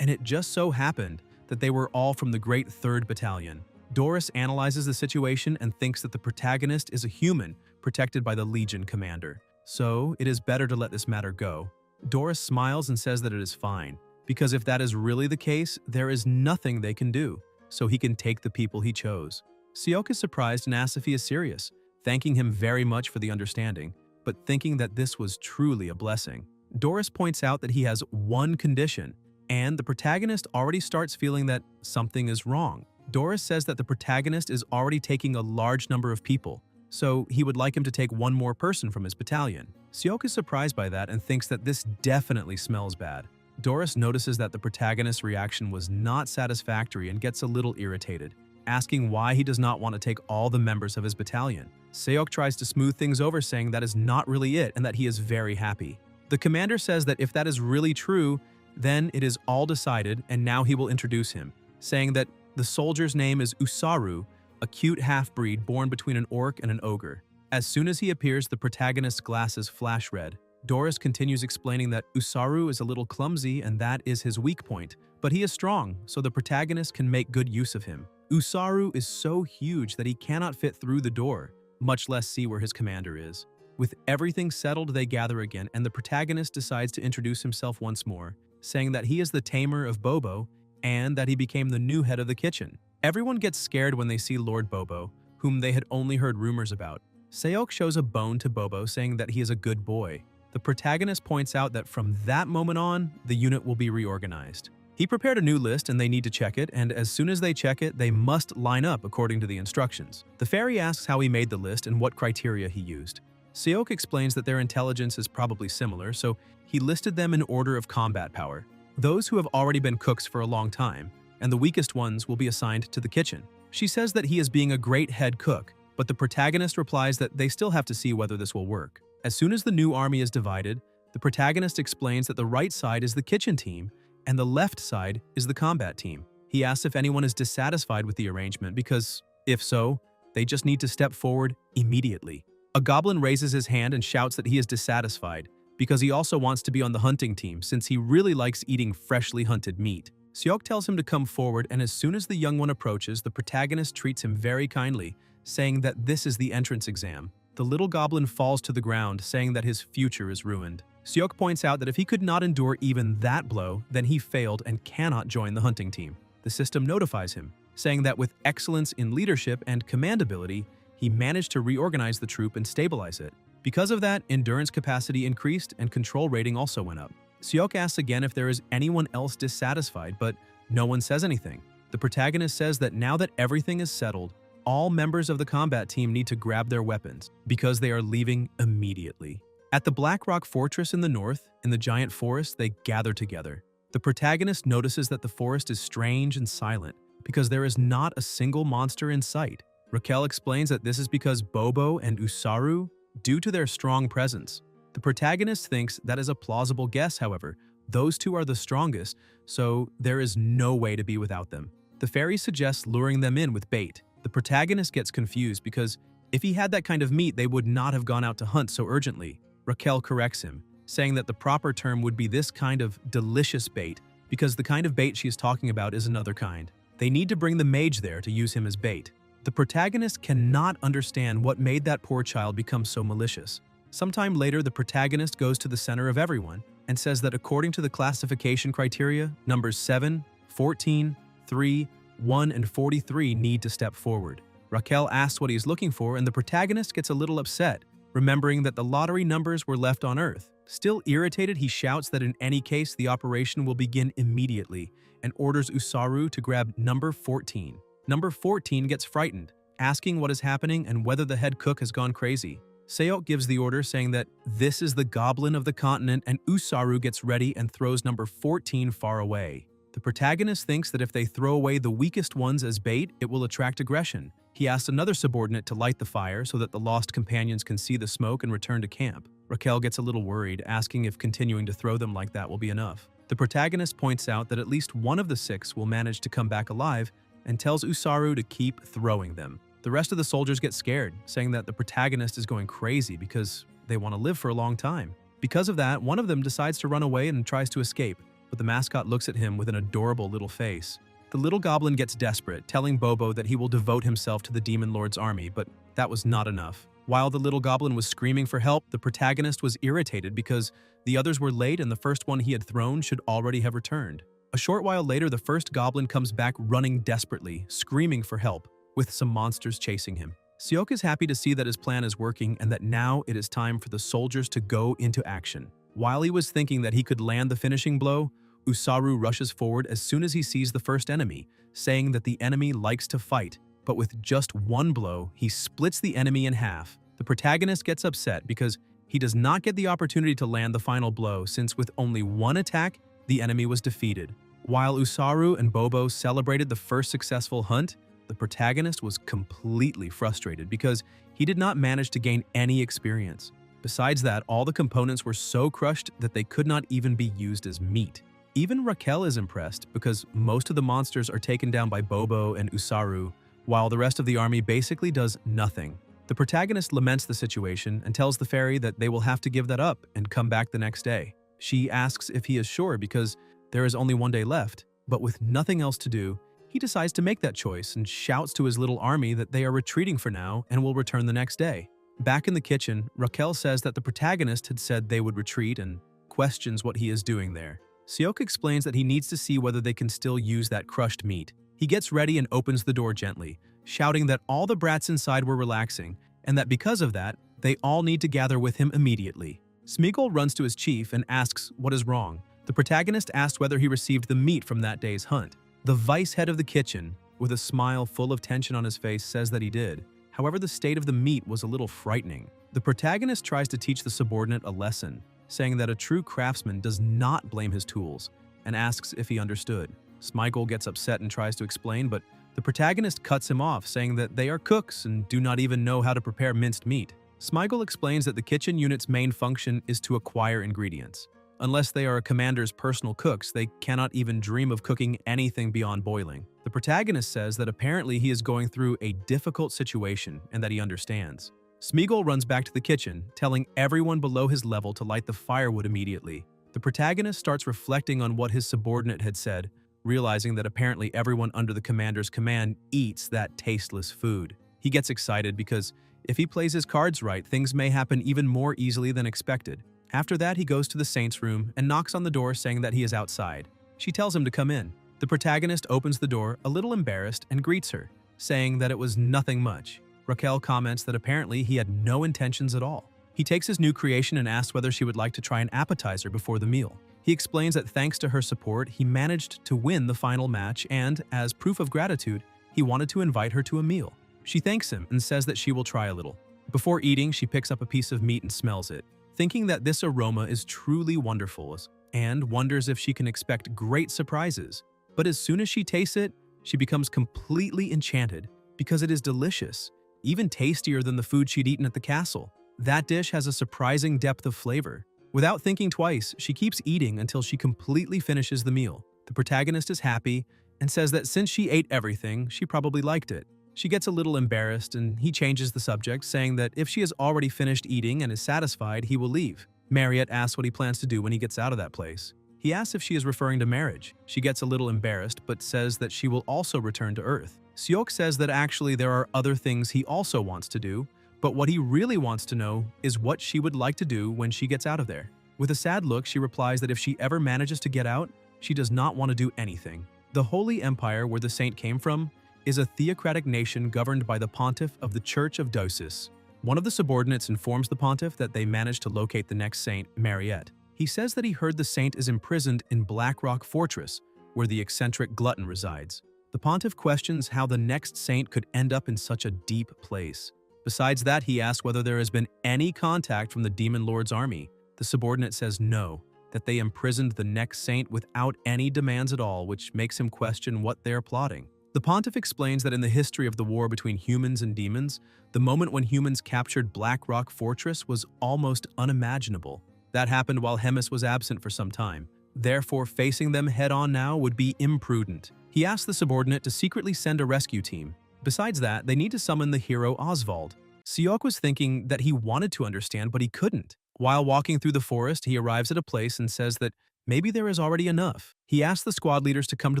S1: and it just so happened that they were all from the Great 3rd Battalion. Doris analyzes the situation and thinks that the protagonist is a human protected by the Legion commander, so it is better to let this matter go. Doris smiles and says that it is fine, because if that is really the case, there is nothing they can do, so he can take the people he chose. Seok is surprised and asks if he is serious, thanking him very much for the understanding, but thinking that this was truly a blessing. Doris points out that he has one condition, and the protagonist already starts feeling that something is wrong. Doris says that the protagonist is already taking a large number of people, so he would like him to take one more person from his battalion. Seok is surprised by that and thinks that this definitely smells bad. Doris notices that the protagonist's reaction was not satisfactory and gets a little irritated, asking why he does not want to take all the members of his battalion. Seok tries to smooth things over, saying that is not really it and that he is very happy. The commander says that if that is really true, then it is all decided and now he will introduce him, saying that the soldier's name is Usaru, a cute half-breed born between an orc and an ogre. As soon as he appears, the protagonist's glasses flash red. Doris continues explaining that Usaru is a little clumsy and that is his weak point, but he is strong, so the protagonist can make good use of him. Usaru is so huge that he cannot fit through the door, much less see where his commander is. With everything settled, they gather again, and the protagonist decides to introduce himself once more, saying that he is the tamer of Bobo and that he became the new head of the kitchen. Everyone gets scared when they see Lord Bobo, whom they had only heard rumors about. Seok shows a bone to Bobo saying that he is a good boy. The protagonist points out that from that moment on, the unit will be reorganized. He prepared a new list and they need to check it, and as soon as they check it, they must line up according to the instructions. The fairy asks how he made the list and what criteria he used. Seok explains that their intelligence is probably similar, so he listed them in order of combat power. Those who have already been cooks for a long time, and the weakest ones will be assigned to the kitchen. She says that he is being a great head cook, but the protagonist replies that they still have to see whether this will work. As soon as the new army is divided, the protagonist explains that the right side is the kitchen team, and the left side is the combat team. He asks if anyone is dissatisfied with the arrangement because, if so, they just need to step forward immediately. A goblin raises his hand and shouts that he is dissatisfied because he also wants to be on the hunting team since he really likes eating freshly hunted meat. Seok tells him to come forward, and as soon as the young one approaches, the protagonist treats him very kindly, saying that this is the entrance exam. The little goblin falls to the ground, saying that his future is ruined. Seok points out that if he could not endure even that blow, then he failed and cannot join the hunting team. The system notifies him, saying that with excellence in leadership and command ability, he managed to reorganize the troop and stabilize it. Because of that, endurance capacity increased and control rating also went up. Seok asks again if there is anyone else dissatisfied, but no one says anything. The protagonist says that now that everything is settled, all members of the combat team need to grab their weapons because they are leaving immediately. At the Black Rock Fortress in the north, in the giant forest, they gather together. The protagonist notices that the forest is strange and silent because there is not a single monster in sight. Raquel explains that this is because Bobo and Usaru, due to their strong presence. The protagonist thinks that is a plausible guess, however. Those two are the strongest, so there is no way to be without them. The fairy suggests luring them in with bait. The protagonist gets confused because if he had that kind of meat, they would not have gone out to hunt so urgently. Raquel corrects him, saying that the proper term would be this kind of delicious bait because the kind of bait she is talking about is another kind. They need to bring the mage there to use him as bait. The protagonist cannot understand what made that poor child become so malicious. Sometime later, the protagonist goes to the center of everyone and says that according to the classification criteria, numbers 7, 14, 3, 1, and 43 need to step forward. Raquel asks what he is looking for, and the protagonist gets a little upset, remembering that the lottery numbers were left on Earth. Still irritated, he shouts that in any case, the operation will begin immediately and orders Usaru to grab number 14. Number 14 gets frightened, asking what is happening and whether the head cook has gone crazy. Seok gives the order saying that this is the goblin of the continent, and Usaru gets ready and throws number 14 far away. The protagonist thinks that if they throw away the weakest ones as bait, it will attract aggression. He asks another subordinate to light the fire so that the lost companions can see the smoke and return to camp. Raquel gets a little worried, asking if continuing to throw them like that will be enough. The protagonist points out that at least one of the 6 will manage to come back alive and tells Usaru to keep throwing them. The rest of the soldiers get scared, saying that the protagonist is going crazy because they want to live for a long time. Because of that, one of them decides to run away and tries to escape, but the mascot looks at him with an adorable little face. The little goblin gets desperate, telling Bobo that he will devote himself to the Demon Lord's army, but that was not enough. While the little goblin was screaming for help, the protagonist was irritated because the others were late and the first one he had thrown should already have returned. A short while later, the first goblin comes back running desperately, screaming for help, with some monsters chasing him. Seok is happy to see that his plan is working and that now it is time for the soldiers to go into action. While he was thinking that he could land the finishing blow, Usaru rushes forward as soon as he sees the first enemy, saying that the enemy likes to fight, but with just one blow, he splits the enemy in half. The protagonist gets upset because he does not get the opportunity to land the final blow since with only one attack, the enemy was defeated. While Usaru and Bobo celebrated the first successful hunt, the protagonist was completely frustrated because he did not manage to gain any experience. Besides that, all the components were so crushed that they could not even be used as meat. Even Raquel is impressed because most of the monsters are taken down by Bobo and Usaru, while the rest of the army basically does nothing. The protagonist laments the situation and tells the fairy that they will have to give that up and come back the next day. She asks if he is sure because there is only one day left, but with nothing else to do, he decides to make that choice and shouts to his little army that they are retreating for now and will return the next day. Back in the kitchen, Raquel says that the protagonist had said they would retreat and questions what he is doing there. Seok explains that he needs to see whether they can still use that crushed meat. He gets ready and opens the door gently, shouting that all the brats inside were relaxing, and that because of that, they all need to gather with him immediately. Smeagol runs to his chief and asks what is wrong. The protagonist asks whether he received the meat from that day's hunt. The vice head of the kitchen, with a smile full of tension on his face, says that he did. However, the state of the meat was a little frightening. The protagonist tries to teach the subordinate a lesson, saying that a true craftsman does not blame his tools, and asks if he understood. Smeagol gets upset and tries to explain, but the protagonist cuts him off, saying that they are cooks and do not even know how to prepare minced meat. Smeagol explains that the kitchen unit's main function is to acquire ingredients. Unless they are a commander's personal cooks, they cannot even dream of cooking anything beyond boiling. The protagonist says that apparently he is going through a difficult situation and that he understands. Smeagol runs back to the kitchen, telling everyone below his level to light the firewood immediately. The protagonist starts reflecting on what his subordinate had said, realizing that apparently everyone under the commander's command eats that tasteless food. He gets excited because if he plays his cards right, things may happen even more easily than expected. After that, he goes to the saint's room and knocks on the door saying that he is outside. She tells him to come in. The protagonist opens the door, a little embarrassed, and greets her, saying that it was nothing much. Raquel comments that apparently he had no intentions at all. He takes his new creation and asks whether she would like to try an appetizer before the meal. He explains that thanks to her support, he managed to win the final match and, as proof of gratitude, he wanted to invite her to a meal. She thanks him and says that she will try a little. Before eating, she picks up a piece of meat and smells it, thinking that this aroma is truly wonderful, and wonders if she can expect great surprises. But as soon as she tastes it, she becomes completely enchanted because it is delicious, even tastier than the food she'd eaten at the castle. That dish has a surprising depth of flavor. Without thinking twice, she keeps eating until she completely finishes the meal. The protagonist is happy and says that since she ate everything, she probably liked it. She gets a little embarrassed and he changes the subject, saying that if she has already finished eating and is satisfied, he will leave. Mariette asks what he plans to do when he gets out of that place. He asks if she is referring to marriage. She gets a little embarrassed but says that she will also return to Earth. Seok says that actually there are other things he also wants to do, but what he really wants to know is what she would like to do when she gets out of there. With a sad look, she replies that if she ever manages to get out, she does not want to do anything. The Holy Empire, where the saint came from, is a theocratic nation governed by the pontiff of the Church of Dosis. One of the subordinates informs the pontiff that they managed to locate the next saint, Mariette. He says that he heard the saint is imprisoned in Black Rock Fortress, where the eccentric glutton resides. The pontiff questions how the next saint could end up in such a deep place. Besides that, he asks whether there has been any contact from the Demon Lord's army. The subordinate says no, that they imprisoned the next saint without any demands at all, which makes him question what they are plotting. The pontiff explains that in the history of the war between humans and demons, the moment when humans captured Black Rock Fortress was almost unimaginable. That happened while Hemis was absent for some time. Therefore, facing them head-on now would be imprudent. He asks the subordinate to secretly send a rescue team. Besides that, they need to summon the hero Oswald. Seok was thinking that he wanted to understand, but he couldn't. While walking through the forest, he arrives at a place and says that maybe there is already enough. He asks the squad leaders to come to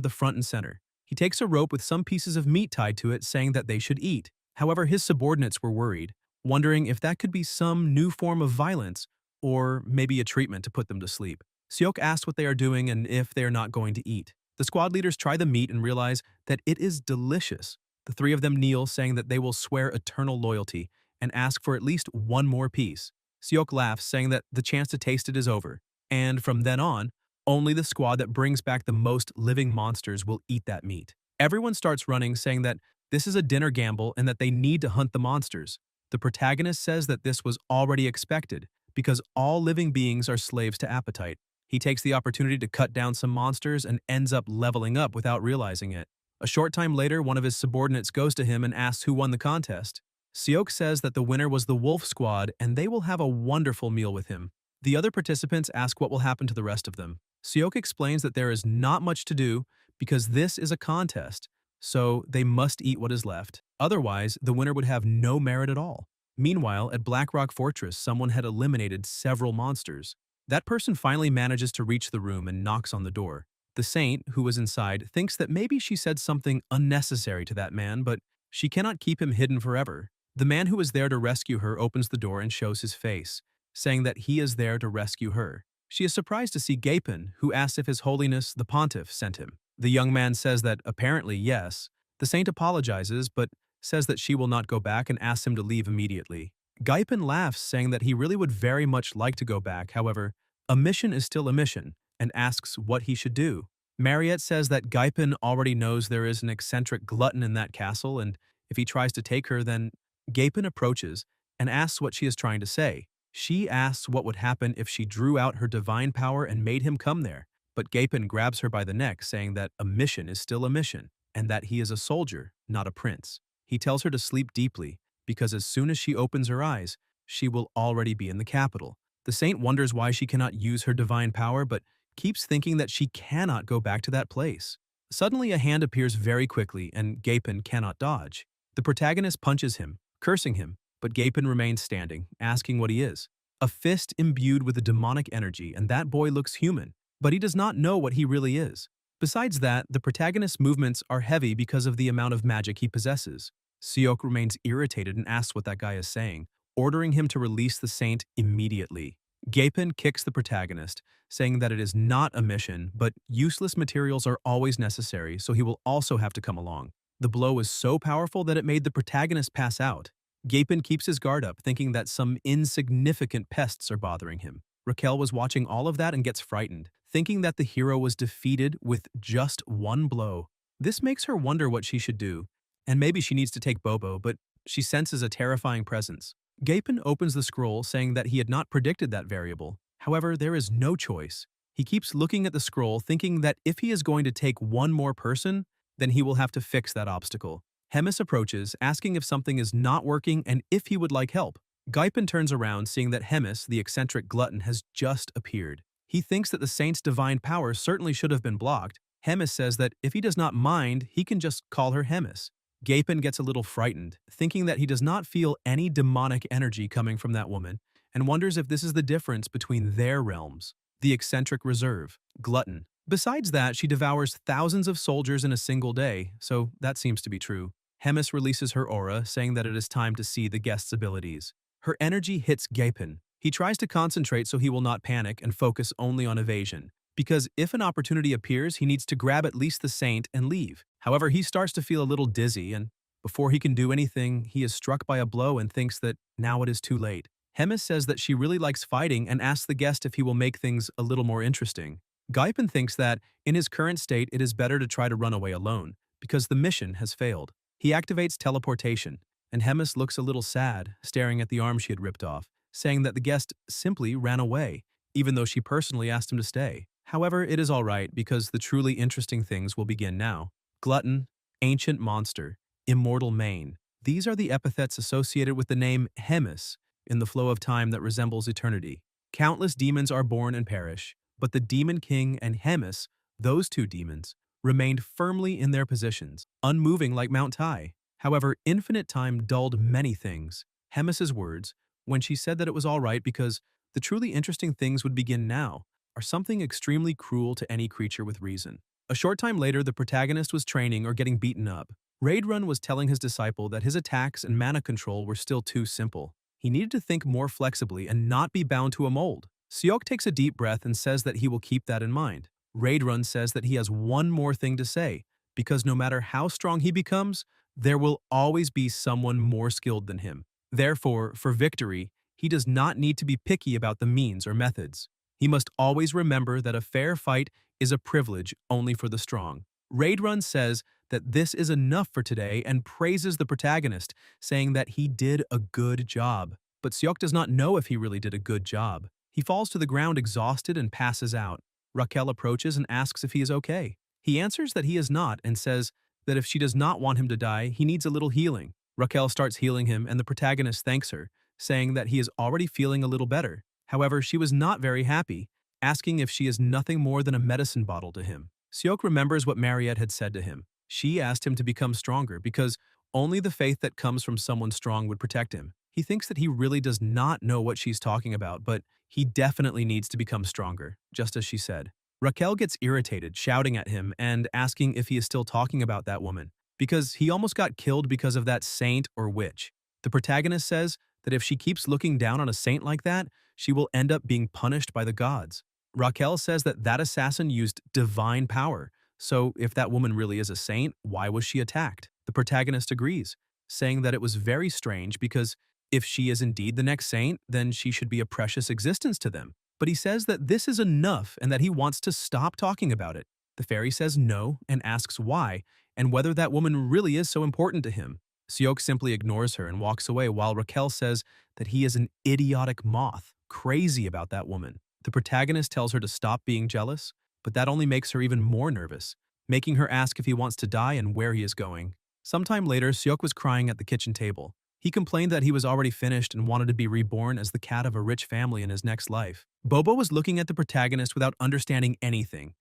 S1: the front and center. He takes a rope with some pieces of meat tied to it, saying that they should eat. However, his subordinates were worried, wondering if that could be some new form of violence or maybe a treatment to put them to sleep. Seok asks what they are doing and if they are not going to eat. The squad leaders try the meat and realize that it is delicious. The three of them kneel, saying that they will swear eternal loyalty and ask for at least one more piece. Seok laughs, saying that the chance to taste it is over, and from then on, only the squad that brings back the most living monsters will eat that meat. Everyone starts running, saying that this is a dinner gamble and that they need to hunt the monsters. The protagonist says that this was already expected, because all living beings are slaves to appetite. He takes the opportunity to cut down some monsters and ends up leveling up without realizing it. A short time later, one of his subordinates goes to him and asks who won the contest. Seok says that the winner was the Wolf Squad and they will have a wonderful meal with him. The other participants ask what will happen to the rest of them. Seok explains that there is not much to do because this is a contest, so they must eat what is left. Otherwise, the winner would have no merit at all. Meanwhile, at Black Rock Fortress, someone had eliminated several monsters. That person finally manages to reach the room and knocks on the door. The saint, who was inside, thinks that maybe she said something unnecessary to that man, but she cannot keep him hidden forever. The man who is there to rescue her opens the door and shows his face, saying that he is there to rescue her. She is surprised to see Gapin, who asks if His Holiness the Pontiff sent him. The young man says that apparently yes. The saint apologizes, but says that she will not go back and asks him to leave immediately. Gaipin laughs, saying that he really would very much like to go back, however, a mission is still a mission, and asks what he should do. Mariette says that Gaipin already knows there is an eccentric glutton in that castle, and if he tries to take her, then Gaipin approaches and asks what she is trying to say. She asks what would happen if she drew out her divine power and made him come there, but Gaipin grabs her by the neck, saying that a mission is still a mission, and that he is a soldier, not a prince. He tells her to sleep deeply, because as soon as she opens her eyes, she will already be in the capital. The saint wonders why she cannot use her divine power, but keeps thinking that she cannot go back to that place. Suddenly a hand appears very quickly, and Gaipin cannot dodge. The protagonist punches him, cursing him, but Gaipin remains standing, asking what he is. A fist imbued with a demonic energy, and that boy looks human, but he does not know what he really is. Besides that, the protagonist's movements are heavy because of the amount of magic he possesses. Seok remains irritated and asks what that guy is saying, ordering him to release the saint immediately. Gaipin kicks the protagonist, saying that it is not a mission, but useless materials are always necessary, so he will also have to come along. The blow is so powerful that it made the protagonist pass out. Gaipin keeps his guard up, thinking that some insignificant pests are bothering him. Raquel was watching all of that and gets frightened, thinking that the hero was defeated with just one blow. This makes her wonder what she should do, and maybe she needs to take Bobo, but she senses a terrifying presence. Gaipin opens the scroll, saying that he had not predicted that variable. However, there is no choice. He keeps looking at the scroll, thinking that if he is going to take one more person, then he will have to fix that obstacle. Hemis approaches, asking if something is not working and if he would like help. Gaipin turns around, seeing that Hemis, the eccentric glutton, has just appeared. He thinks that the saint's divine power certainly should have been blocked. Hemis says that if he does not mind, he can just call her Hemis. Gaipin gets a little frightened, thinking that he does not feel any demonic energy coming from that woman, and wonders if this is the difference between their realms. The eccentric reserve, glutton. Besides that, she devours thousands of soldiers in a single day, so that seems to be true. Hemis releases her aura, saying that it is time to see the guest's abilities. Her energy hits Gaipin. He tries to concentrate so he will not panic and focus only on evasion, because if an opportunity appears, he needs to grab at least the saint and leave. However, he starts to feel a little dizzy, and before he can do anything, he is struck by a blow and thinks that now it is too late. Hemis says that she really likes fighting and asks the guest if he will make things a little more interesting. Gaipin thinks that, in his current state, it is better to try to run away alone, because the mission has failed. He activates teleportation, and Hemis looks a little sad, staring at the arm she had ripped off, saying that the guest simply ran away, even though she personally asked him to stay. However, it is all right, because the truly interesting things will begin now. Glutton, ancient monster, immortal mane. These are the epithets associated with the name Hemis in the flow of time that resembles eternity. Countless demons are born and perish, but the Demon King and Hemis, those two demons, remained firmly in their positions, unmoving like Mount Tai. However, infinite time dulled many things. Hemis's words, when she said that it was all right because the truly interesting things would begin now, are something extremely cruel to any creature with reason. A short time later, the protagonist was training or getting beaten up. Raidrun was telling his disciple that his attacks and mana control were still too simple. He needed to think more flexibly and not be bound to a mold. Seok takes a deep breath and says that he will keep that in mind. Raidrun says that he has one more thing to say, because no matter how strong he becomes, there will always be someone more skilled than him. Therefore, for victory, he does not need to be picky about the means or methods. He must always remember that a fair fight is a privilege only for the strong. Raidrun says that this is enough for today and praises the protagonist, saying that he did a good job. But Seok does not know if he really did a good job. He falls to the ground exhausted and passes out. Raquel approaches and asks if he is okay. He answers that he is not and says that if she does not want him to die, he needs a little healing. Raquel starts healing him and the protagonist thanks her, saying that he is already feeling a little better. However, she was not very happy, asking if she is nothing more than a medicine bottle to him. Seok remembers what Mariette had said to him. She asked him to become stronger because only the faith that comes from someone strong would protect him. He thinks that he really does not know what she's talking about, but he definitely needs to become stronger, just as she said. Raquel gets irritated, shouting at him and asking if he is still talking about that woman, because he almost got killed because of that saint or witch. The protagonist says that if she keeps looking down on a saint like that, she will end up being punished by the gods. Raquel says that that assassin used divine power, so if that woman really is a saint, why was she attacked? The protagonist agrees, saying that it was very strange because if she is indeed the next saint, then she should be a precious existence to them. But he says that this is enough and that he wants to stop talking about it. The fairy says no and asks why, and whether that woman really is so important to him. Seok simply ignores her and walks away while Raquel says that he is an idiotic moth, crazy about that woman. The protagonist tells her to stop being jealous, but that only makes her even more nervous, making her ask if he wants to die and where he is going. Sometime later, Seok was crying at the kitchen table. He complained that he was already finished and wanted to be reborn as the cat of a rich family in his next life. Bobo was looking at the protagonist without understanding anything,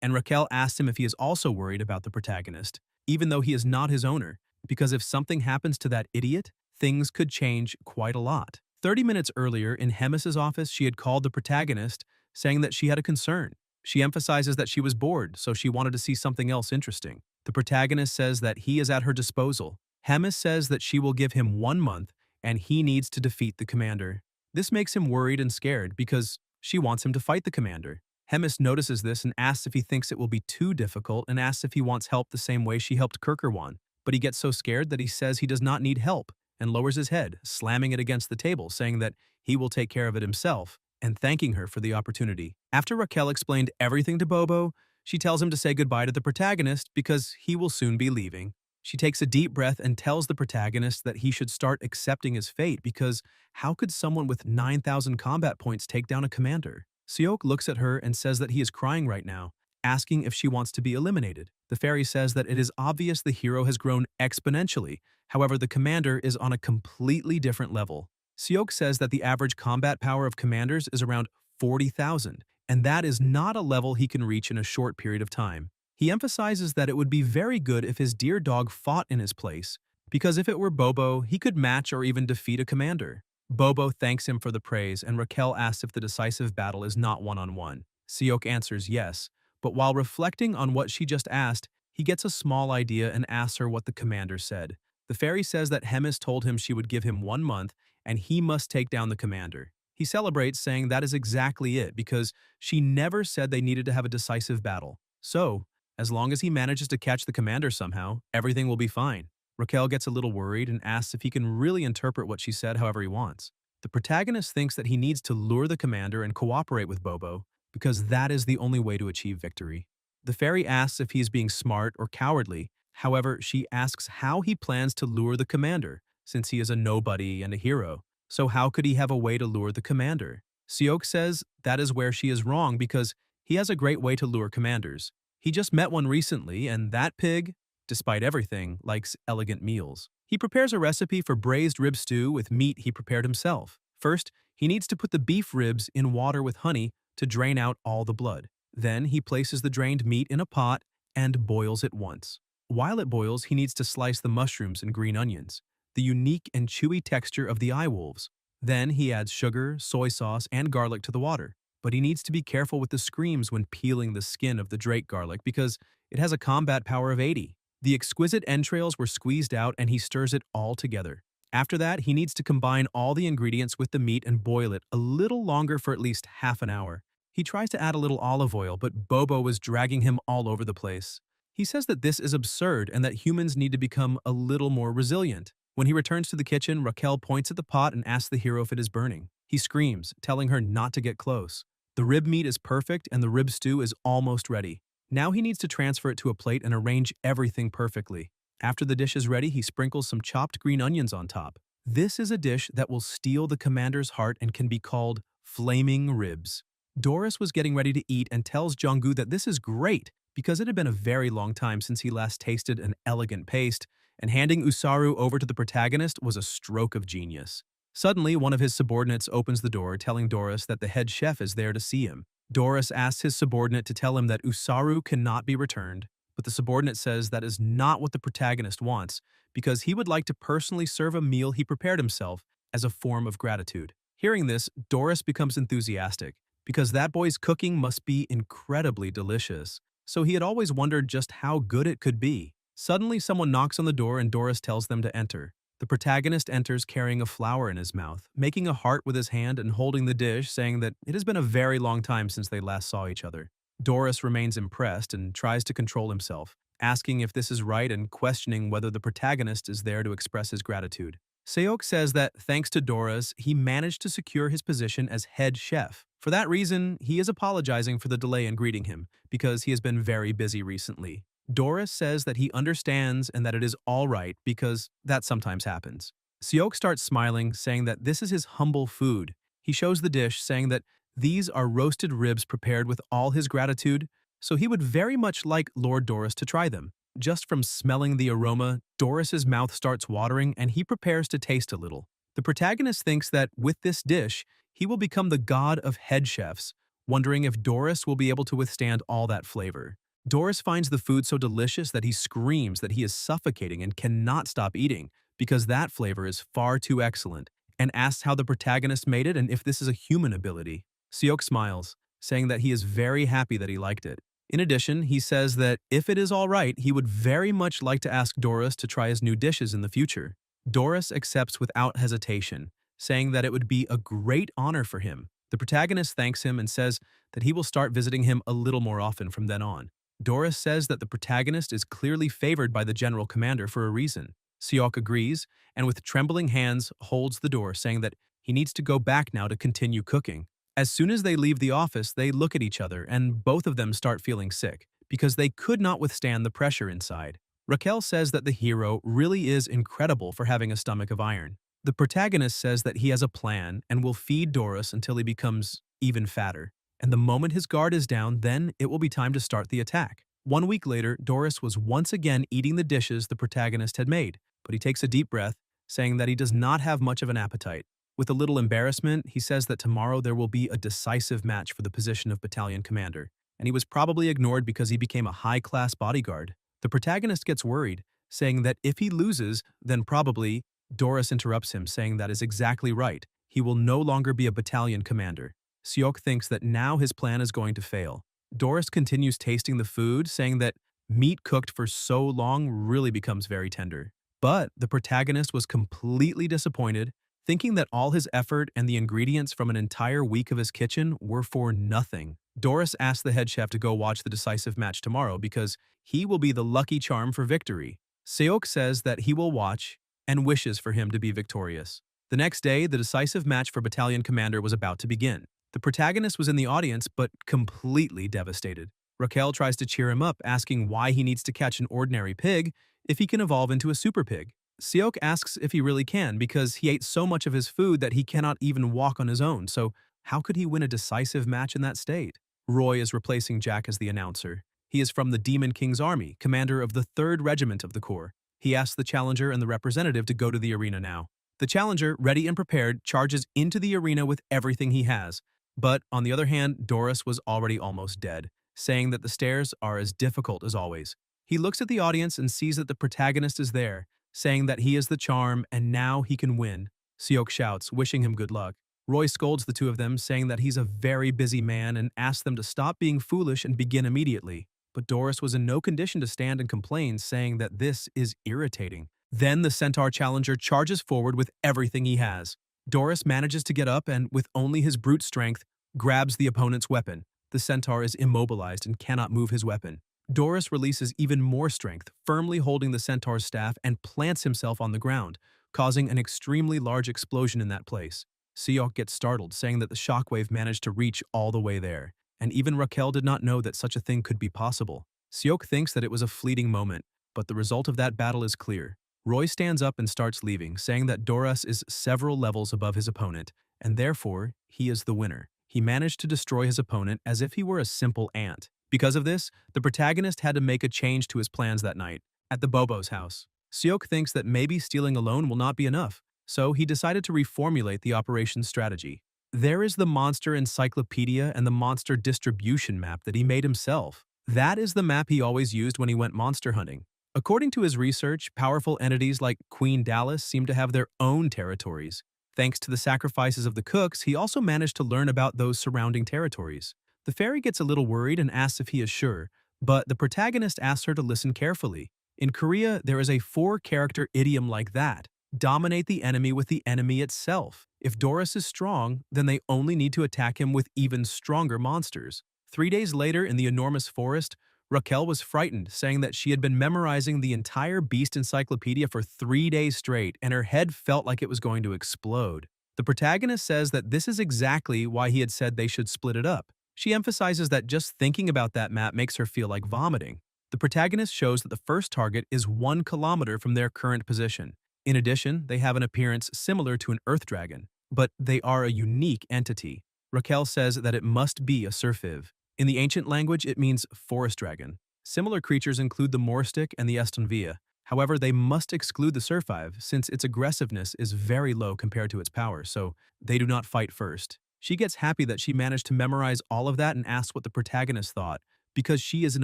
S1: and Raquel asked him if he is also worried about the protagonist, even though he is not his owner, because if something happens to that idiot, things could change quite a lot. 30 minutes earlier, in Hemis's office, she had called the protagonist, saying that she had a concern. She emphasizes that she was bored, so she wanted to see something else interesting. The protagonist says that he is at her disposal. Hemis says that she will give him 1 month, and he needs to defeat the commander. This makes him worried and scared because she wants him to fight the commander. Hemis notices this and asks if he thinks it will be too difficult and asks if he wants help the same way she helped Kirkerwan. But he gets so scared that he says he does not need help and lowers his head, slamming it against the table, saying that he will take care of it himself and thanking her for the opportunity. After Raquel explained everything to Bobo, she tells him to say goodbye to the protagonist because he will soon be leaving. She takes a deep breath and tells the protagonist that he should start accepting his fate because how could someone with 9,000 combat points take down a commander? Seok looks at her and says that he is crying right now, asking if she wants to be eliminated. The fairy says that it is obvious the hero has grown exponentially, however the commander is on a completely different level. Seok says that the average combat power of commanders is around 40,000, and that is not a level he can reach in a short period of time. He emphasizes that it would be very good if his dear dog fought in his place, because if it were Bobo, he could match or even defeat a commander. Bobo thanks him for the praise, and Raquel asks if the decisive battle is not one-on-one. Seok answers yes, but while reflecting on what she just asked, he gets a small idea and asks her what the commander said. The fairy says that Hemis told him she would give him 1 month and he must take down the commander. He celebrates, saying that is exactly it because she never said they needed to have a decisive battle. So, as long as he manages to catch the commander somehow, everything will be fine. Raquel gets a little worried and asks if he can really interpret what she said however he wants. The protagonist thinks that he needs to lure the commander and cooperate with Bobo because that is the only way to achieve victory. The fairy asks if he is being smart or cowardly. However, she asks how he plans to lure the commander, since he is a nobody and a hero. So how could he have a way to lure the commander? Seok says that is where she is wrong because he has a great way to lure commanders. He just met one recently, and that pig, despite everything, likes elegant meals. He prepares a recipe for braised rib stew with meat he prepared himself. First, he needs to put the beef ribs in water with honey to drain out all the blood. Then he places the drained meat in a pot and boils it once. While it boils, he needs to slice the mushrooms and green onions, the unique and chewy texture of the eye wolves. Then he adds sugar, soy sauce, and garlic to the water. But he needs to be careful with the screams when peeling the skin of the drake garlic because it has a combat power of 80. The exquisite entrails were squeezed out and he stirs it all together. After that, he needs to combine all the ingredients with the meat and boil it a little longer for at least half an hour. He tries to add a little olive oil, but Bobo was dragging him all over the place. He says that this is absurd and that humans need to become a little more resilient. When he returns to the kitchen, Raquel points at the pot and asks the hero if it is burning. He screams, telling her not to get close. The rib meat is perfect and the rib stew is almost ready. Now he needs to transfer it to a plate and arrange everything perfectly. After the dish is ready, he sprinkles some chopped green onions on top. This is a dish that will steal the commander's heart and can be called flaming ribs. Doris was getting ready to eat and tells Jonggu that this is great because it had been a very long time since he last tasted an elegant paste, and handing Usaru over to the protagonist was a stroke of genius. Suddenly, one of his subordinates opens the door, telling Doris that the head chef is there to see him. Doris asks his subordinate to tell him that Usaru cannot be returned, but the subordinate says that is not what the protagonist wants, because he would like to personally serve a meal he prepared himself as a form of gratitude. Hearing this, Doris becomes enthusiastic, because that boy's cooking must be incredibly delicious, so he had always wondered just how good it could be. Suddenly, someone knocks on the door and Doris tells them to enter. The protagonist enters carrying a flower in his mouth, making a heart with his hand and holding the dish, saying that it has been a very long time since they last saw each other. Doris remains impressed and tries to control himself, asking if this is right and questioning whether the protagonist is there to express his gratitude. Seok says that thanks to Doris, he managed to secure his position as head chef. For that reason, he is apologizing for the delay in greeting him, because he has been very busy recently. Doris says that he understands and that it is all right because that sometimes happens. Seok starts smiling, saying that this is his humble food. He shows the dish, saying that these are roasted ribs prepared with all his gratitude, so he would very much like Lord Doris to try them. Just from smelling the aroma, Doris's mouth starts watering and he prepares to taste a little. The protagonist thinks that with this dish, he will become the god of head chefs, wondering if Doris will be able to withstand all that flavor. Doris finds the food so delicious that he screams that he is suffocating and cannot stop eating because that flavor is far too excellent, and asks how the protagonist made it and if this is a human ability. Seok smiles, saying that he is very happy that he liked it. In addition, he says that if it is all right, he would very much like to ask Doris to try his new dishes in the future. Doris accepts without hesitation, saying that it would be a great honor for him. The protagonist thanks him and says that he will start visiting him a little more often from then on. Doris says that the protagonist is clearly favored by the general commander for a reason. Seok agrees, and with trembling hands holds the door, saying that he needs to go back now to continue cooking. As soon as they leave the office, they look at each other, and both of them start feeling sick, because they could not withstand the pressure inside. Raquel says that the hero really is incredible for having a stomach of iron. The protagonist says that he has a plan and will feed Doris until he becomes even fatter. And the moment his guard is down, then it will be time to start the attack. 1 week later, Doris was once again eating the dishes the protagonist had made, but he takes a deep breath, saying that he does not have much of an appetite. With a little embarrassment, he says that tomorrow there will be a decisive match for the position of battalion commander, and he was probably ignored because he became a high-class bodyguard. The protagonist gets worried, saying that if he loses, then probably. Doris interrupts him, saying that is exactly right. He will no longer be a battalion commander. Seok thinks that now his plan is going to fail. Doris continues tasting the food, saying that meat cooked for so long really becomes very tender. But the protagonist was completely disappointed, thinking that all his effort and the ingredients from an entire week of his kitchen were for nothing. Doris asks the head chef to go watch the decisive match tomorrow because he will be the lucky charm for victory. Seok says that he will watch and wishes for him to be victorious. The next day, the decisive match for battalion commander was about to begin. The protagonist was in the audience but completely devastated. Raquel tries to cheer him up, asking why he needs to catch an ordinary pig if he can evolve into a super pig. Seok asks if he really can because he ate so much of his food that he cannot even walk on his own, so how could he win a decisive match in that state? Roy is replacing Jack as the announcer. He is from the Demon King's army, commander of the 3rd Regiment of the Corps. He asks the challenger and the representative to go to the arena now. The challenger, ready and prepared, charges into the arena with everything he has. But, on the other hand, Doris was already almost dead, saying that the stairs are as difficult as always. He looks at the audience and sees that the protagonist is there, saying that he is the charm and now he can win. Seok shouts, wishing him good luck. Roy scolds the two of them, saying that he's a very busy man and asks them to stop being foolish and begin immediately. But Doris was in no condition to stand and complain, saying that this is irritating. Then the centaur challenger charges forward with everything he has. Doris manages to get up and, with only his brute strength, grabs the opponent's weapon. The centaur is immobilized and cannot move his weapon. Doris releases even more strength, firmly holding the centaur's staff and plants himself on the ground, causing an extremely large explosion in that place. Seok gets startled, saying that the shockwave managed to reach all the way there, and even Raquel did not know that such a thing could be possible. Seok thinks that it was a fleeting moment, but the result of that battle is clear. Roy stands up and starts leaving, saying that Doris is several levels above his opponent, and therefore, he is the winner. He managed to destroy his opponent as if he were a simple ant. Because of this, the protagonist had to make a change to his plans that night, at the Bobo's house. Seok thinks that maybe stealing alone will not be enough, so he decided to reformulate the operations strategy. There is the monster encyclopedia and the monster distribution map that he made himself. That is the map he always used when he went monster hunting. According to his research, powerful entities like Queen Dallas seem to have their own territories. Thanks to the sacrifices of the cooks, he also managed to learn about those surrounding territories. The fairy gets a little worried and asks if he is sure, but the protagonist asks her to listen carefully. In Korea, there is a 4-character idiom like that: dominate the enemy with the enemy itself. If Doris is strong, then they only need to attack him with even stronger monsters. 3 days later in the enormous forest, Raquel was frightened, saying that she had been memorizing the entire Beast Encyclopedia for 3 days straight and her head felt like it was going to explode. The protagonist says that this is exactly why he had said they should split it up. She emphasizes that just thinking about that map makes her feel like vomiting. The protagonist shows that the first target is 1 kilometer from their current position. In addition, they have an appearance similar to an earth dragon, but they are a unique entity. Raquel says that it must be a surfiv. In the ancient language, it means forest dragon. Similar creatures include the morstic and the estonvia. However, they must exclude the surfiv since its aggressiveness is very low compared to its power, so they do not fight first. She gets happy that she managed to memorize all of that and asks what the protagonist thought, because she is an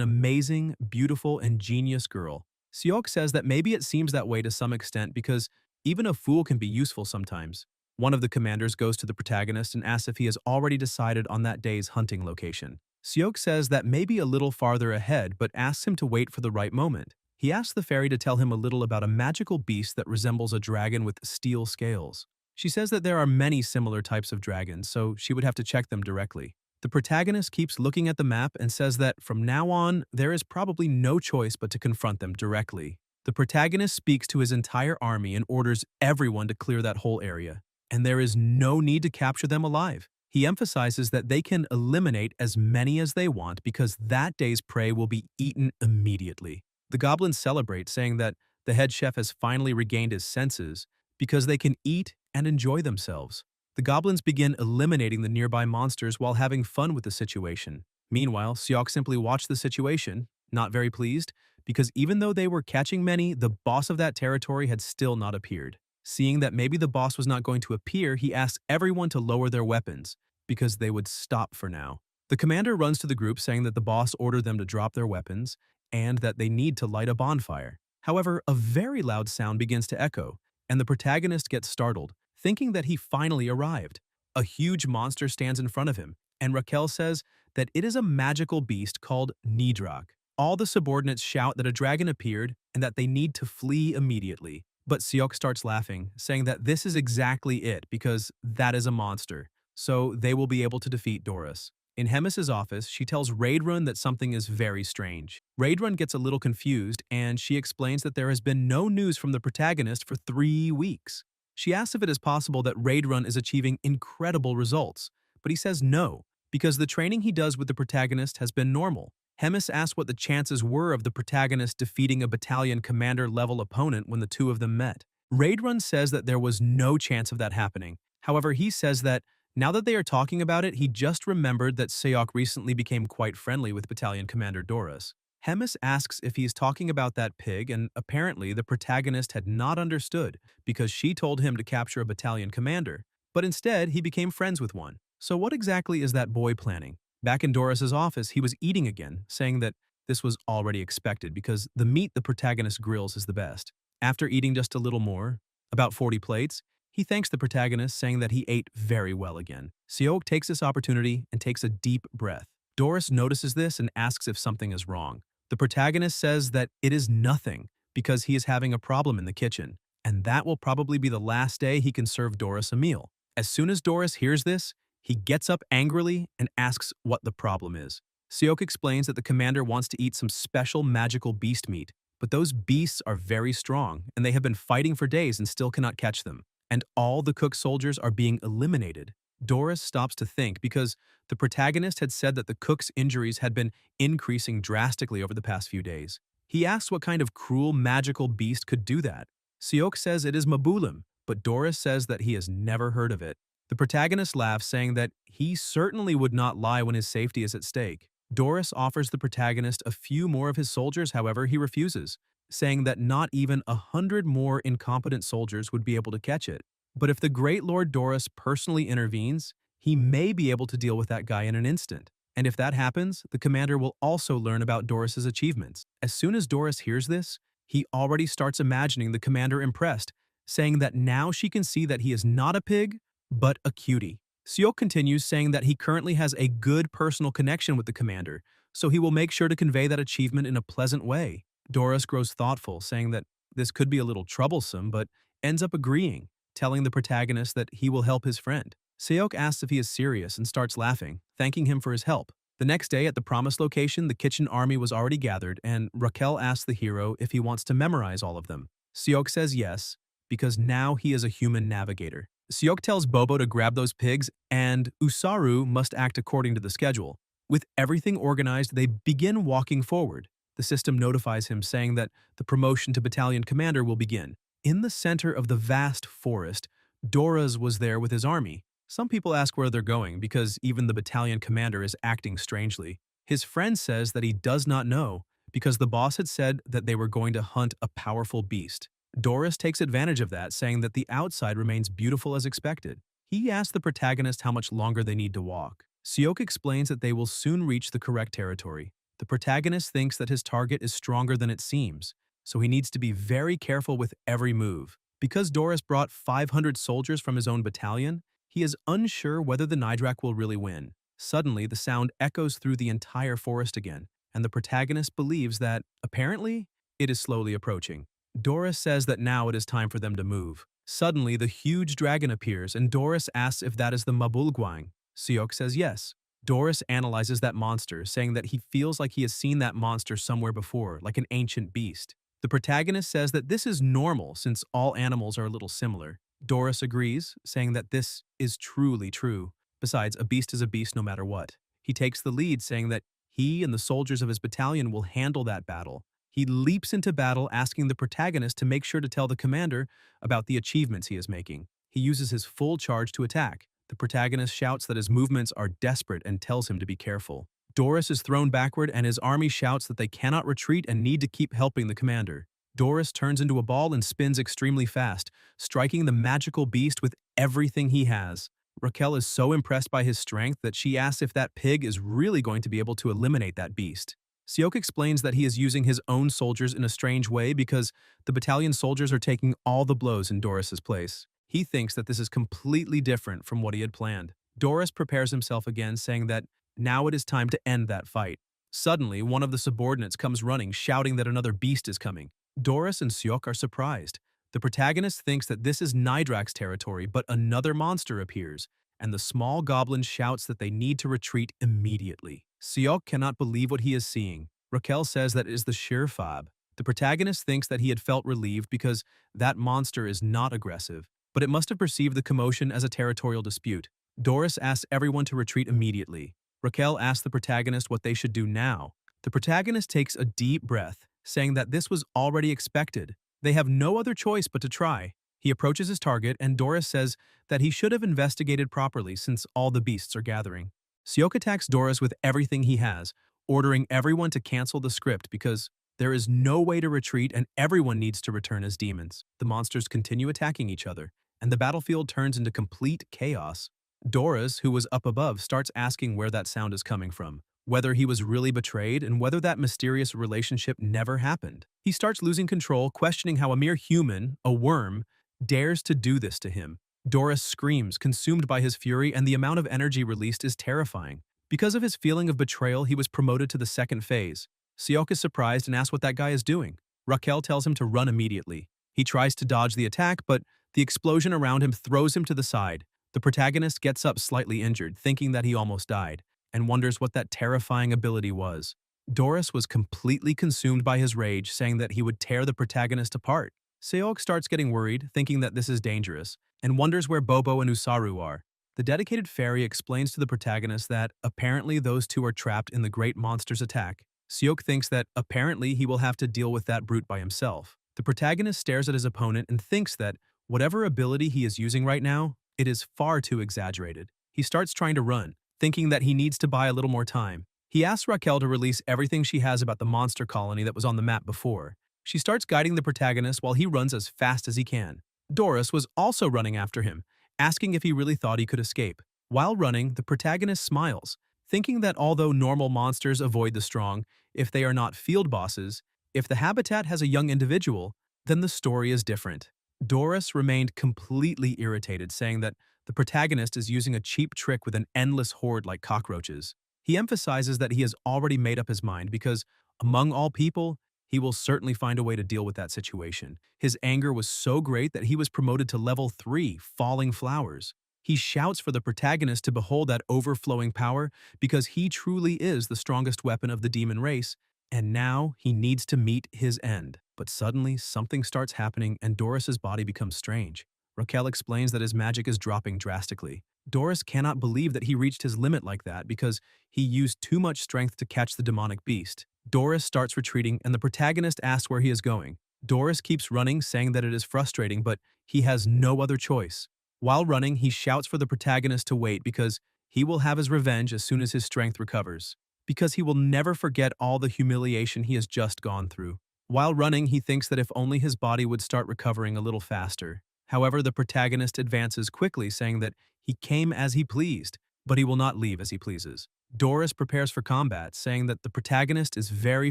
S1: amazing, beautiful, and genius girl. Seok says that maybe it seems that way to some extent because even a fool can be useful sometimes. One of the commanders goes to the protagonist and asks if he has already decided on that day's hunting location. Seok says that may be a little farther ahead but asks him to wait for the right moment. He asks the fairy to tell him a little about a magical beast that resembles a dragon with steel scales. She says that there are many similar types of dragons, so she would have to check them directly. The protagonist keeps looking at the map and says that from now on, there is probably no choice but to confront them directly. The protagonist speaks to his entire army and orders everyone to clear that whole area, and there is no need to capture them alive. He emphasizes that they can eliminate as many as they want because that day's prey will be eaten immediately. The goblins celebrate, saying that the head chef has finally regained his senses because they can eat and enjoy themselves. The goblins begin eliminating the nearby monsters while having fun with the situation. Meanwhile, Seok simply watched the situation, not very pleased, because even though they were catching many, the boss of that territory had still not appeared. Seeing that maybe the boss was not going to appear, he asks everyone to lower their weapons, because they would stop for now. The commander runs to the group saying that the boss ordered them to drop their weapons and that they need to light a bonfire. However, a very loud sound begins to echo, and the protagonist gets startled, thinking that he finally arrived. A huge monster stands in front of him, and Raquel says that it is a magical beast called Nidrak. All the subordinates shout that a dragon appeared and that they need to flee immediately. But Seok starts laughing, saying that this is exactly it because that is a monster, so they will be able to defeat Doris. In Hemis's office, she tells Raidrun that something is very strange. Raidrun gets a little confused and she explains that there has been no news from the protagonist for 3 weeks. She asks if it is possible that Raidrun is achieving incredible results, but he says no, because the training he does with the protagonist has been normal. Hemis asks what the chances were of the protagonist defeating a battalion commander-level opponent when the two of them met. Raidrun says that there was no chance of that happening. However, he says that now that they are talking about it, he just remembered that Seok recently became quite friendly with Battalion Commander Doris. Hemis asks if he is talking about that pig, and apparently the protagonist had not understood because she told him to capture a battalion commander, but instead he became friends with one. So what exactly is that boy planning? Back in Doris's office, he was eating again, saying that this was already expected because the meat the protagonist grills is the best. After eating just a little more, about 40 plates, he thanks the protagonist, saying that he ate very well again. Seok takes this opportunity and takes a deep breath. Doris notices this and asks if something is wrong. The protagonist says that it is nothing because he is having a problem in the kitchen, and that will probably be the last day he can serve Doris a meal. As soon as Doris hears this, he gets up angrily and asks what the problem is. Seok explains that the commander wants to eat some special magical beast meat, but those beasts are very strong and they have been fighting for days and still cannot catch them. And all the cook soldiers are being eliminated. Doris stops to think because the protagonist had said that the cook's injuries had been increasing drastically over the past few days. He asks what kind of cruel magical beast could do that. Seok says it is Mabulim, but Doris says that he has never heard of it. The protagonist laughs, saying that he certainly would not lie when his safety is at stake. Doris offers the protagonist a few more of his soldiers, however, he refuses, saying that not even 100 more incompetent soldiers would be able to catch it. But if the Great Lord Doris personally intervenes, he may be able to deal with that guy in an instant. And if that happens, the commander will also learn about Doris's achievements. As soon as Doris hears this, he already starts imagining the commander impressed, saying that now she can see that he is not a pig, but a cutie. Seok continues, saying that he currently has a good personal connection with the commander, so he will make sure to convey that achievement in a pleasant way. Doris grows thoughtful, saying that this could be a little troublesome, but ends up agreeing, telling the protagonist that he will help his friend. Seok asks if he is serious and starts laughing, thanking him for his help. The next day at the promised location, the kitchen army was already gathered, and Raquel asks the hero if he wants to memorize all of them. Seok says yes, because now he is a human navigator. Seok tells Bobo to grab those pigs, and Usaru must act according to the schedule. With everything organized, they begin walking forward. The system notifies him, saying that the promotion to battalion commander will begin. In the center of the vast forest, Doras was there with his army. Some people ask where they're going because even the battalion commander is acting strangely. His friend says that he does not know because the boss had said that they were going to hunt a powerful beast. Doris takes advantage of that, saying that the outside remains beautiful as expected. He asks the protagonist how much longer they need to walk. Seok explains that they will soon reach the correct territory. The protagonist thinks that his target is stronger than it seems, so he needs to be very careful with every move. Because Doris brought 500 soldiers from his own battalion, he is unsure whether the Nidrak will really win. Suddenly, the sound echoes through the entire forest again, and the protagonist believes that, apparently, it is slowly approaching. Doris says that now it is time for them to move. Suddenly, the huge dragon appears, and Doris asks if that is the Mabulguang. Seok says yes. Doris analyzes that monster, saying that he feels like he has seen that monster somewhere before, like an ancient beast. The protagonist says that this is normal since all animals are a little similar. Doris agrees, saying that this is truly true. Besides, a beast is a beast no matter what. He takes the lead, saying that he and the soldiers of his battalion will handle that battle. He leaps into battle, asking the protagonist to make sure to tell the commander about the achievements he is making. He uses his full charge to attack. The protagonist shouts that his movements are desperate and tells him to be careful. Doris is thrown backward and his army shouts that they cannot retreat and need to keep helping the commander. Doris turns into a ball and spins extremely fast, striking the magical beast with everything he has. Raquel is so impressed by his strength that she asks if that pig is really going to be able to eliminate that beast. Seok explains that he is using his own soldiers in a strange way because the battalion soldiers are taking all the blows in Doris's place. He thinks that this is completely different from what he had planned. Doris prepares himself again, saying that now it is time to end that fight. Suddenly, one of the subordinates comes running, shouting that another beast is coming. Doris and Seok are surprised. The protagonist thinks that this is Nidrak's territory, but another monster appears, and the small goblin shouts that they need to retreat immediately. Seok cannot believe what he is seeing. Raquel says that it is the Shirfab. The protagonist thinks that he had felt relieved because that monster is not aggressive, but it must have perceived the commotion as a territorial dispute. Doris asks everyone to retreat immediately. Raquel asks the protagonist what they should do now. The protagonist takes a deep breath, saying that this was already expected. They have no other choice but to try. He approaches his target, and Doris says that he should have investigated properly since all the beasts are gathering. Seok attacks Doris with everything he has, ordering everyone to cancel the script because there is no way to retreat and everyone needs to return as demons. The monsters continue attacking each other, and the battlefield turns into complete chaos. Doris, who was up above, starts asking where that sound is coming from, whether he was really betrayed, and whether that mysterious relationship never happened. He starts losing control, questioning how a mere human, a worm, dares to do this to him. Doris screams, consumed by his fury, and the amount of energy released is terrifying. Because of his feeling of betrayal, he was promoted to the second phase. Seok is surprised and asks what that guy is doing. Raquel tells him to run immediately. He tries to dodge the attack, but the explosion around him throws him to the side. The protagonist gets up slightly injured, thinking that he almost died, and wonders what that terrifying ability was. Doris was completely consumed by his rage, saying that he would tear the protagonist apart. Seok starts getting worried, thinking that this is dangerous, and wonders where Bobo and Usaru are. The dedicated fairy explains to the protagonist that apparently those two are trapped in the great monster's attack. Seok thinks that apparently he will have to deal with that brute by himself. The protagonist stares at his opponent and thinks that whatever ability he is using right now, it is far too exaggerated. He starts trying to run, thinking that he needs to buy a little more time. He asks Raquel to release everything she has about the monster colony that was on the map before. She starts guiding the protagonist while he runs as fast as he can. Doris was also running after him, asking if he really thought he could escape. While running, the protagonist smiles, thinking that although normal monsters avoid the strong, if they are not field bosses, if the habitat has a young individual, then the story is different. Doris remained completely irritated, saying that the protagonist is using a cheap trick with an endless horde like cockroaches. He emphasizes that he has already made up his mind because, among all people, he will certainly find a way to deal with that situation. His anger was so great that he was promoted to level 3, Falling Flowers. He shouts for the protagonist to behold that overflowing power because he truly is the strongest weapon of the demon race, and now he needs to meet his end. But suddenly, something starts happening and Doris's body becomes strange. Raquel explains that his magic is dropping drastically. Doris cannot believe that he reached his limit like that because he used too much strength to catch the demonic beast. Doris starts retreating and the protagonist asks where he is going. Doris keeps running, saying that it is frustrating, but he has no other choice. While running, he shouts for the protagonist to wait because he will have his revenge as soon as his strength recovers. Because he will never forget all the humiliation he has just gone through. While running, he thinks that if only his body would start recovering a little faster. However, the protagonist advances quickly, saying that he came as he pleased, but he will not leave as he pleases. Doris prepares for combat, saying that the protagonist is very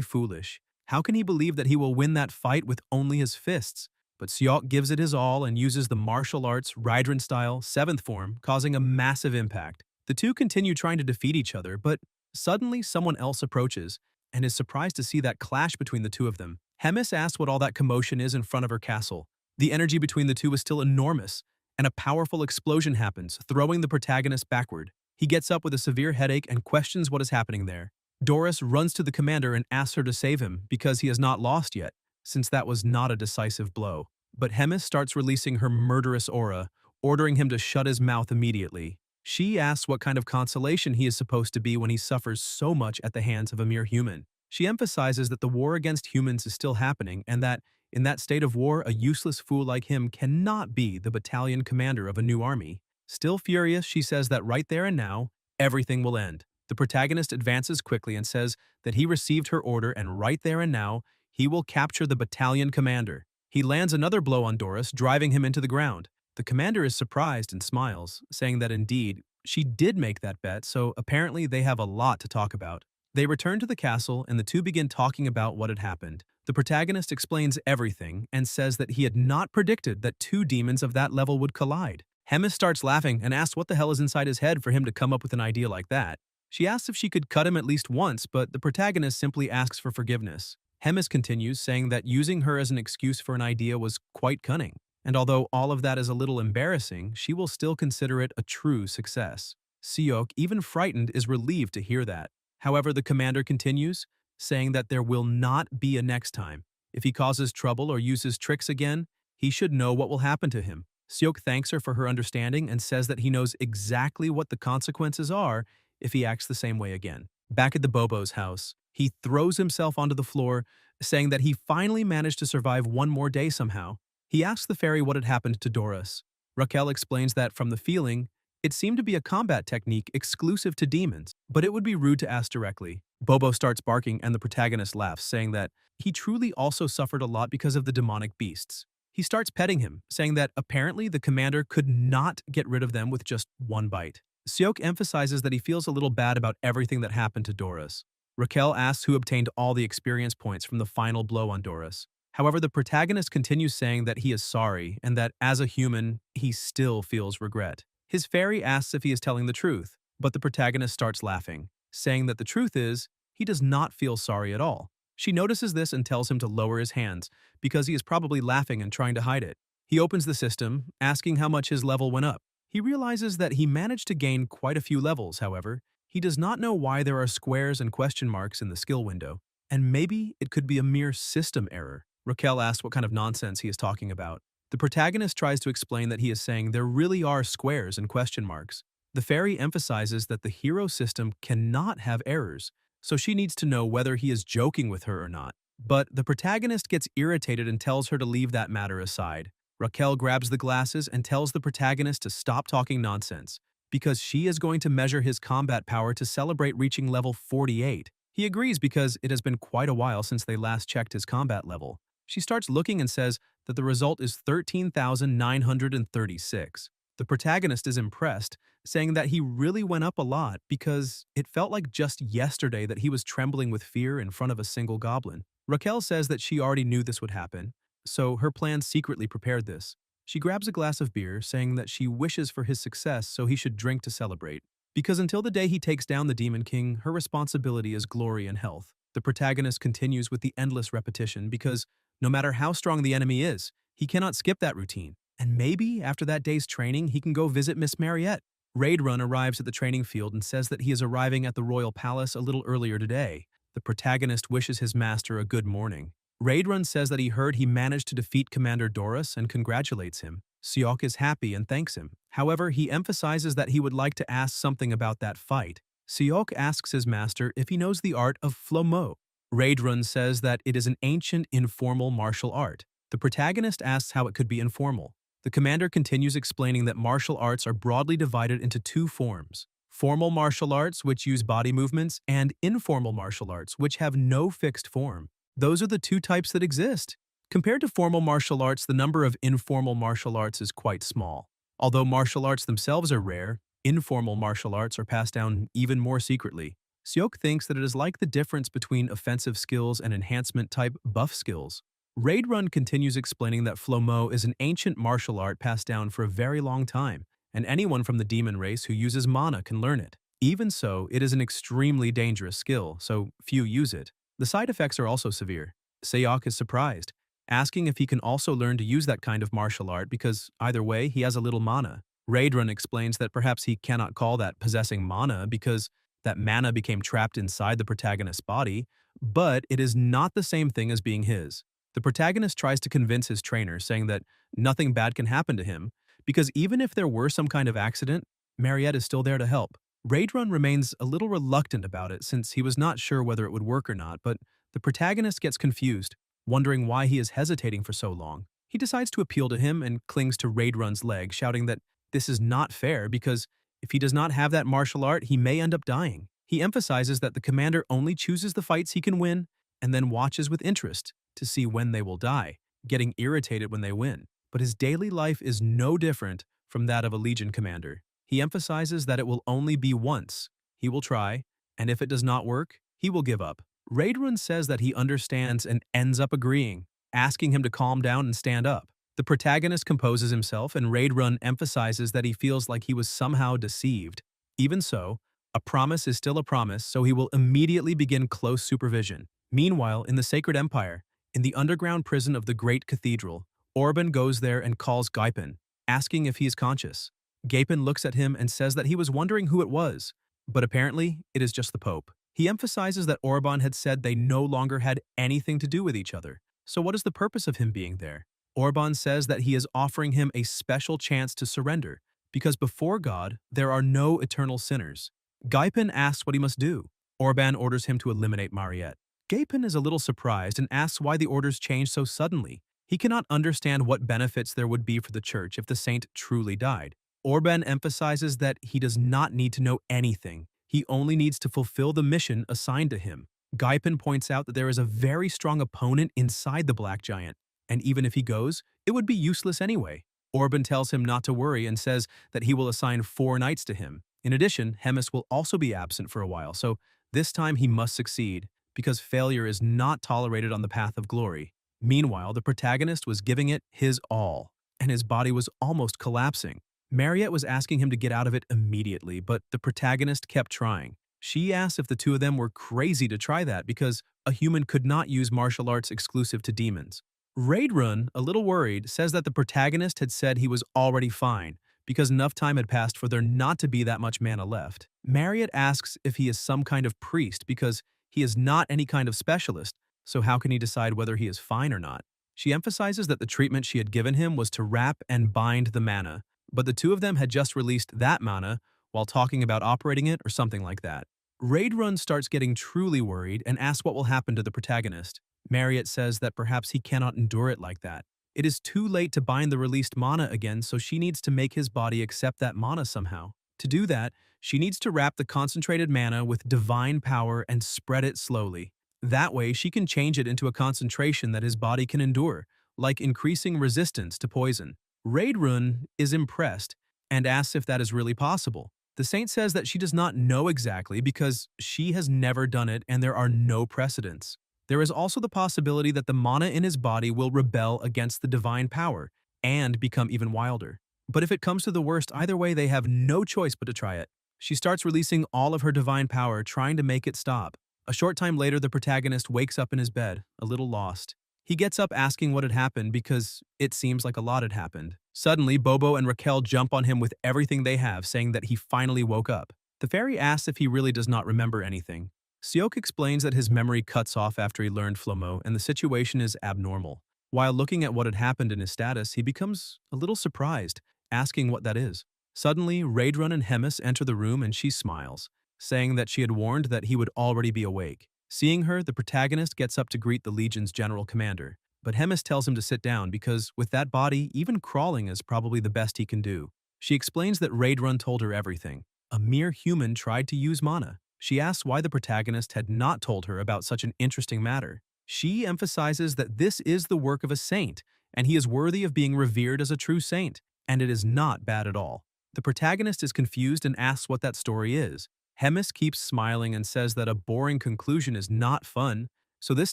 S1: foolish. How can he believe that he will win that fight with only his fists? But Seok gives it his all and uses the martial arts Rydran style 7th form, causing a massive impact. The two continue trying to defeat each other, but suddenly someone else approaches and is surprised to see that clash between the two of them. Hemis asks what all that commotion is in front of her castle. The energy between the two is still enormous, and a powerful explosion happens, throwing the protagonist backward. He gets up with a severe headache and questions what is happening there. Doris runs to the commander and asks her to save him because he has not lost yet, since that was not a decisive blow. But Hemis starts releasing her murderous aura, ordering him to shut his mouth immediately. She asks what kind of consolation he is supposed to be when he suffers so much at the hands of a mere human. She emphasizes that the war against humans is still happening and that, in that state of war, a useless fool like him cannot be the battalion commander of a new army. Still furious, she says that right there and now, everything will end. The protagonist advances quickly and says that he received her order and right there and now, he will capture the battalion commander. He lands another blow on Doris, driving him into the ground. The commander is surprised and smiles, saying that indeed, she did make that bet, so apparently they have a lot to talk about. They return to the castle and the two begin talking about what had happened. The protagonist explains everything and says that he had not predicted that two demons of that level would collide. Hemis starts laughing and asks what the hell is inside his head for him to come up with an idea like that. She asks if she could cut him at least once, but the protagonist simply asks for forgiveness. Hemis continues, saying that using her as an excuse for an idea was quite cunning. And although all of that is a little embarrassing, she will still consider it a true success. Seok, even frightened, is relieved to hear that. However, the commander continues, saying that there will not be a next time. If he causes trouble or uses tricks again, he should know what will happen to him. Seok thanks her for her understanding and says that he knows exactly what the consequences are if he acts the same way again. Back at the Bobo's house, he throws himself onto the floor, saying that he finally managed to survive one more day somehow. He asks the fairy what had happened to Doris. Raquel explains that from the feeling, it seemed to be a combat technique exclusive to demons, but it would be rude to ask directly. Bobo starts barking and the protagonist laughs, saying that he truly also suffered a lot because of the demonic beasts. He starts petting him, saying that apparently the commander could not get rid of them with just one bite. Seok emphasizes that he feels a little bad about everything that happened to Doris. Raquel asks who obtained all the experience points from the final blow on Doris. However, the protagonist continues saying that he is sorry and that as a human, he still feels regret. His fairy asks if he is telling the truth, but the protagonist starts laughing, saying that the truth is, he does not feel sorry at all. She notices this and tells him to lower his hands, because he is probably laughing and trying to hide it. He opens the system, asking how much his level went up. He realizes that he managed to gain quite a few levels, however. He does not know why there are squares and question marks in the skill window, and maybe it could be a mere system error. Raquel asks what kind of nonsense he is talking about. The protagonist tries to explain that he is saying there really are squares and question marks. The fairy emphasizes that the hero system cannot have errors, so she needs to know whether he is joking with her or not. But the protagonist gets irritated and tells her to leave that matter aside. Raquel grabs the glasses and tells the protagonist to stop talking nonsense, because she is going to measure his combat power to celebrate reaching level 48. He agrees because it has been quite a while since they last checked his combat level. She starts looking and says that the result is 13,936. The protagonist is impressed, saying that he really went up a lot because it felt like just yesterday that he was trembling with fear in front of a single goblin. Raquel says that she already knew this would happen, so her plan secretly prepared this. She grabs a glass of beer, saying that she wishes for his success so he should drink to celebrate. Because until the day he takes down the Demon King, her responsibility is glory and health. The protagonist continues with the endless repetition because no matter how strong the enemy is, he cannot skip that routine. and maybe after that day's training, he can go visit Miss Mariette. Raidrun arrives at the training field and says that he is arriving at the royal palace a little earlier today. The protagonist wishes his master a good morning. Raidrun says that he heard he managed to defeat Commander Doris and congratulates him. Seok is happy and thanks him. However, he emphasizes that he would like to ask something about that fight. Seok asks his master if he knows the art of Flomo. Raidrun says that it is an ancient, informal martial art. The protagonist asks how it could be informal. The commander continues explaining that martial arts are broadly divided into two forms: formal martial arts, which use body movements, and informal martial arts, which have no fixed form. Those are the two types that exist. Compared to formal martial arts, the number of informal martial arts is quite small. Although martial arts themselves are rare, informal martial arts are passed down even more secretly. Seok thinks that it is like the difference between offensive skills and enhancement-type buff skills. Raidrun continues explaining that Flomo is an ancient martial art passed down for a very long time, and anyone from the demon race who uses mana can learn it. Even so, it is an extremely dangerous skill, so few use it. The side effects are also severe. Seok is surprised, asking if he can also learn to use that kind of martial art because either way, he has a little mana. Raidrun explains that perhaps he cannot call that possessing mana because that mana became trapped inside the protagonist's body, but it is not the same thing as being his. The protagonist tries to convince his trainer, saying that nothing bad can happen to him, because even if there were some kind of accident, Mariette is still there to help. Raidrun remains a little reluctant about it since he was not sure whether it would work or not, but the protagonist gets confused, wondering why he is hesitating for so long. He decides to appeal to him and clings to Raidrun's leg, shouting that this is not fair because if he does not have that martial art, he may end up dying. He emphasizes that the commander only chooses the fights he can win and then watches with interest to see when they will die, getting irritated when they win. But his daily life is no different from that of a Legion commander. He emphasizes that it will only be once. He will try, and if it does not work, he will give up. Raidrun says that he understands and ends up agreeing, asking him to calm down and stand up. The protagonist composes himself, and Raidrun emphasizes that he feels like he was somehow deceived. Even so, a promise is still a promise, so he will immediately begin close supervision. Meanwhile, in the Sacred Empire, in the underground prison of the Great Cathedral, Orban goes there and calls Gaipin, asking if he is conscious. Gaipin looks at him and says that he was wondering who it was, but apparently it is just the Pope. He emphasizes that Orban had said they no longer had anything to do with each other, so what is the purpose of him being there? Orban says that he is offering him a special chance to surrender, because before God, there are no eternal sinners. Gaipin asks what he must do. Orban orders him to eliminate Mariette. Gaipin is a little surprised and asks why the orders changed so suddenly. He cannot understand what benefits there would be for the church if the saint truly died. Orban emphasizes that he does not need to know anything. He only needs to fulfill the mission assigned to him. Gaipin points out that there is a very strong opponent inside the Black Giant, and even if he goes, it would be useless anyway. Orban tells him not to worry and says that he will assign 4 knights to him. In addition, Hemis will also be absent for a while, so this time he must succeed, because failure is not tolerated on the path of glory. Meanwhile, the protagonist was giving it his all, and his body was almost collapsing. Mariette was asking him to get out of it immediately, but the protagonist kept trying. She asked if the two of them were crazy to try that because a human could not use martial arts exclusive to demons. Raidrun, a little worried, says that the protagonist had said he was already fine because enough time had passed for there not to be that much mana left. Mariette asks if he is some kind of priest because he is not any kind of specialist, so how can he decide whether he is fine or not? She emphasizes that the treatment she had given him was to wrap and bind the mana, but the two of them had just released that mana while talking about operating it or something like that. Raidrun starts getting truly worried and asks what will happen to the protagonist. Mariette says that perhaps he cannot endure it like that. It is too late to bind the released mana again, so she needs to make his body accept that mana somehow. To do that, she needs to wrap the concentrated mana with divine power and spread it slowly. That way, she can change it into a concentration that his body can endure, like increasing resistance to poison. Raidrun is impressed and asks if that is really possible. The saint says that she does not know exactly because she has never done it and there are no precedents. There is also the possibility that the mana in his body will rebel against the divine power and become even wilder. But if it comes to the worst, either way, they have no choice but to try it. She starts releasing all of her divine power, trying to make it stop. A short time later, the protagonist wakes up in his bed, a little lost. He gets up asking what had happened because it seems like a lot had happened. Suddenly, Bobo and Raquel jump on him with everything they have, saying that he finally woke up. The fairy asks if he really does not remember anything. Seok explains that his memory cuts off after he learned Flomo and the situation is abnormal. While looking at what had happened in his status, he becomes a little surprised, asking what that is. Suddenly, Raidrun and Hemis enter the room and she smiles, saying that she had warned that he would already be awake. Seeing her, the protagonist gets up to greet the Legion's general commander, but Hemis tells him to sit down because, with that body, even crawling is probably the best he can do. She explains that Raidrun told her everything. A mere human tried to use mana. She asks why the protagonist had not told her about such an interesting matter. She emphasizes that this is the work of a saint, and he is worthy of being revered as a true saint, and it is not bad at all. The protagonist is confused and asks what that story is. Hemis keeps smiling and says that a boring conclusion is not fun, so this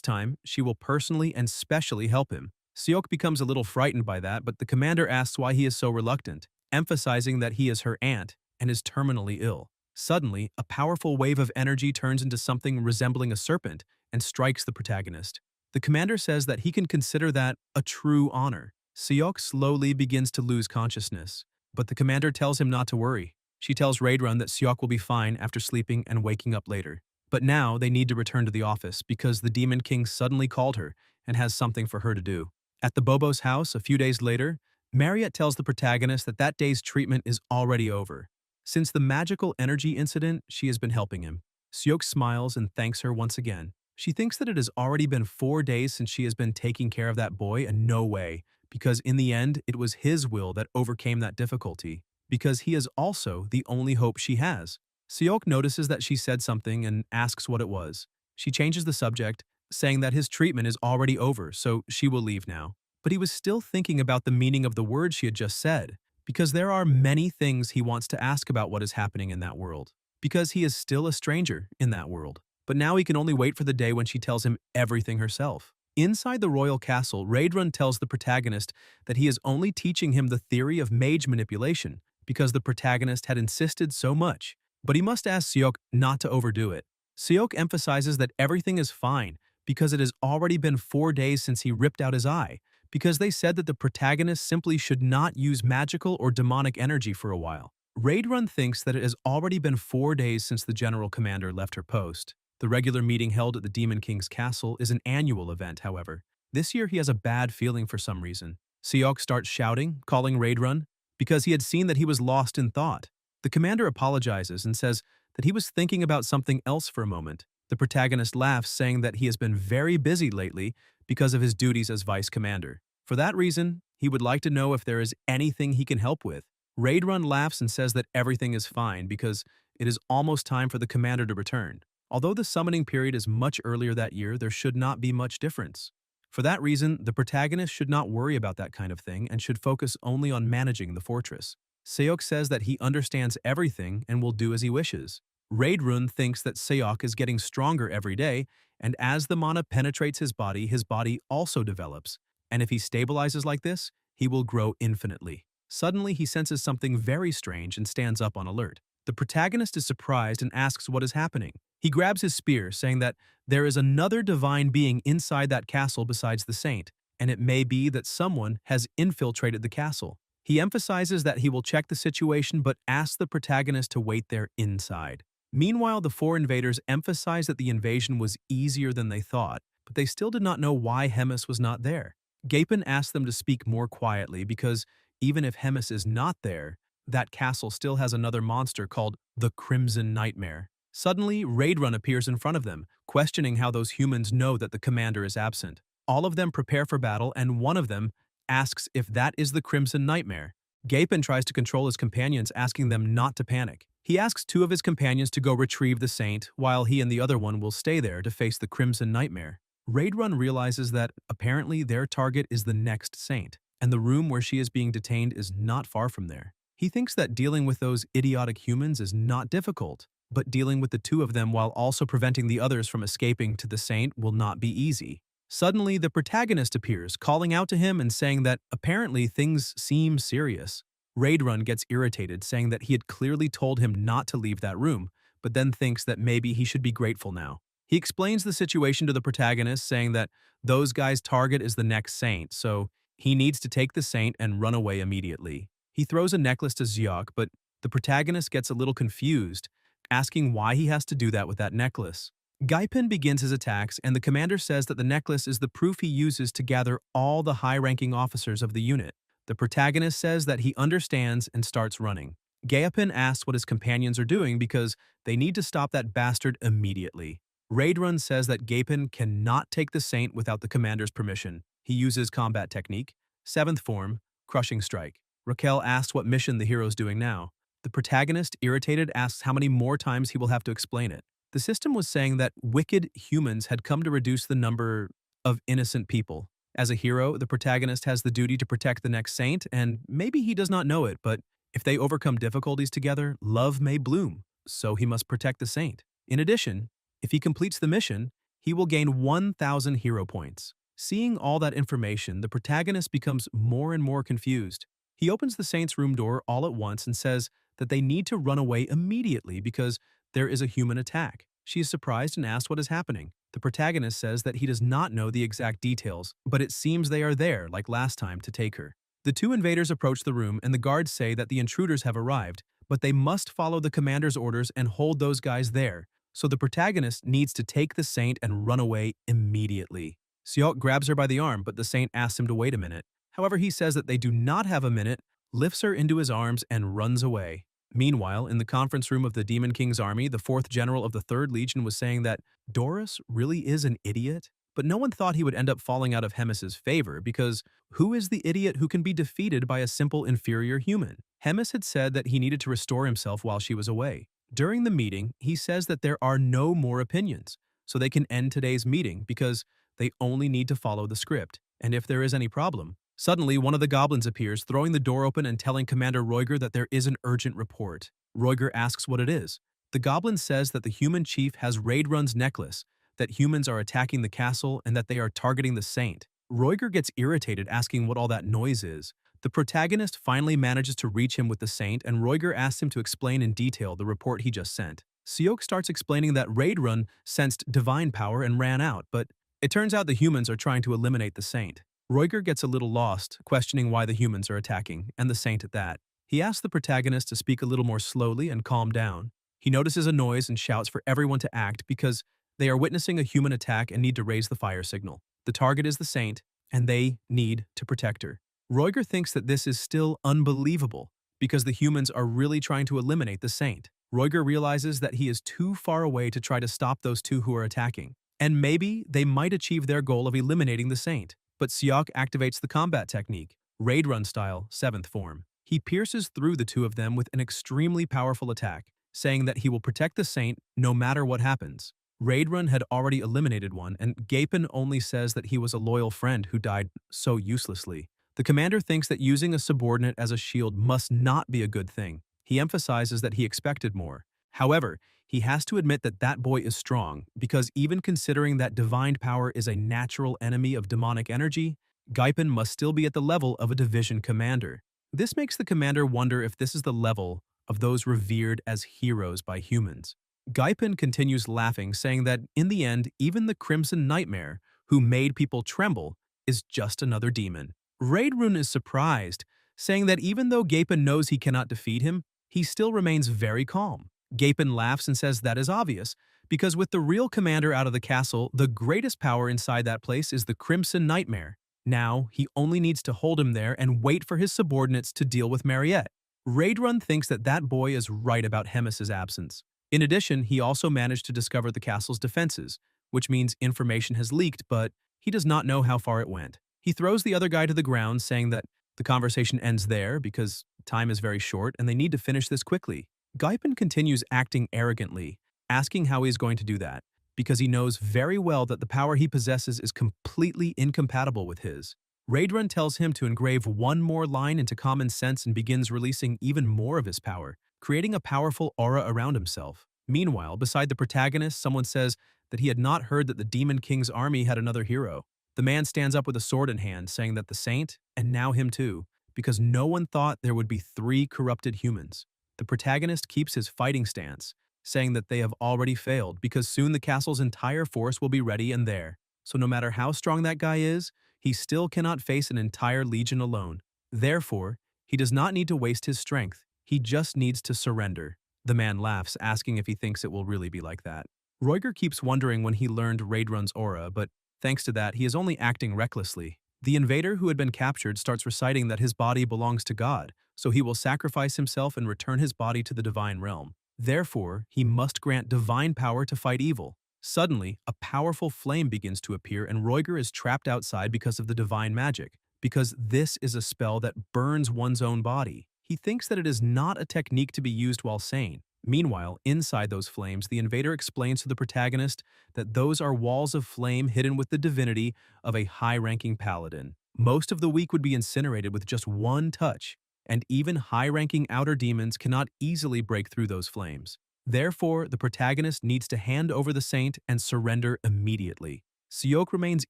S1: time she will personally and specially help him. Seok becomes a little frightened by that, but the commander asks why he is so reluctant, emphasizing that he is her aunt and is terminally ill. Suddenly, a powerful wave of energy turns into something resembling a serpent and strikes the protagonist. The commander says that he can consider that a true honor. Seok slowly begins to lose consciousness, but the commander tells him not to worry. She tells Raidrun that Seok will be fine after sleeping and waking up later. But now they need to return to the office because the Demon King suddenly called her and has something for her to do. At the Bobo's house a few days later, Marriott tells the protagonist that that day's treatment is already over. Since the magical energy incident, she has been helping him. Seok smiles and thanks her once again. She thinks that it has already been 4 days since she has been taking care of that boy, and no way, because in the end, it was his will that overcame that difficulty, because he is also the only hope she has. Seok notices that she said something and asks what it was. She changes the subject, saying that his treatment is already over, so she will leave now. But he was still thinking about the meaning of the words she had just said, because there are many things he wants to ask about what is happening in that world, because he is still a stranger in that world. But now he can only wait for the day when she tells him everything herself. Inside the royal castle, Raidrun tells the protagonist that he is only teaching him the theory of mage manipulation because the protagonist had insisted so much, but he must ask Seok not to overdo it. Seok emphasizes that everything is fine because it has already been 4 days since he ripped out his eye, because they said that the protagonist simply should not use magical or demonic energy for a while. Raidrun thinks that it has already been 4 days since the general commander left her post. The regular meeting held at the Demon King's castle is an annual event, however. This year he has a bad feeling for some reason. Seok starts shouting, calling Raidrun, because he had seen that he was lost in thought. The commander apologizes and says that he was thinking about something else for a moment. The protagonist laughs, saying that he has been very busy lately because of his duties as vice commander. For that reason, he would like to know if there is anything he can help with. Raidrun laughs and says that everything is fine because it is almost time for the commander to return. Although the summoning period is much earlier that year, there should not be much difference. For that reason, the protagonist should not worry about that kind of thing and should focus only on managing the fortress. Seok says that he understands everything and will do as he wishes. Raidrun thinks that Seok is getting stronger every day, and as the mana penetrates his body also develops, and if he stabilizes like this, he will grow infinitely. Suddenly, he senses something very strange and stands up on alert. The protagonist is surprised and asks what is happening. He grabs his spear, saying that there is another divine being inside that castle besides the saint, and it may be that someone has infiltrated the castle. He emphasizes that he will check the situation but asks the protagonist to wait there inside. Meanwhile, the 4 invaders emphasize that the invasion was easier than they thought, but they still did not know why Hemis was not there. Gapin asks them to speak more quietly because even if Hemis is not there, that castle still has another monster called the Crimson Nightmare. Suddenly, Raidrun appears in front of them, questioning how those humans know that the commander is absent. All of them prepare for battle, and one of them asks if that is the Crimson Nightmare. Gapin tries to control his companions, asking them not to panic. He asks 2 of his companions to go retrieve the saint, while he and the other one will stay there to face the Crimson Nightmare. Raidrun realizes that apparently their target is the next saint, and the room where she is being detained is not far from there. He thinks that dealing with those idiotic humans is not difficult, but dealing with the 2 of them while also preventing the others from escaping to the saint will not be easy. Suddenly, the protagonist appears, calling out to him and saying that apparently things seem serious. Raidrun gets irritated, saying that he had clearly told him not to leave that room, but then thinks that maybe he should be grateful now. He explains the situation to the protagonist, saying that those guys' target is the next saint, so he needs to take the saint and run away immediately. He throws a necklace to Zyok, but the protagonist gets a little confused, asking why he has to do that with that necklace. Gaipin begins his attacks, and the commander says that the necklace is the proof he uses to gather all the high-ranking officers of the unit. The protagonist says that he understands and starts running. Gaipin asks what his companions are doing because they need to stop that bastard immediately. Raidrun says that Gaipin cannot take the saint without the commander's permission. He uses combat technique, 7th form, crushing strike. Raquel asks what mission the hero's doing now. The protagonist, irritated, asks how many more times he will have to explain it. The system was saying that wicked humans had come to reduce the number of innocent people. As a hero, the protagonist has the duty to protect the next saint, and maybe he does not know it, but if they overcome difficulties together, love may bloom, so he must protect the saint. In addition, if he completes the mission, he will gain 1,000 hero points. Seeing all that information, the protagonist becomes more and more confused. He opens the saint's room door all at once and says that they need to run away immediately because there is a human attack. She is surprised and asks what is happening. The protagonist says that he does not know the exact details, but it seems they are there, like last time, to take her. The two invaders approach the room and the guards say that the intruders have arrived, but they must follow the commander's orders and hold those guys there. So the protagonist needs to take the saint and run away immediately. Seok grabs her by the arm, but the saint asks him to wait a minute. However, he says that they do not have a minute, lifts her into his arms, and runs away. Meanwhile, in the conference room of the Demon King's army, the 4th general of the 3rd Legion was saying that Doris really is an idiot, but no one thought he would end up falling out of Hemis's favor because who is the idiot who can be defeated by a simple inferior human? Hemis had said that he needed to restore himself while she was away. During the meeting, he says that there are no more opinions, so they can end today's meeting because they only need to follow the script. And if there is any problem, suddenly one of the goblins appears, throwing the door open and telling Commander Roiger that there is an urgent report. Roiger asks what it is. The goblin says that the human chief has Raidrun's necklace, that humans are attacking the castle, and that they are targeting the saint. Roiger gets irritated, asking what all that noise is. The protagonist finally manages to reach him with the saint, and Roiger asks him to explain in detail the report he just sent. Seok starts explaining that Raidrun sensed divine power and ran out, but it turns out the humans are trying to eliminate the saint. Roiger gets a little lost, questioning why the humans are attacking, and the saint at that. He asks the protagonist to speak a little more slowly and calm down. He notices a noise and shouts for everyone to act because they are witnessing a human attack and need to raise the fire signal. The target is the saint, and they need to protect her. Roiger thinks that this is still unbelievable because the humans are really trying to eliminate the saint. Roiger realizes that he is too far away to try to stop those two who are attacking, and maybe they might achieve their goal of eliminating the saint. But Seok activates the combat technique, Raidrun style, 7th form. He pierces through the two of them with an extremely powerful attack, saying that he will protect the saint no matter what happens. Raidrun had already eliminated one, and Gaipin only says that he was a loyal friend who died so uselessly. The commander thinks that using a subordinate as a shield must not be a good thing. He emphasizes that he expected more. However, he has to admit that that boy is strong, because even considering that divine power is a natural enemy of demonic energy, Gaipin must still be at the level of a division commander. This makes the commander wonder if this is the level of those revered as heroes by humans. Gaipin continues laughing, saying that in the end, even the Crimson Nightmare, who made people tremble, is just another demon. Raidrun is surprised, saying that even though Gaipin knows he cannot defeat him, he still remains very calm. Gaipin laughs and says that is obvious, because with the real commander out of the castle, the greatest power inside that place is the Crimson Nightmare. Now, he only needs to hold him there and wait for his subordinates to deal with Mariette. Raidrun thinks that that boy is right about Hemis's absence. In addition, he also managed to discover the castle's defenses, which means information has leaked, but he does not know how far it went. He throws the other guy to the ground, saying that the conversation ends there because time is very short and they need to finish this quickly. Gaipin continues acting arrogantly, asking how he is going to do that, because he knows very well that the power he possesses is completely incompatible with his. Raidrun tells him to engrave one more line into common sense and begins releasing even more of his power, creating a powerful aura around himself. Meanwhile, beside the protagonist, someone says that he had not heard that the Demon King's army had another hero. The man stands up with a sword in hand, saying that the saint, and now him too, because no one thought there would be 3 corrupted humans. The protagonist keeps his fighting stance, saying that they have already failed because soon the castle's entire force will be ready and there. So no matter how strong that guy is, he still cannot face an entire legion alone. Therefore, he does not need to waste his strength. He just needs to surrender. The man laughs, asking if he thinks it will really be like that. Roiger keeps wondering when he learned Raidrun's aura, but thanks to that, he is only acting recklessly. The invader who had been captured starts reciting that his body belongs to God, so he will sacrifice himself and return his body to the divine realm. Therefore, he must grant divine power to fight evil. Suddenly, a powerful flame begins to appear and Roiger is trapped outside because of the divine magic, because this is a spell that burns one's own body. He thinks that it is not a technique to be used while sane. Meanwhile, inside those flames, the invader explains to the protagonist that those are walls of flame hidden with the divinity of a high-ranking paladin. Most of the weak would be incinerated with just one touch, and even high-ranking outer demons cannot easily break through those flames. Therefore, the protagonist needs to hand over the saint and surrender immediately. Seok remains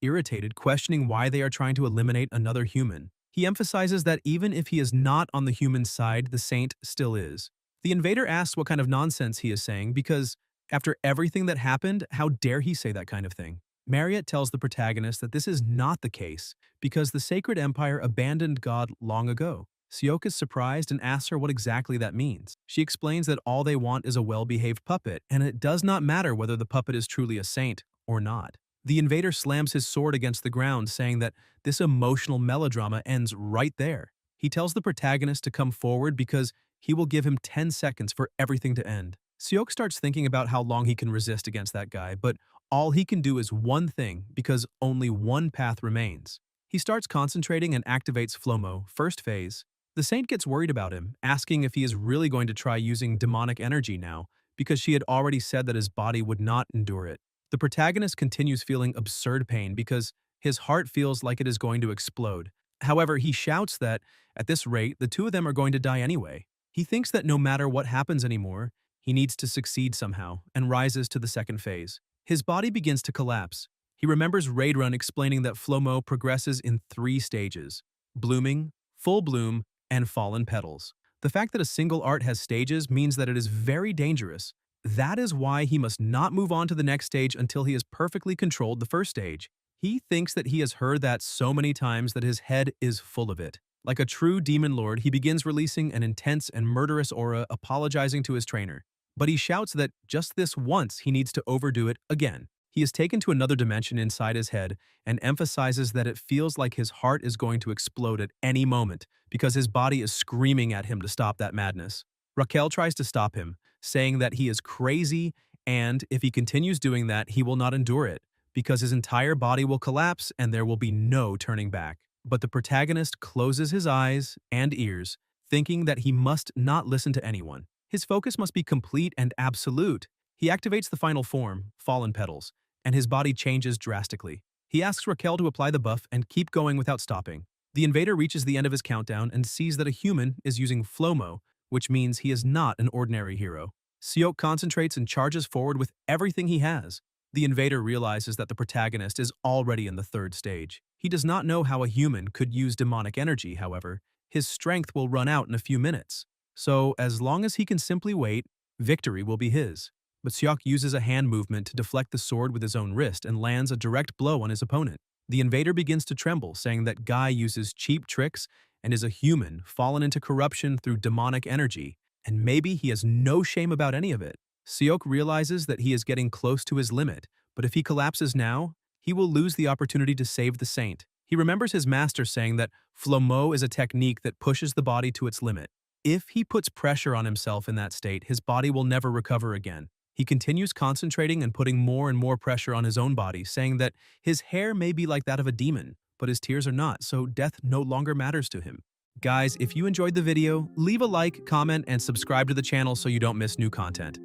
S1: irritated, questioning why they are trying to eliminate another human. He emphasizes that even if he is not on the human side, the saint still is. The invader asks what kind of nonsense he is saying because, after everything that happened, how dare he say that kind of thing? Marriott tells the protagonist that this is not the case because the Sacred Empire abandoned God long ago. Seok is surprised and asks her what exactly that means. She explains that all they want is a well-behaved puppet, and it does not matter whether the puppet is truly a saint or not. The invader slams his sword against the ground, saying that this emotional melodrama ends right there. He tells the protagonist to come forward because he will give him 10 seconds for everything to end. Seok starts thinking about how long he can resist against that guy, but all he can do is one thing because only one path remains. He starts concentrating and activates Flomo, first phase. The saint gets worried about him, asking if he is really going to try using demonic energy now, because she had already said that his body would not endure it. The protagonist continues feeling absurd pain because his heart feels like it is going to explode. However, he shouts that, at this rate, the two of them are going to die anyway. He thinks that no matter what happens anymore, he needs to succeed somehow, and rises to the second phase. His body begins to collapse. He remembers Raidrun explaining that Flomo progresses in 3 stages: blooming, full bloom, and fallen petals. The fact that a single art has stages means that it is very dangerous. That is why he must not move on to the next stage until he has perfectly controlled the first stage. He thinks that he has heard that so many times that his head is full of it. Like a true demon lord, he begins releasing an intense and murderous aura, apologizing to his trainer. But he shouts that just this once he needs to overdo it again. He is taken to another dimension inside his head and emphasizes that it feels like his heart is going to explode at any moment because his body is screaming at him to stop that madness. Raquel tries to stop him, saying that he is crazy and if he continues doing that, he will not endure it because his entire body will collapse and there will be no turning back. But the protagonist closes his eyes and ears, thinking that he must not listen to anyone. His focus must be complete and absolute. He activates the final form, Fallen Petals, and his body changes drastically. He asks Raquel to apply the buff and keep going without stopping. The invader reaches the end of his countdown and sees that a human is using Flomo, which means he is not an ordinary hero. Seok concentrates and charges forward with everything he has. The invader realizes that the protagonist is already in the 3rd stage. He does not know how a human could use demonic energy, however. His strength will run out in a few minutes. So, as long as he can simply wait, victory will be his. But Seok uses a hand movement to deflect the sword with his own wrist and lands a direct blow on his opponent. The invader begins to tremble, saying that Guy uses cheap tricks and is a human fallen into corruption through demonic energy, and maybe he has no shame about any of it. Seok realizes that he is getting close to his limit, but if he collapses now, he will lose the opportunity to save the saint. He remembers his master saying that Flomo is a technique that pushes the body to its limit. If he puts pressure on himself in that state, his body will never recover again. He continues concentrating and putting more and more pressure on his own body, saying that his hair may be like that of a demon, but his tears are not, so death no longer matters to him. Guys, if you enjoyed the video, leave a like, comment, and subscribe to the channel so you don't miss new content.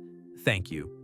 S1: Thank you.